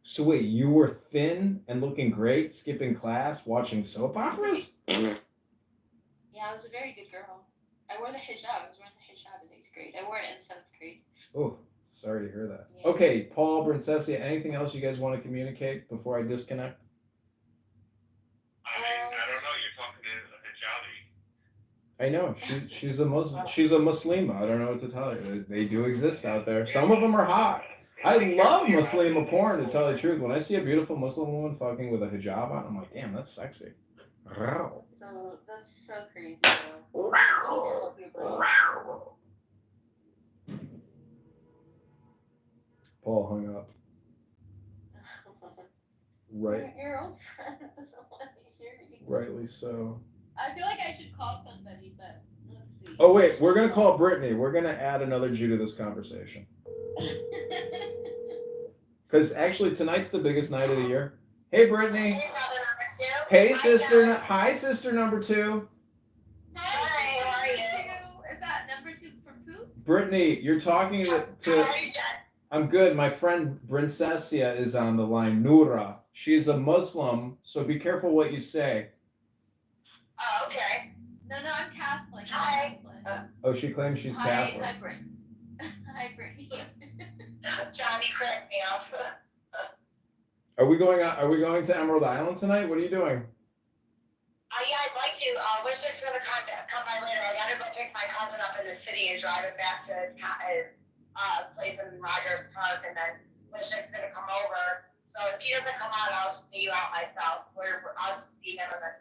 So wait, you were thin and looking great, skipping class, watching soap operas? Yeah, I was a very good girl. I wore the hijab. I was wearing the hijab in 8th grade. I wore it in 7th grade. Oh, sorry to hear that. Yeah. Okay, Paul, Princessia, anything else you guys want to communicate before I disconnect? I don't know. You're talking to a hijabi. I know she's a Muslim. She's a Muslima. I don't know what to tell you. They do exist out there. Some of them are hot. I love Muslima porn, to tell you the truth. When I see a beautiful Muslim woman fucking with a hijab on, I'm like, damn, that's sexy. Wow. So that's so crazy. Though. Paul hung up. Right. Your old friend doesn't want to hear you. Rightly so. I feel like I should call somebody, but let's see. Oh wait, we're gonna call Brittany. We're gonna add another Jew to this conversation. Because actually tonight's the biggest night of the year. Hey Brittany. Hey brother number 2. Hey Hi, sister. John. Hi sister number 2. Hi, how are you? Is that number 2 for poop? Brittany, you're talking How to. are you, Jen? I'm good. My friend Princessia is on the line. Noura. She's a Muslim, so be careful what you say. Oh, okay. No, I'm Catholic. Hi. Oh, she claims she's Catholic. Hi, Brittany. Hi, Brittany. Johnny cracked me up. Are we going to Emerald Island tonight? What are you doing? Yeah, I'd like to. Wishnick's gonna come by later. I gotta go pick my cousin up in the city and drive him back to his place in Rogers Park, and then Wishnick's gonna come over. So if he doesn't come out, I'll just meet you out myself. I'll just be him and then.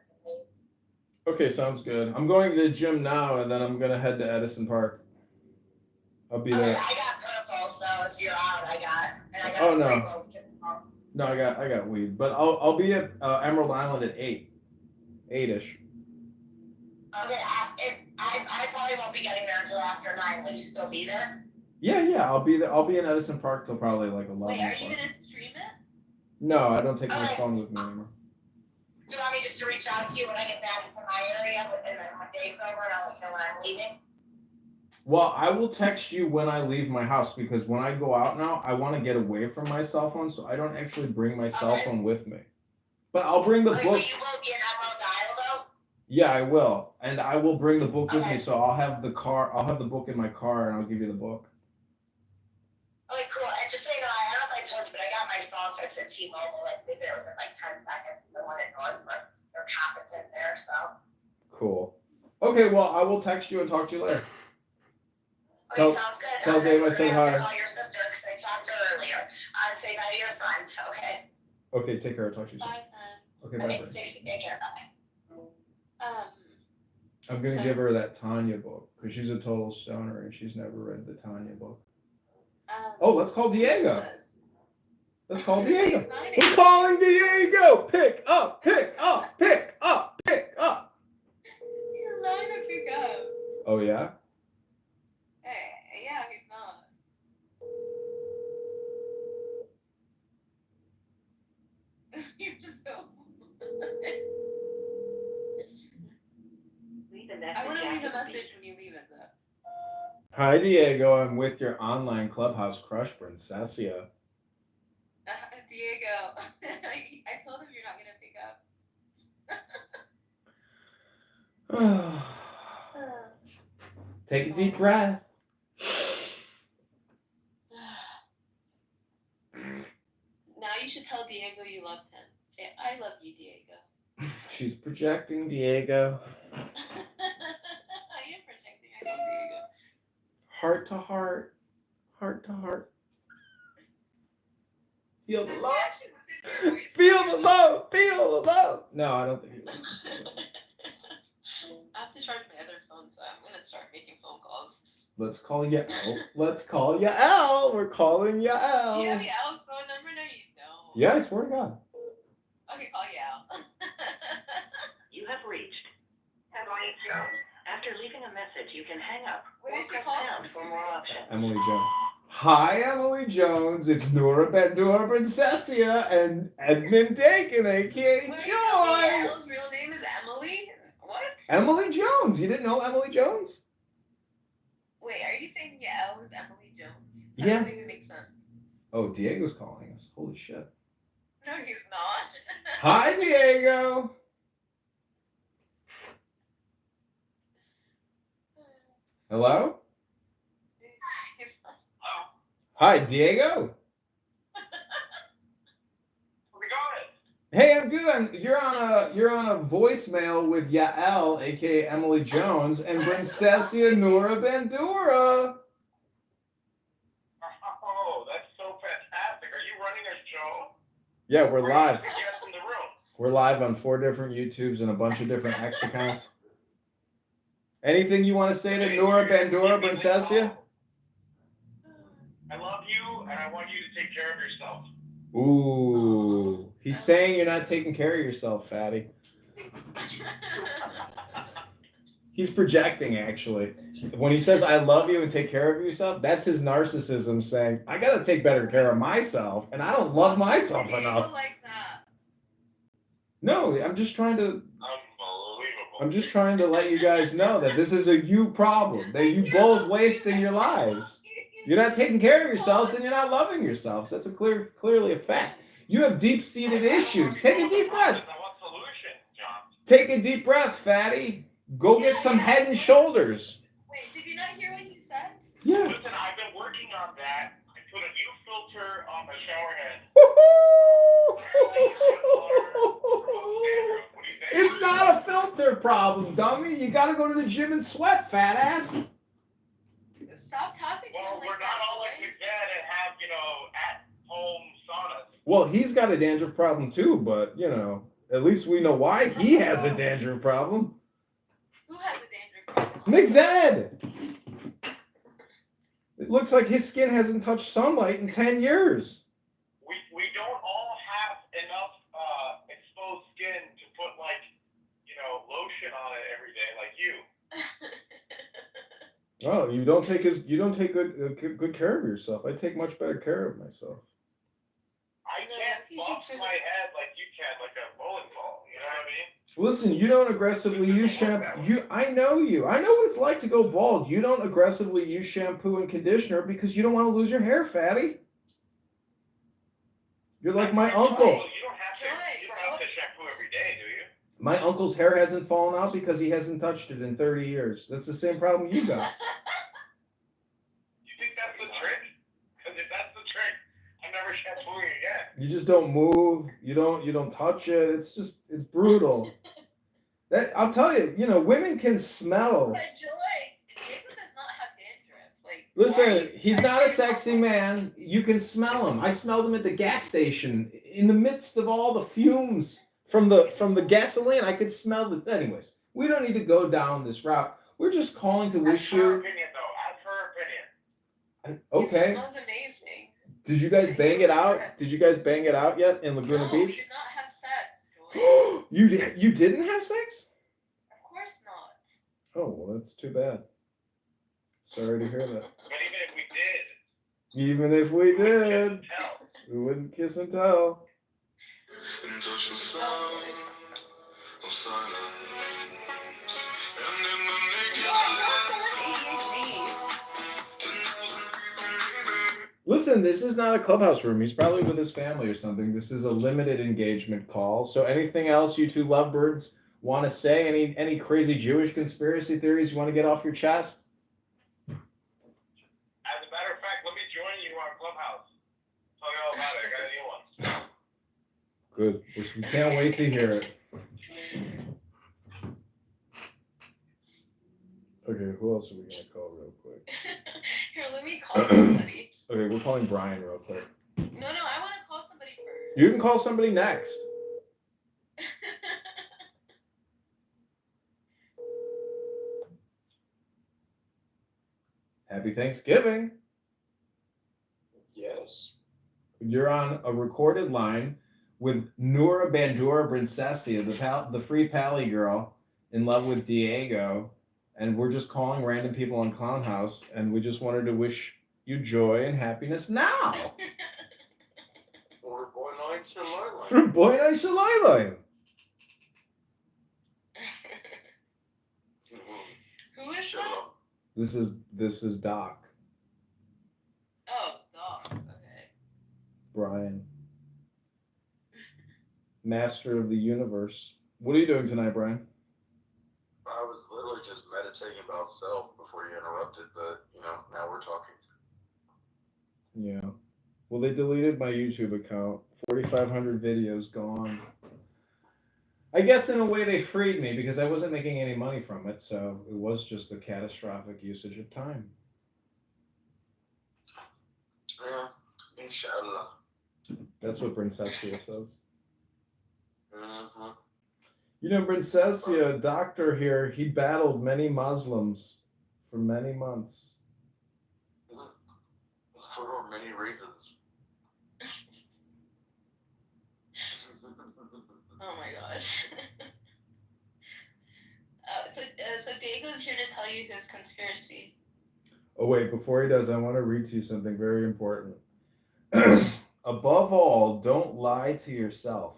Okay, sounds good. I'm going to the gym now, and then I'm gonna head to Edison Park. I'll be there. I got purple, so if you're out, I got. Oh, no. purple. You can smoke. No, I got weed, but I'll be at Emerald Island at 8ish. Okay, I probably won't be getting there until after 9. Will you still be there? Yeah, I'll be there. I'll be in Edison Park till probably like 11. Wait, are you gonna stream it? No, I don't take my Alright. phone with me anymore. Do you want me just to reach out to you when I get back into my area and then when day's over and I'll let you know when I'm leaving? Well, I will text you when I leave my house because when I go out now, I want to get away from my cell phone, so I don't actually bring my cell phone with me. But I'll bring the But book. you will be in Emerald Isle though? Yeah, I will, and I will bring the book with Okay. me. So I'll have the book in my car, and I'll give you the book. Okay, cool. And just so you know, I don't know if I told you, but I got my the T-Mobile, like they did it within like 10 seconds. The one at Northbrook, they're competent there, so. Cool. Okay, well, I will text you and talk to you later. Okay, Tell- sounds good. tell Dave I We're said gonna have to hi. call your sister because I talked to her earlier. Say bye to your friend, okay? Okay, take care. I'll talk to you soon. Bye, friend. Okay, bye. Okay, Bye. take care, bye. I'm gonna So- give her that Tanya book because she's a total stoner and she's never read the Tanya book. Oh, let's call Diego. Let's call Diego. We're calling Diego. Pick up, pick up, pick up, pick up. He's not gonna pick up. Oh yeah. Hey, yeah, he's not. You're just so. I want to leave a message when you leave it, though. Hi Diego, I'm with your online clubhouse crush, Princessia. Diego, I told him you're not gonna pick up. Take a deep breath. Now you should tell Diego you love him. Say, I love you, Diego. She's projecting, Diego. I am protecting. I love Diego. Heart to heart. Heart to heart. Feel the love. Feel the love. Feel the love. No, I don't think he listens. I have to charge my other phone, so I'm gonna start making phone calls. Let's call Yael. Let's call Yael. We're calling Yael. You have Yael's phone number? No, you don't. Yeah, I swear to God. Okay, call Yael. You have reached Emily Jones. After leaving a message, you can hang up What or is your press call? pound for more options. Emily Jones. Hi, Emily Jones. It's Nora Bendora Princessia and Edmund Dakin, aka Wait, Joy. Yael's real name is Emily? What? Emily Jones. You didn't know Emily Jones? Wait, are you saying Yael is Emily Jones? That Yeah. doesn't even make sense. Oh, Diego's calling us. Holy shit. No, he's not. Hi, Diego. Hello? He's not. Hi, Diego. We got it. Hey, I'm good. You're on a voicemail with Yael, aka Emily Jones, and Princessia Nora Bandura. Oh, that's so fantastic. Are you running a show? Yeah, we're live. Yes, in the room. We're live on 4 different YouTubes and a bunch of different X accounts. Anything you want to say to Nora Bandura, Princessia? I love you, and I want you to take care of yourself. Ooh, he's saying you're not taking care of yourself, fatty. He's projecting, actually. When he says, I love you and take care of yourself, that's his narcissism saying, I got to take better care of myself, and I don't love myself enough. Like that. No, I'm just trying to Unbelievable. let you guys know that this is a you problem, that you both wasting your lives. You're not taking care of yourselves and you're not loving yourselves. That's clearly a fact. You have deep-seated issues. Take a deep breath. I want solutions, John. Take a deep breath, fatty. Go get some head and shoulders. Wait, did you not hear what he said? Yeah. Listen, I've been working on that. I put a new filter on my shower head. It's not a filter problem, dummy. You gotta go to the gym and sweat, fat ass. Stop talking to Well, him like we're that. not all like your dad and have, at-home saunas. Well, he's got a dandruff problem too, but, at least we know why he has a dandruff problem. Who has a dandruff problem? Nick Zed! It looks like his skin hasn't touched sunlight in 10 years. We don't all have enough exposed skin to put lotion on it every day like you. Oh, you don't take good care of yourself. I take much better care of myself. I can't bump my head like you can, like a bowling ball. You know what I mean? Listen, you don't aggressively use shampoo. I know you. I know what it's like to go bald. You don't aggressively use shampoo and conditioner because you don't want to lose your hair, fatty. You're like my uncle. Well, you don't have to shampoo every day, do you? My uncle's hair hasn't fallen out because he hasn't touched it in 30 years. That's the same problem you got. You think that's the trick? Because if that's the trick, I'm never shampooing again. You just don't move. You don't touch it. It's brutal. That I'll tell you. You know, women can smell. But Joy, Diego does not have dandruff. Like, why are Listen, you he's trying not to a sexy man. You can smell him. I smelled him at the gas station in the midst of all the fumes from the gasoline. I could smell it. Anyways, we don't need to go down this route. We're just calling to wish Ask her you. opinion, though. Ask her opinion. It Okay. smells amazing. Did you guys bang it out? Did you guys bang it out yet in Laguna No, we Beach? did not have sex, Joy. You didn't have sex? Of course not. Oh well, that's too bad. Sorry to hear that. But even if we did, Even if we did, tell. we wouldn't kiss and tell. Listen, this is not a clubhouse room. He's probably with his family or something. This is a limited engagement call. So anything else you two lovebirds want to say? Any crazy Jewish conspiracy theories you want to get off your chest? As a matter of fact, let me join you on Clubhouse. Tell you all about it. I got a new one. Good. We can't wait to hear it. Okay, who else are we gonna call real quick? Here, let me call somebody. Okay, we're calling Brian real quick. No, I want to call somebody first. You can call somebody next. Happy Thanksgiving. Yes. You're on a recorded line with Noura Bandura Brincesia, the free pally girl in love with Diego, and we're just calling random people on Clown House, and we just wanted to wish you joy and happiness now. Or boy nine Shalala. For Boy Night Shalala. Who is that? This is Doc. Oh, Doc. Okay. Brian. Master of the universe. What are you doing tonight, Brian? I was literally just meditating about self before you interrupted, but now we're talking. Yeah. Well, they deleted my YouTube account. 4,500 videos gone. I guess in a way they freed me because I wasn't making any money from it, so it was just a catastrophic usage of time. Yeah, inshallah. That's what Brincesia says. Mm-hmm. You know, Brincesia, a doctor here, he battled many Muslims for many months. For many reasons. Oh my gosh. So Diego's here to tell you his conspiracy. Oh, wait, before he does, I want to read to you something very important. Above all, don't lie to yourself.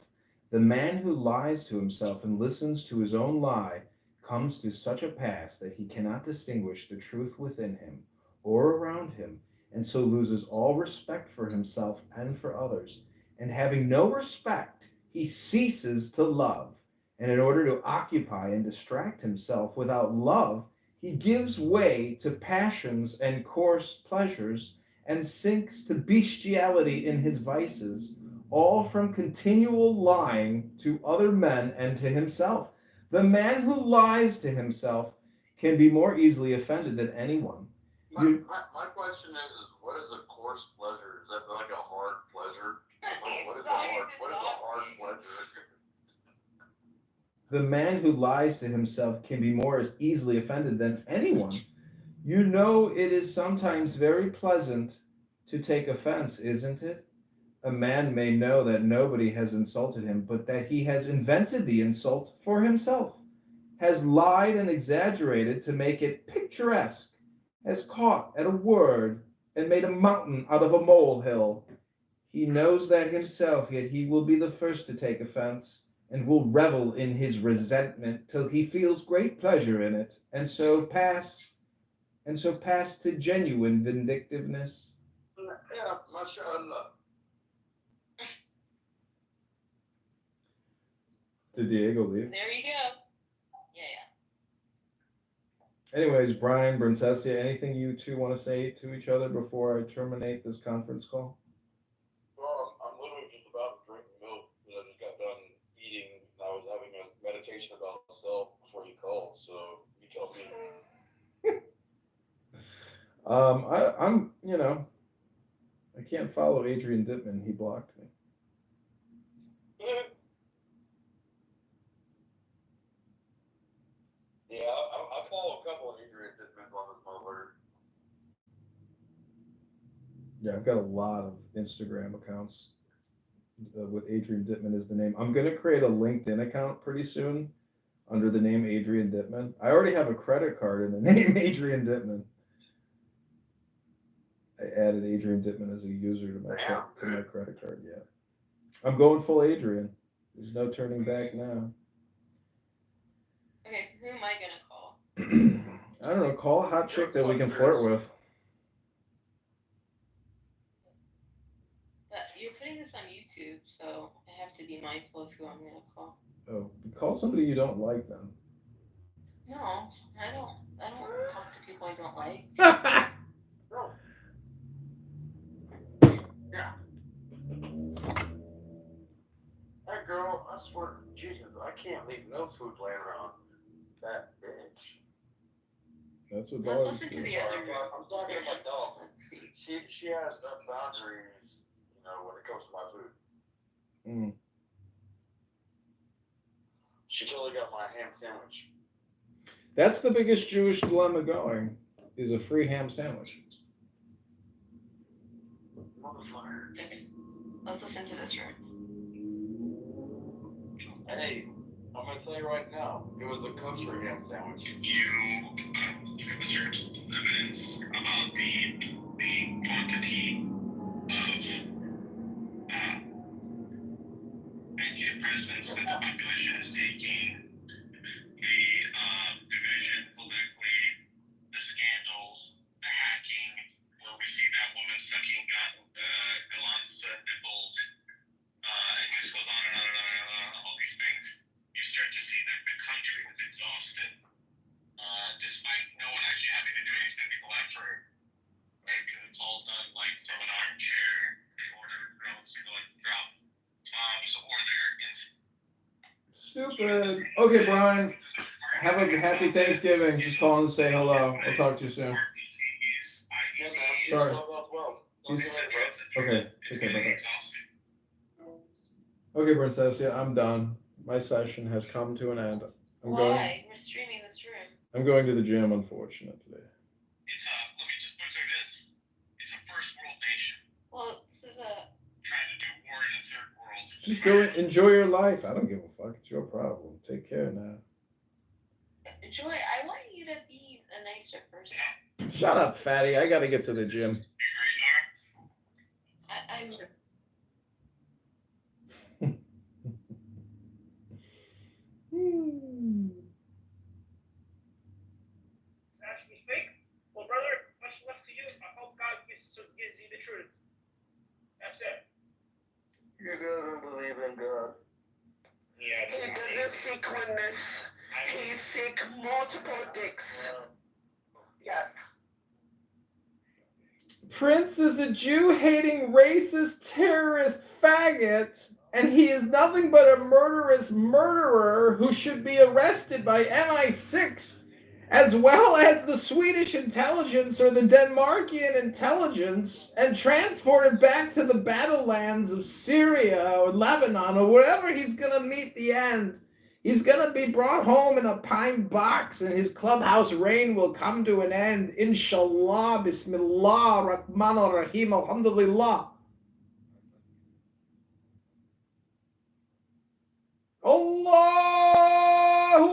The man who lies to himself and listens to his own lie comes to such a pass that he cannot distinguish the truth within him or around him, and so loses all respect for himself and for others. And having no respect, he ceases to love. And in order to occupy and distract himself without love, he gives way to passions and coarse pleasures and sinks to bestiality in his vices, all from continual lying to other men and to himself. The man who lies to himself can be more easily offended than anyone. My question is, what is a coarse pleasure? Is that like a hard pleasure? What is a hard pleasure? The man who lies to himself can be more easily offended than anyone. You know, it is sometimes very pleasant to take offense, isn't it? A man may know that nobody has insulted him, but that he has invented the insult for himself, has lied and exaggerated to make it picturesque, has caught at a word and made a mountain out of a molehill. He knows that himself, yet he will be the first to take offense, and will revel in his resentment till he feels great pleasure in it, and so pass to genuine vindictiveness. Yeah, mashallah. Did Diego leave? There you go. Yeah. Anyways, Brian, Brincesia, anything you two want to say to each other before I terminate this conference call? Well, I'm literally just about I'm, I can't follow Adrian Dittman. He blocked me. Yeah, I follow a couple of Adrian Dittmans on this motherfucker. Yeah, I've got a lot of Instagram accounts with Adrian Dittman as the name. I'm gonna create a LinkedIn account pretty soon under the name Adrian Dittman. I already have a credit card in the name Adrian Dittman. I added Adrian Dittman as a user to my credit card. Yeah, I'm going full Adrian. There's no turning back now. Okay, so who am I gonna call? I don't know. Call a hot chick that we can flirt with. But you're putting this on YouTube, so I have to be mindful of who I'm gonna call. Oh, call somebody you don't like then. No, I don't talk to people I don't like. No. Yeah. Hey girl, I swear to Jesus, I can't leave no food laying around. That bitch. That's what Let's dogs listen do. to the other girl. I'm talking to my dog. Let's see. She has enough boundaries, when it comes to my food. Mm. She totally got my ham sandwich. That's the biggest Jewish dilemma going, is a free ham sandwich. Motherfucker. Let's listen to this room. Hey, I'm gonna tell you right now, it was a kosher ham sandwich. You observed evidence about the quantity of antidepressants that the population is taking, the division politically, the scandals, the hacking, where we see that woman sucking Galan's nipples, it just goes on and on and on and on, all these things. You start to see that the country is exhausted, despite no one actually having to do any physical effort, right? Because it's all done like from an armchair. They order drones to go and drop bombs, or they're Stupid. Okay, Brian. Have a happy Thanksgiving. Just calling to say hello. I'll talk to you soon. Sorry. Okay. Take care. Bye-bye. Okay, Princess. Yeah, I'm done. My session has come to an end. Why? We're streaming this room. I'm going to the gym, unfortunately. Let me just put it like this. It's a first world nation. Well, this is a... Trying to do war in a third world. Just go enjoy your life. I don't give a fuck. It's your problem. Take care now. Joy, I want you to be a nicer person. Shut up, fatty. I gotta get to the gym. I'm... Actually speak. Well, brother, much love to you. I hope God gives you the truth. That's it. You don't believe in God. Yeah. He doesn't seek oneness. He seeks multiple dicks. Yes. Prince is a Jew-hating, racist, terrorist faggot, and he is nothing but a murderous murderer who should be arrested by MI6, as well as the Swedish intelligence or the Denmarkian intelligence, and transported back to the battlelands of Syria or Lebanon or wherever he's going to meet the end. He's going to be brought home in a pine box, and his clubhouse reign will come to an end. Inshallah, Bismillah, Rahman Rahim, Alhamdulillah. Allahu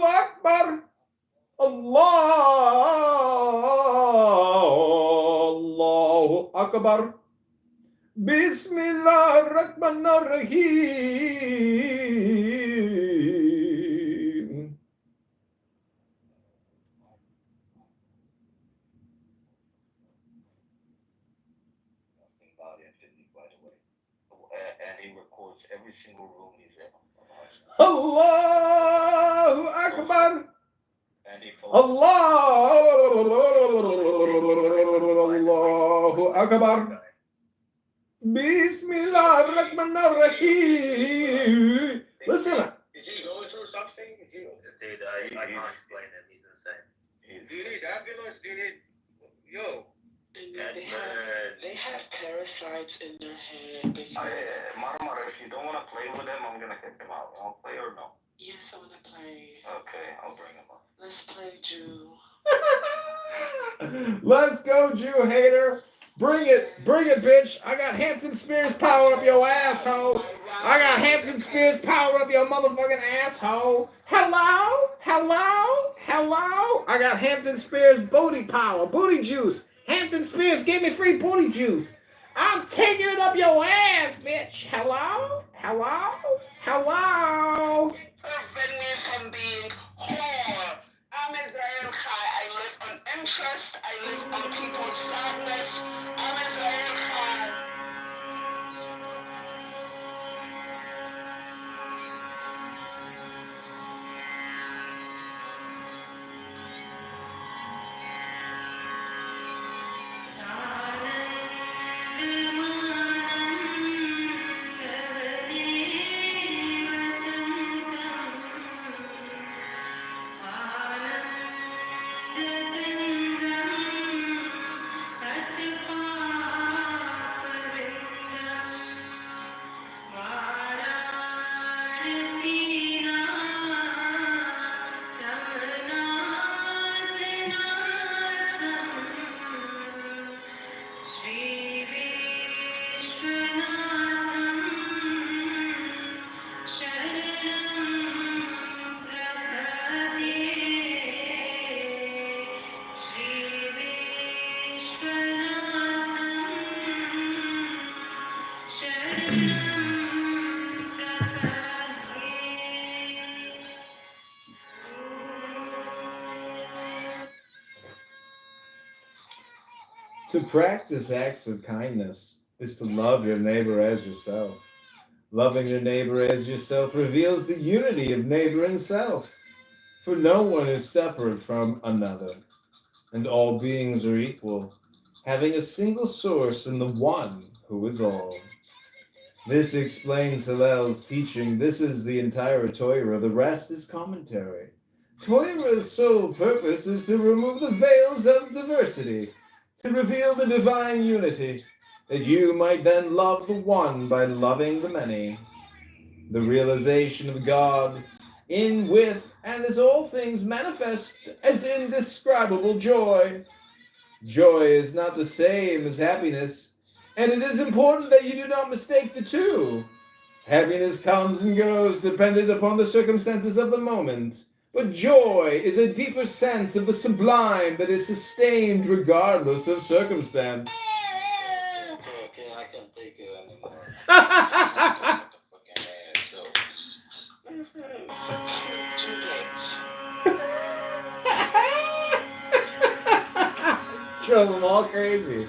Akbar. Allahu Akbar. Bismillah Rahman Rahim. And he records every single room he's in. Allahu Akbar. Allahu Akbar. Bismillah Rahman Rahim. Listen. Is he going through something? Dude, I can't explain it. He's insane. Do you need ambulance? Do you need... Yo, I know they have parasites in their head because. Mara, if you don't want to play with him, I'm gonna kick him out. You want to play or no? Yes, I want to play. Okay, I'll bring him up. Let's play Jew. Let's go, Jew hater. Bring it, bitch. I got Hampton Spears power up your asshole. I got Hampton Spears power up your motherfucking asshole. Hello? I got Hampton Spears booty power, booty juice. Hampton Spears, give me free booty juice. I'm taking it up your ass, bitch. Hello? Prevent me from being whore. I'm Israel Chai. I live on interest. I live on people's darkness. I'm Israel Chai. To practice acts of kindness is to love your neighbor as yourself. Loving your neighbor as yourself reveals the unity of neighbor and self. For no one is separate from another, and all beings are equal, having a single source in the one who is all. This explains Hillel's teaching. This is the entire Torah. The rest is commentary. Torah's sole purpose is to remove the veils of diversity, to reveal the divine unity, that you might then love the one by loving the many. The realization of God in, with, and as all things manifests as indescribable joy. Joy is not the same as happiness, and it is important that you do not mistake the two. Happiness comes and goes dependent upon the circumstances of the moment, but joy is a deeper sense of the sublime that is sustained regardless of circumstance. Okay, I can't take it anymore. Two dates. Drove them all crazy.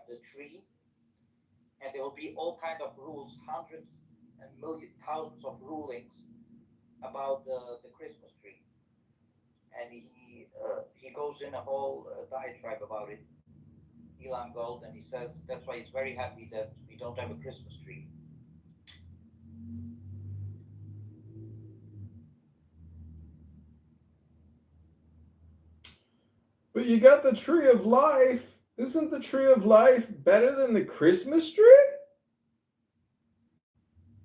The tree, and there will be all kind of rules, hundreds and millions, thousands of rulings about the Christmas tree, and he goes in a whole diatribe about it, Elon Gold, and he says that's why he's very happy that we don't have a Christmas tree. But you got the tree of life. Isn't the tree of life better than the Christmas tree?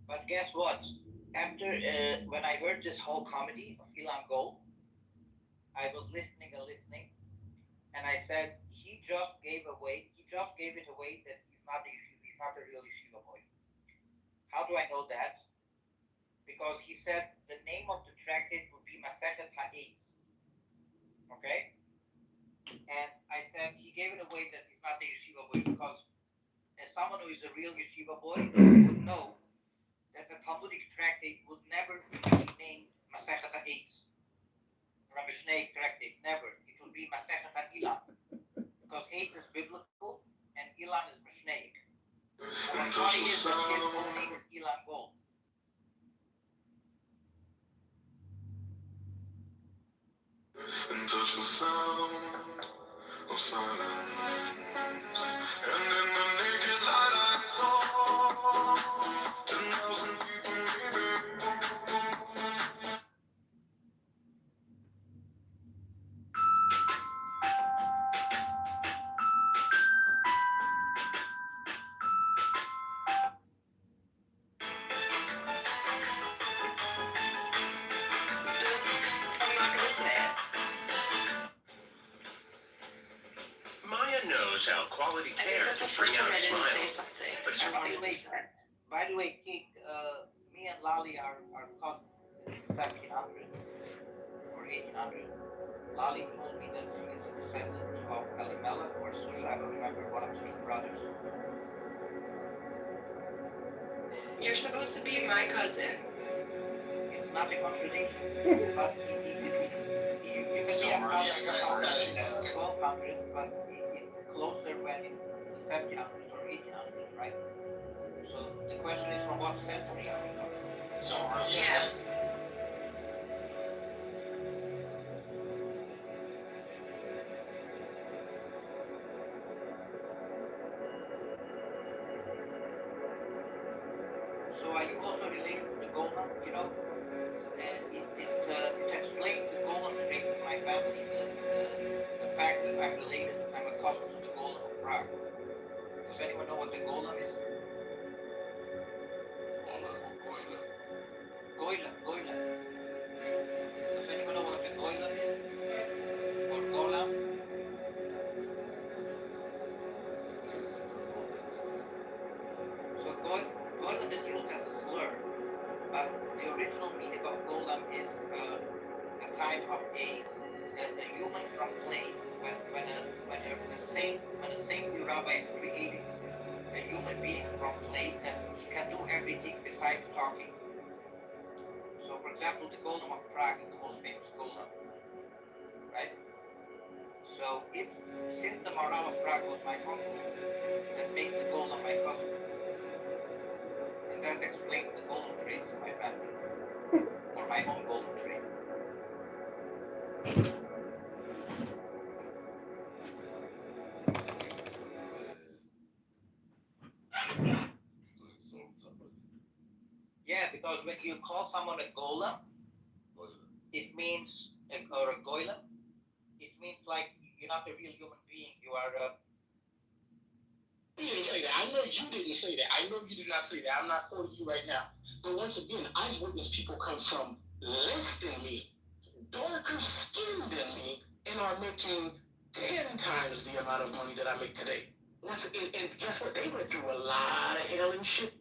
But guess what? After when I heard this whole comedy of Elon Gold, I was listening, and I said he just gave it away that he's not a real yeshiva boy. How do I know that? Because he said the name of the tractate would be Masechet Ha'etz. Okay? And I said he gave it away that he's not a yeshiva boy because as someone who is a real yeshiva boy would know that the Talmudic tractate would never be named Masechet Ha'etz or a Mishnaic tractate. Never. It would be Masechet Ha'Ilan because Eitz is biblical and Ilan is Mishnaic. And what's funny is that his full name is Elon Gold. and touch the sound of silence. And in the naked light I saw 10,000 people, maybe. I'm not gonna say it. Maya knows how quality I think care that's the can first bring time out I a didn't say smile. something. But it's I By wanted the to way, say. Kik, me and Lali are cousins in 1700 or 1800. Lali told me that she is a descendant of Elimelech or Susha, I don't remember, one of the two brothers. You're supposed to be my cousin. It's not a contradiction, but you can be a cousin of 1200, but it's closer when it's the 1700s or 1800s, right? So the question is, from what century are we cousins? Yes. So are you also related to the Golem? You know, it explains the Golem traits in my family, the fact that I'm related, I'm a cousin to the Golem of Prague. Does anyone know what the Golem is? Goylem. Does anyone know what the Goylem is? Or Golam? So Goylem is used as a slur, but the original meaning of Golem is a kind of a human from clay. When a saintly rabbi is creating a human being from clay that he can do everything besides talking. So, for example, the Golem of Prague is the most famous Golem, right? So, since the Maral of Prague was my uncle, that makes the Golem my cousin, and that explains the Golem traits in my family, or my own Golem trait. Yeah, because when you call someone a golem, it means, or a goylem, it means like you're not a real human being. You are a. You didn't say that. I know you didn't say that. I know you did not say that. I'm not quoting you right now. But once again, I've witnessed people come from less than me, darker skinned than me, and are making 10 times the amount of money that I make today. Once again, and guess what? They went through a lot of hell and shit.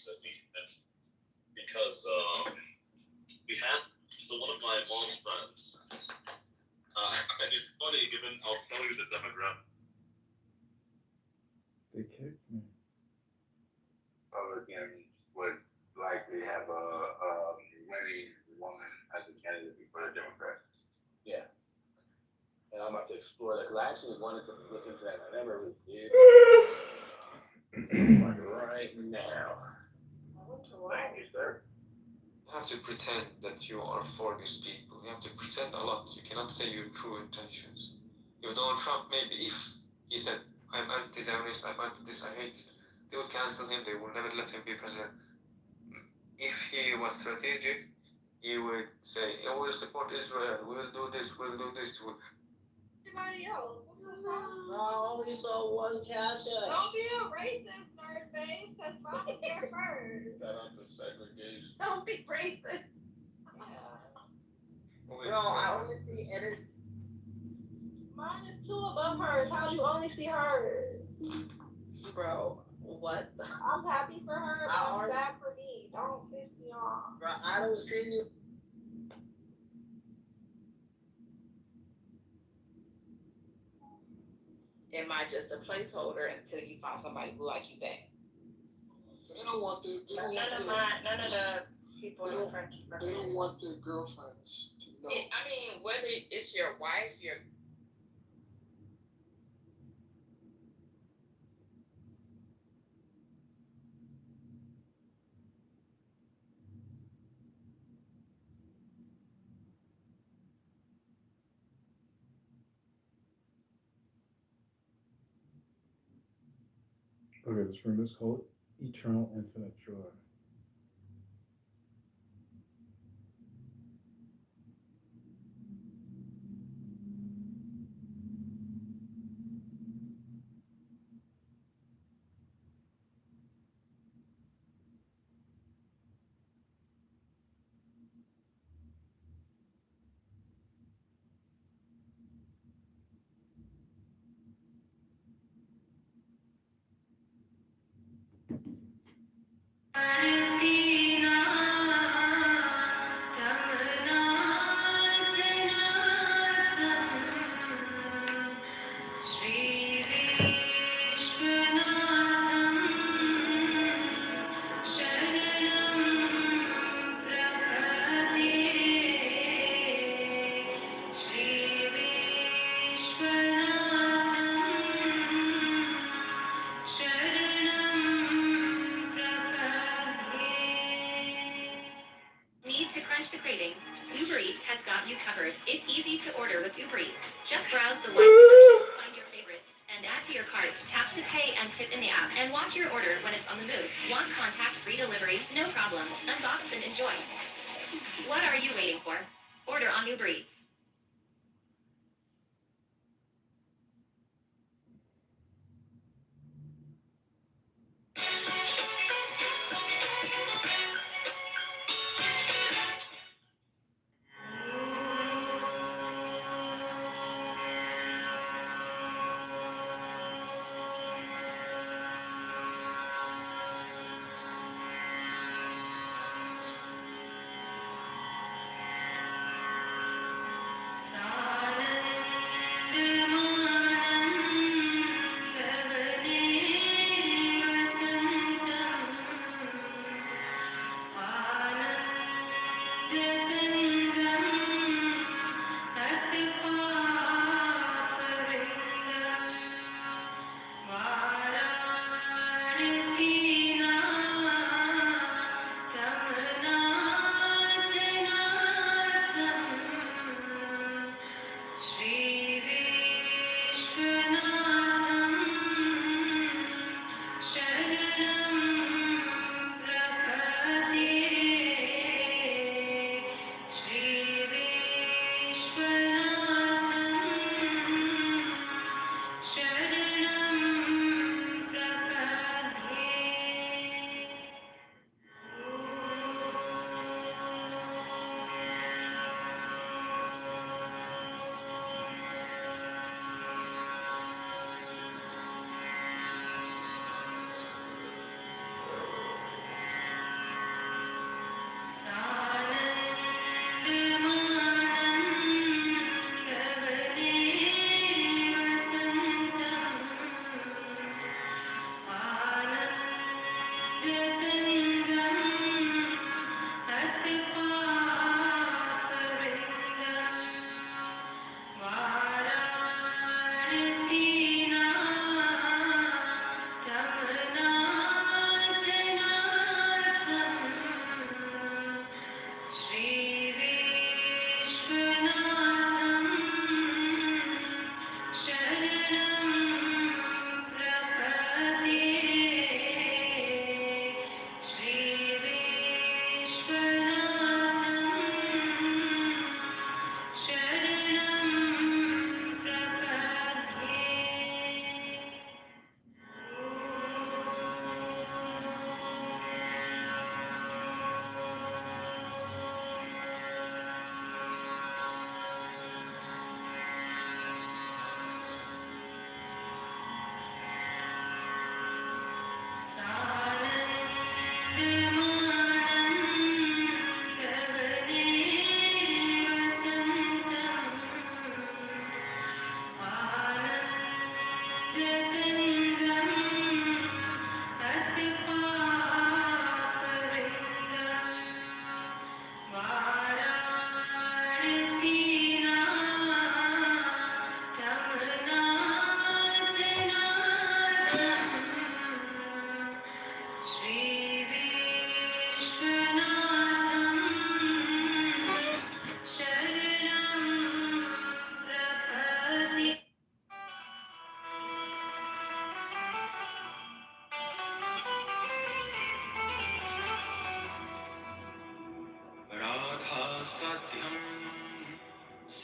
That we mentioned because we had one of my mom's friends, and it's funny given I'll tell you the demographic. They kicked me. Republicans would likely have a winning woman as a candidate before the Democrats. explore that, because I actually wanted to look into that. I never really did. Like right now. Thank you, sir. You have to pretend that you are for these people. You have to pretend a lot. You cannot say your true intentions. If Donald Trump, maybe if he said, I'm anti-Zionist, I'm anti-this, I hate, they would cancel him, they would never let him be president. If he was strategic, he would say, yeah, we'll support Israel, we'll do this, we'll do this. Anybody else? I only saw one cash app. Don't be a racist, nerd face. That's mine here first. Shout out to segregation. Don't be racist. Bro, I only see edits. Mine is two above hers. How do you only see hers? Bro, what? I'm happy for her, but I'm sad for me. Don't piss me off. Bro, I don't see you. Am I just a placeholder until you find somebody who like you back? They don't want their. None of the people in the French. They don't want their girlfriends to know. I mean, whether it's your wife, your Okay, this room is called Eternal Infinite Joy. Need to crunch the craving? Uber Eats has got you covered. It's easy to order with Uber Eats. Just browse the wide selection, find your favorites, and add to your cart. Tap to pay and tip in the app, and watch your order when it's on the move. Want contact-free delivery? No problem. Unbox and enjoy. What are you waiting for? Order on Uber Eats.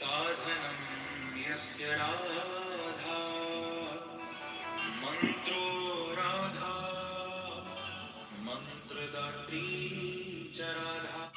साधनं यस्य राधा मन्त्रो राधा मन्त्रदात्री च Radha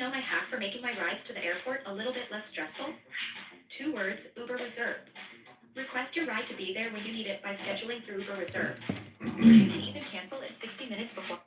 know my hack for making my rides to the airport a little bit less stressful? 2 words, Uber Reserve. Request your ride to be there when you need it by scheduling through Uber Reserve. You can even cancel it 60 minutes before.